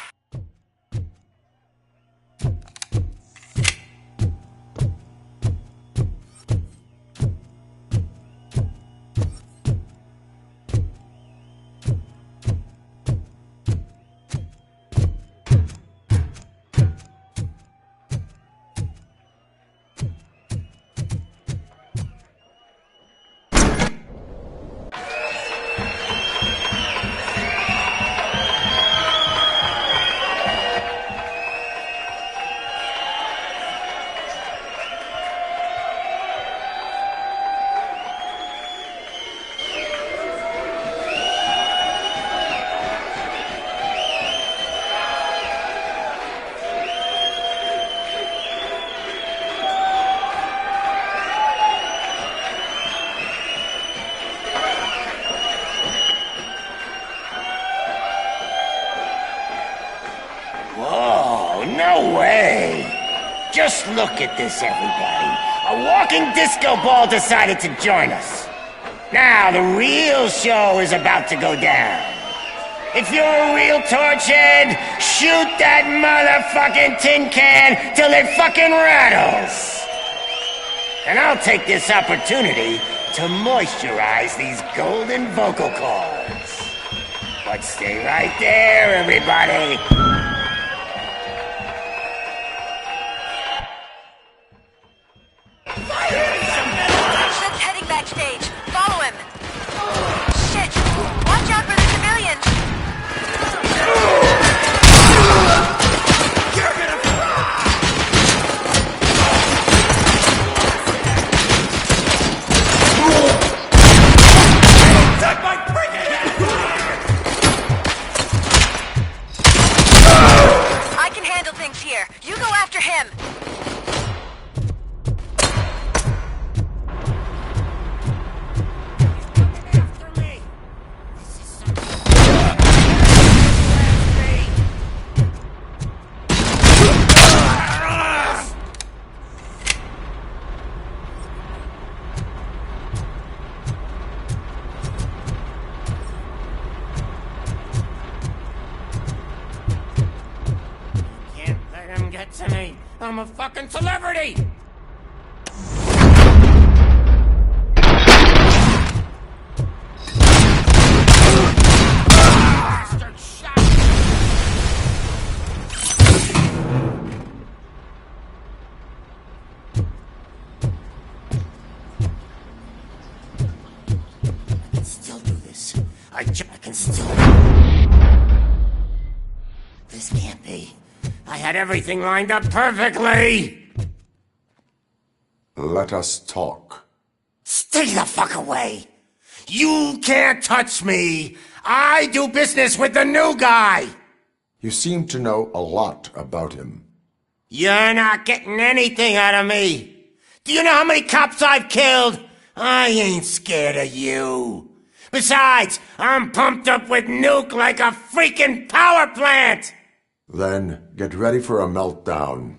No way! Just look at this, everybody. A walking disco ball decided to join us. Now, the real show is about to go down. If you're a real torchhead, shoot that motherfucking tin can till it fucking rattles. And I'll take this opportunity to moisturize these golden vocal cords. But stay right there, everybody.
Shit's heading backstage. Follow him. Shit! Watch out for the civilians! You're gonna fry!
to me. I'm a fucking celebrity! Bastard shot! I can still do this. I can still... This can't be. I had everything lined up perfectly!
Let us talk.
Stay the fuck away! You can't touch me! I do business with the new guy!
You seem to know a lot about him.
You're not getting anything out of me! Do you know how many cops I've killed? I ain't scared of you. Besides, I'm pumped up with nuke like a freaking power plant!
Then get ready for a meltdown.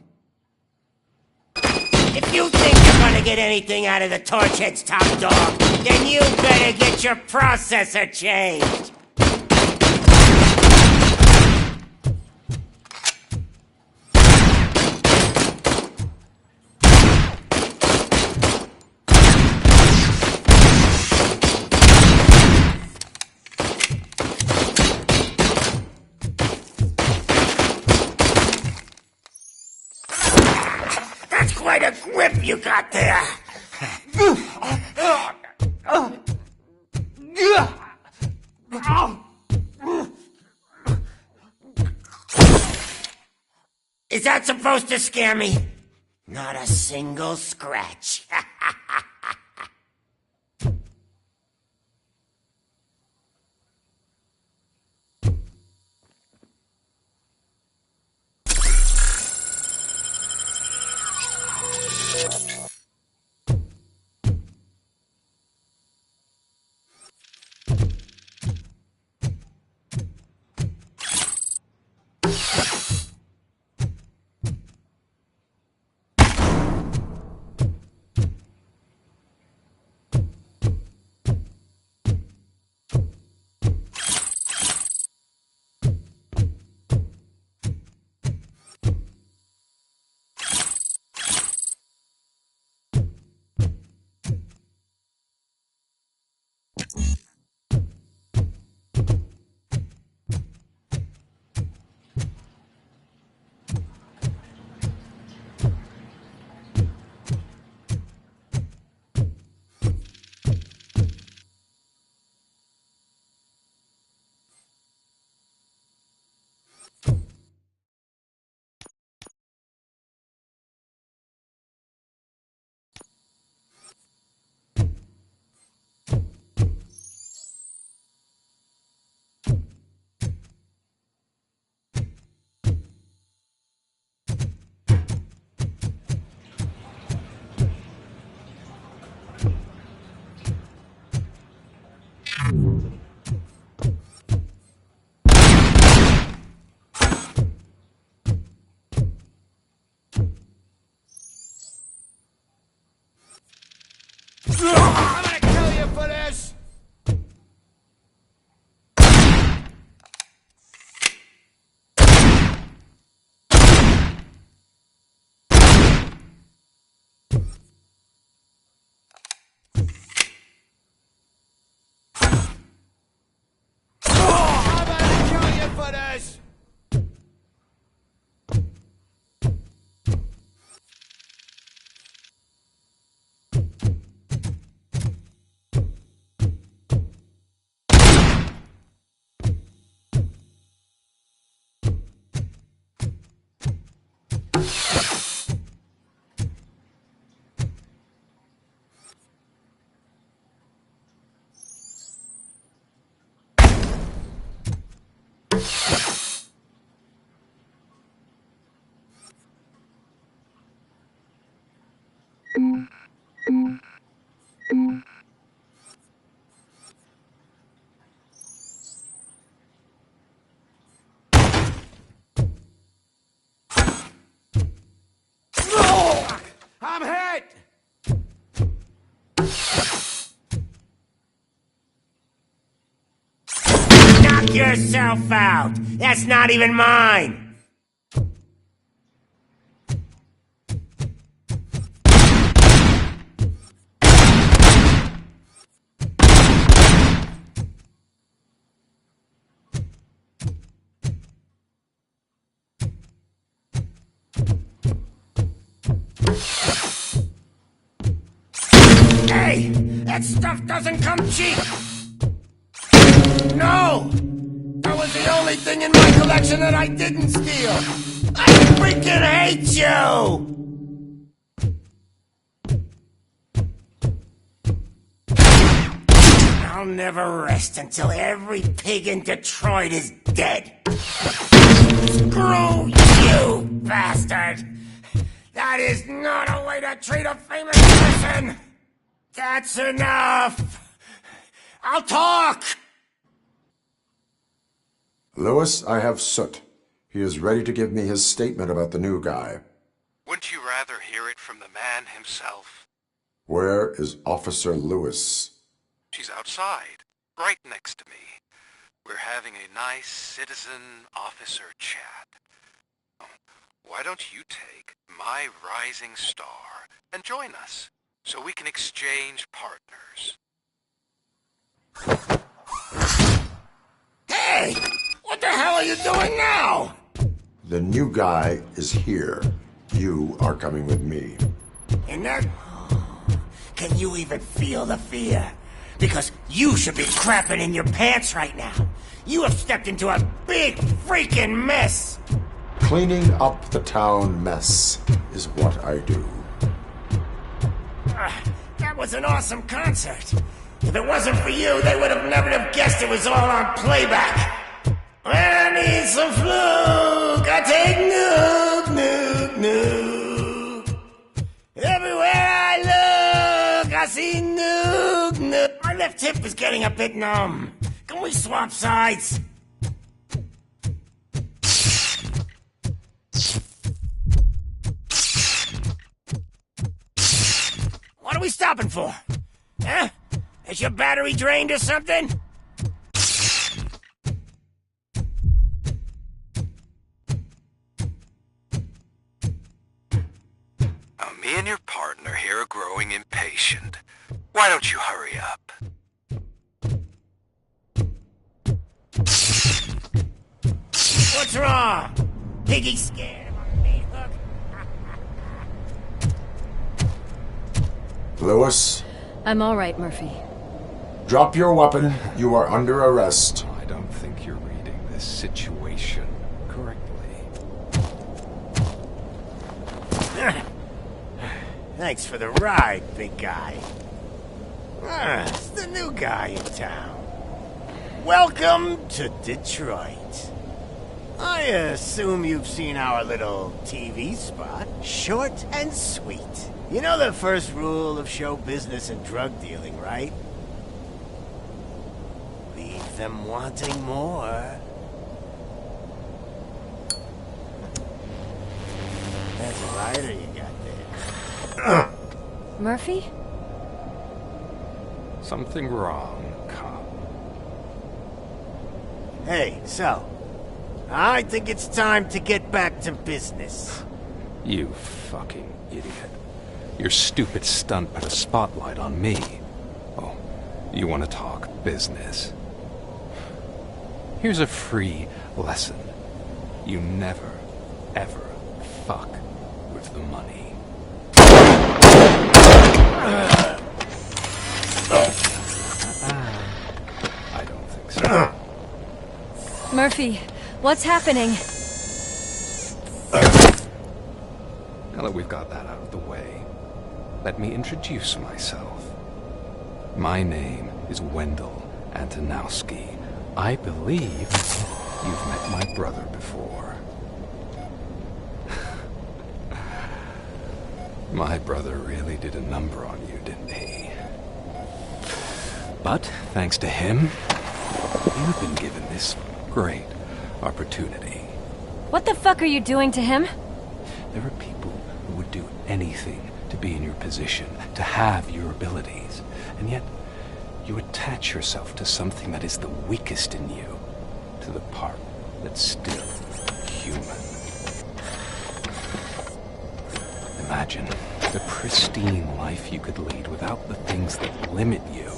If you think you're gonna get anything out of the Torchhead's top dog, then you better get your processor changed. That's quite a grip you got there. Is that supposed to scare me? Not a single scratch. I'm gonna kill you for this! I'm gonna kill you for this! I'm hit! Knock yourself out! That's not even mine! That stuff doesn't come cheap! No! That was the only thing in my collection that I didn't steal! I freaking hate you! I'll never rest until every pig in Detroit is dead. Screw you, bastard! That is not a way to treat a famous person! That's enough! I'll talk!
Lewis, I have Soot. He is ready to give me his statement about the new guy.
Wouldn't you rather hear it from the man himself?
Where is Officer Lewis?
She's outside, right next to me. We're having a nice citizen-officer chat. Why don't you take my rising star and join us, so we can exchange partners?
Hey! What the hell are you doing now?
The new guy is here. You are coming with me.
And that... Can you even feel the fear? Because you should be crapping in your pants right now. You have stepped into a big freaking mess.
Cleaning up the town mess is what I do.
That was an awesome concert. If it wasn't for you, they would have never have guessed it was all on playback. I need some fluke. I take nuke, nuke, nuke. Everywhere I look, I see nuke, nuke. My left hip is getting a bit numb. Can we swap sides? What are we stopping for? Huh? Is your battery drained or something?
Me and your partner here are growing impatient. Why don't you hurry up?
What's wrong? Piggy scared of a meat hook?
Lewis?
I'm all right, Murphy.
Drop your weapon. You are under arrest.
I don't think you're reading this situation correctly.
Thanks for the ride, big guy. It's the new guy in town. Welcome to Detroit. I assume you've seen our little TV spot. Short and sweet. You know the first rule of show business and drug dealing, right? Leave them wanting more. That's a lighter you got there.
Murphy?
Something wrong, cop.
Hey, so, I think it's time to get back to business.
You fucking idiot. Your stupid stunt put a spotlight on me. Oh, you want to talk business? Here's a free lesson. You never, ever fuck with the money. I don't think so.
Murphy, what's happening?
Now that we've got that out of the way, let me introduce myself. My name is Wendell Antonowski. I believe you've met my brother before. My brother really did a number on you, didn't he? But, thanks to him, you've been given this great opportunity.
What the fuck are you doing to him?
There are people who would do anything to be in your position, to have your abilities, and yet you attach yourself to something that is the weakest in you, to the part that's still human. Imagine the pristine life you could lead without the things that limit you.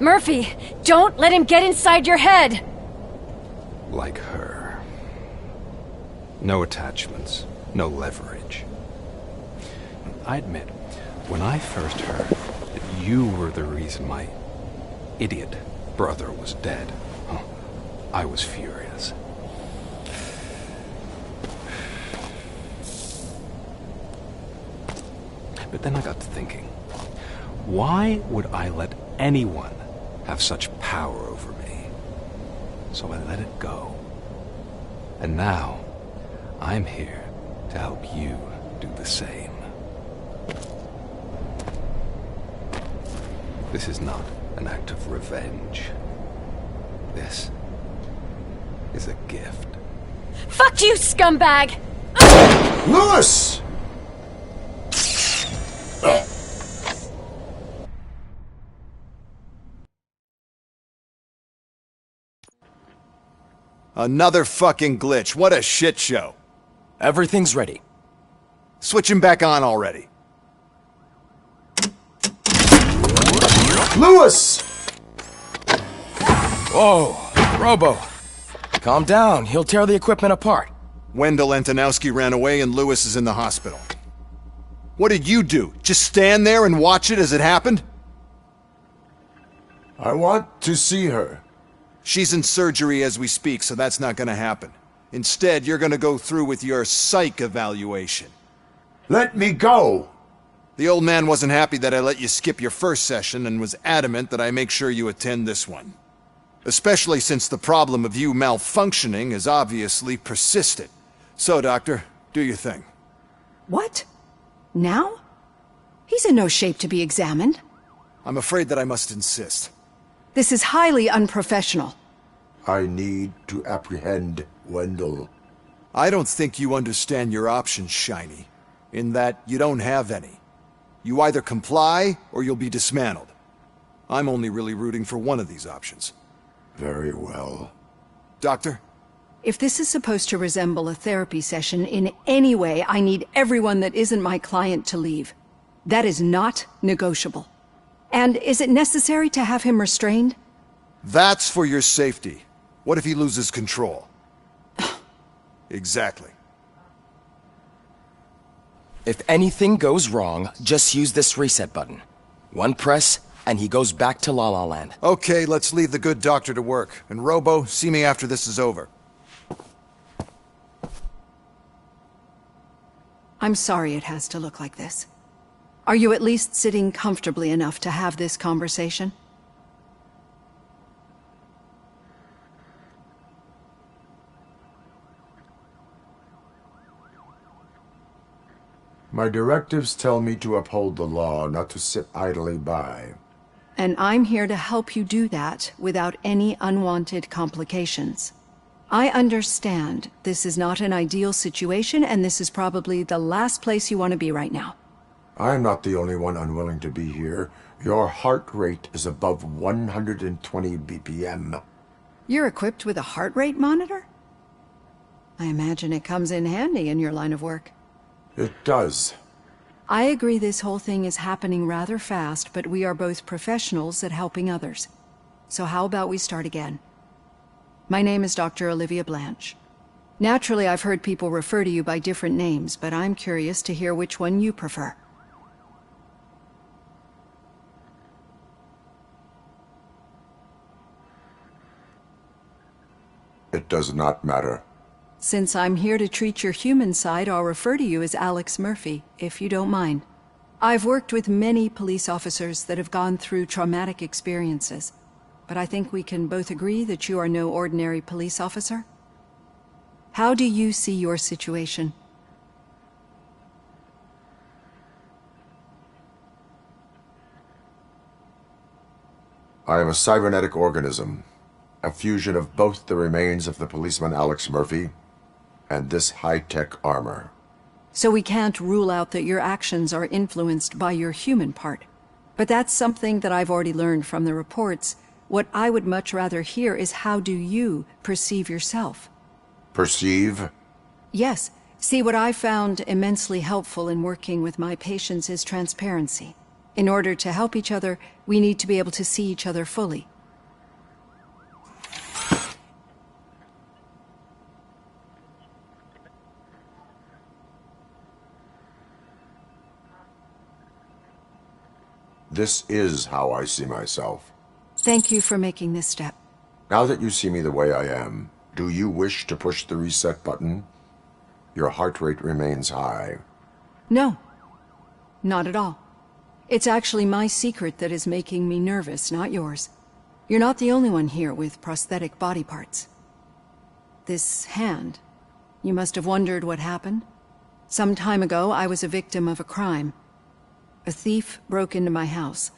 Murphy, don't let him get inside your head!
Like her. No attachments, no leverage. I admit, when I first heard that You were the reason my idiot brother was dead. Oh, I was furious. But then I got to thinking, why would I let anyone have such power over me? So I let it go. And now, I'm here to help you do the same. This is not an act of revenge. This is a gift.
Fuck you, scumbag!
Louis!
Another fucking glitch. What a shit show.
Everything's ready.
Switch him back on already.
Louis!
Whoa, Robo. Calm down. He'll tear the equipment apart.
Wendell Antonowski ran away and Louis is in the hospital. What did you do? Just stand there and watch it as it happened?
I want to see her.
She's in surgery as we speak, so that's not gonna happen. Instead, you're gonna go through with your psych evaluation.
Let me go!
The old man wasn't happy that I let you skip your first session and was adamant that I make sure you attend this one. Especially since the problem of you malfunctioning is obviously persistent. So, Doctor, do your thing.
What? Now? He's in no shape to be examined.
I'm afraid that I must insist.
This is highly unprofessional.
I need to apprehend Wendell.
I don't think you understand your options, Shiny. In that you don't have any. You either comply, or you'll be dismantled. I'm only really rooting for one of these options.
Very well.
Doctor?
If this is supposed to resemble a therapy session in any way, I need everyone that isn't my client to leave. That is not negotiable. And is it necessary to have him restrained?
That's for your safety. What if he loses control? Exactly.
If anything goes wrong, just use this reset button. One press, and he goes back to La La Land.
Okay, let's leave the good doctor to work. And Robo, see me after this is over.
I'm sorry it has to look like this. Are you at least sitting comfortably enough to have this conversation?
My directives tell me to uphold the law, not to sit idly by.
And I'm here to help you do that without any unwanted complications. I understand this is not an ideal situation, and this is probably the last place you want to be right now.
I'm not the only one unwilling to be here. Your heart rate is above 120 BPM.
You're equipped with a heart rate monitor? I imagine it comes in handy in your line of work.
It does.
I agree this whole thing is happening rather fast, but we are both professionals at helping others. So how about we start again? My name is Dr. Olivia Blanche. Naturally, I've heard people refer to you by different names, but I'm curious to hear which one you prefer.
It does not matter.
Since I'm here to treat your human side, I'll refer to you as Alex Murphy, if you don't mind. I've worked with many police officers that have gone through traumatic experiences, but I think we can both agree that you are no ordinary police officer. How do you see your situation?
I am a cybernetic organism, a fusion of both the remains of the policeman Alex Murphy and this high-tech armor.
So we can't rule out that your actions are influenced by your human part. But that's something that I've already learned from the reports. What I would much rather hear is how do you perceive yourself?
Perceive?
Yes. See, what I found immensely helpful in working with my patients is transparency. In order to help each other, we need to be able to see each other fully.
This is how I see myself.
Thank you for making this step.
Now that you see me the way I am, do you wish to push the reset button? Your heart rate remains high.
No, not at all. It's actually my secret that is making me nervous, not yours. You're not the only one here with prosthetic body parts. This hand, you must have wondered what happened. Some time ago, I was a victim of a crime. A thief broke into my house.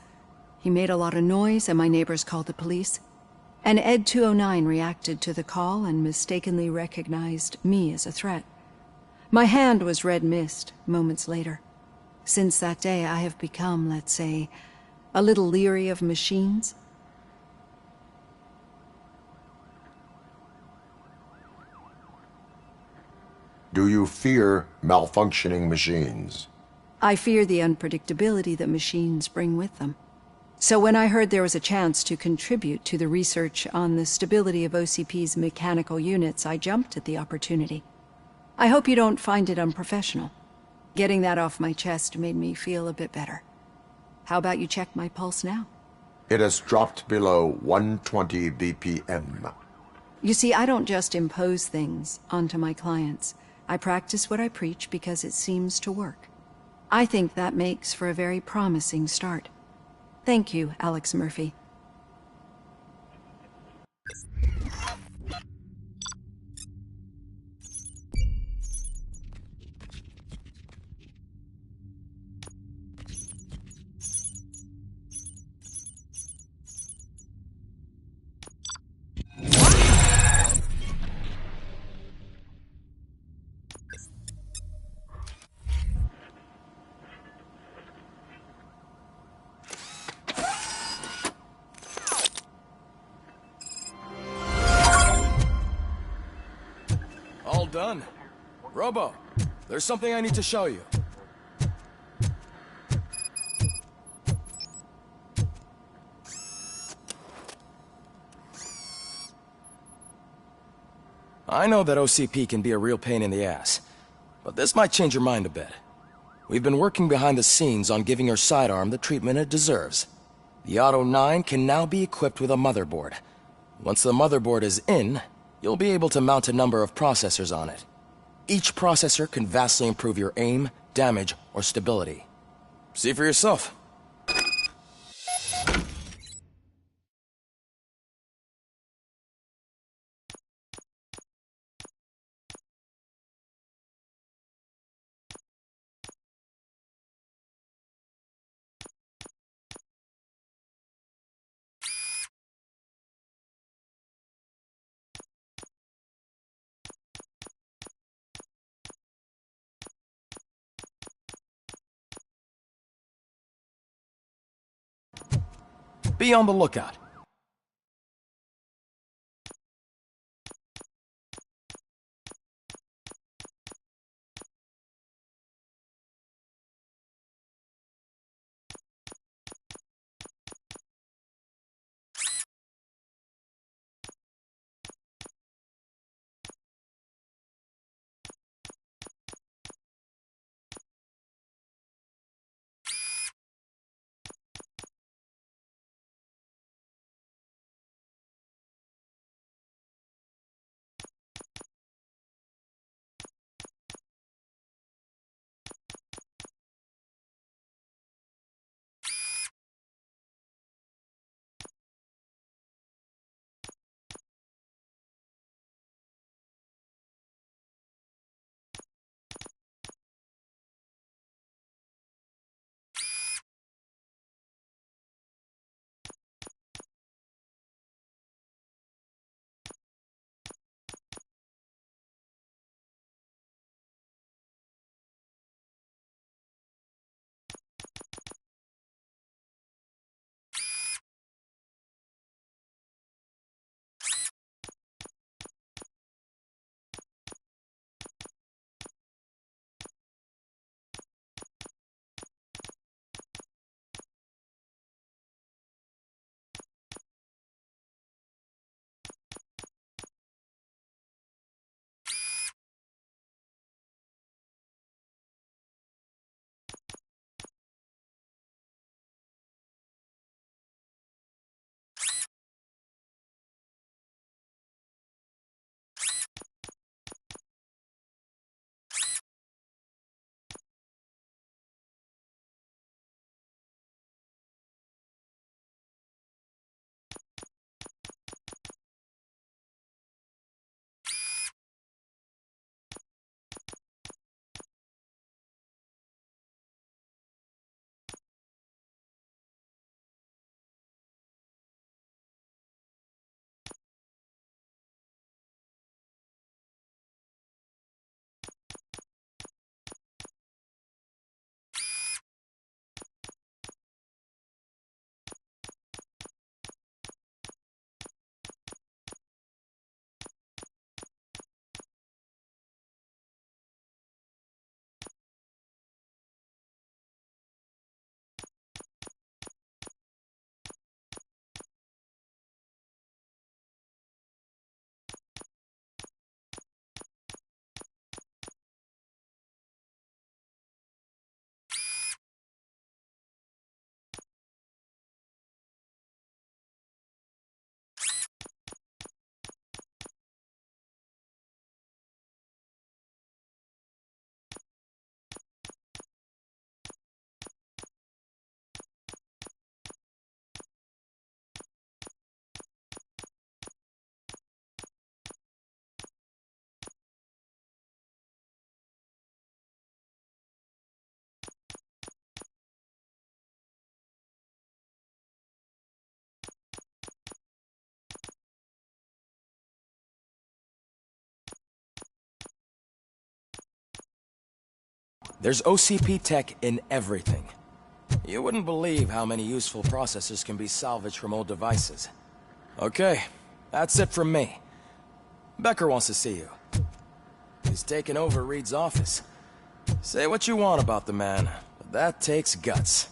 He made a lot of noise and my neighbors called the police. And Ed 209 reacted to the call and mistakenly recognized me as a threat. My hand was red mist moments later. Since that day, I have become, let's say, a little leery of machines.
Do you fear malfunctioning machines?
I fear the unpredictability that machines bring with them. So when I heard there was a chance to contribute to the research on the stability of OCP's mechanical units, I jumped at the opportunity. I hope you don't find it unprofessional. Getting that off my chest made me feel a bit better. How about you check my pulse now?
It has dropped below 120 BPM.
You see, I don't just impose things onto my clients. I practice what I preach because it seems to work. I think that makes for a very promising start. Thank you, Alex Murphy.
All done. Robo, there's something I need to show you. I know that OCP can be a real pain in the ass, but this might change your mind a bit. We've been working behind the scenes on giving your sidearm the treatment it deserves. The Auto 9 can now be equipped with a motherboard. Once the motherboard is in, you'll be able to mount a number of processors on it. Each processor can vastly improve your aim, damage, or stability. See for yourself. Be on the lookout. There's OCP tech in everything. You wouldn't believe how many useful processors can be salvaged from old devices. Okay, that's it from me. Becker wants to see you. He's taken over Reed's office. Say what you want about the man, but that takes guts.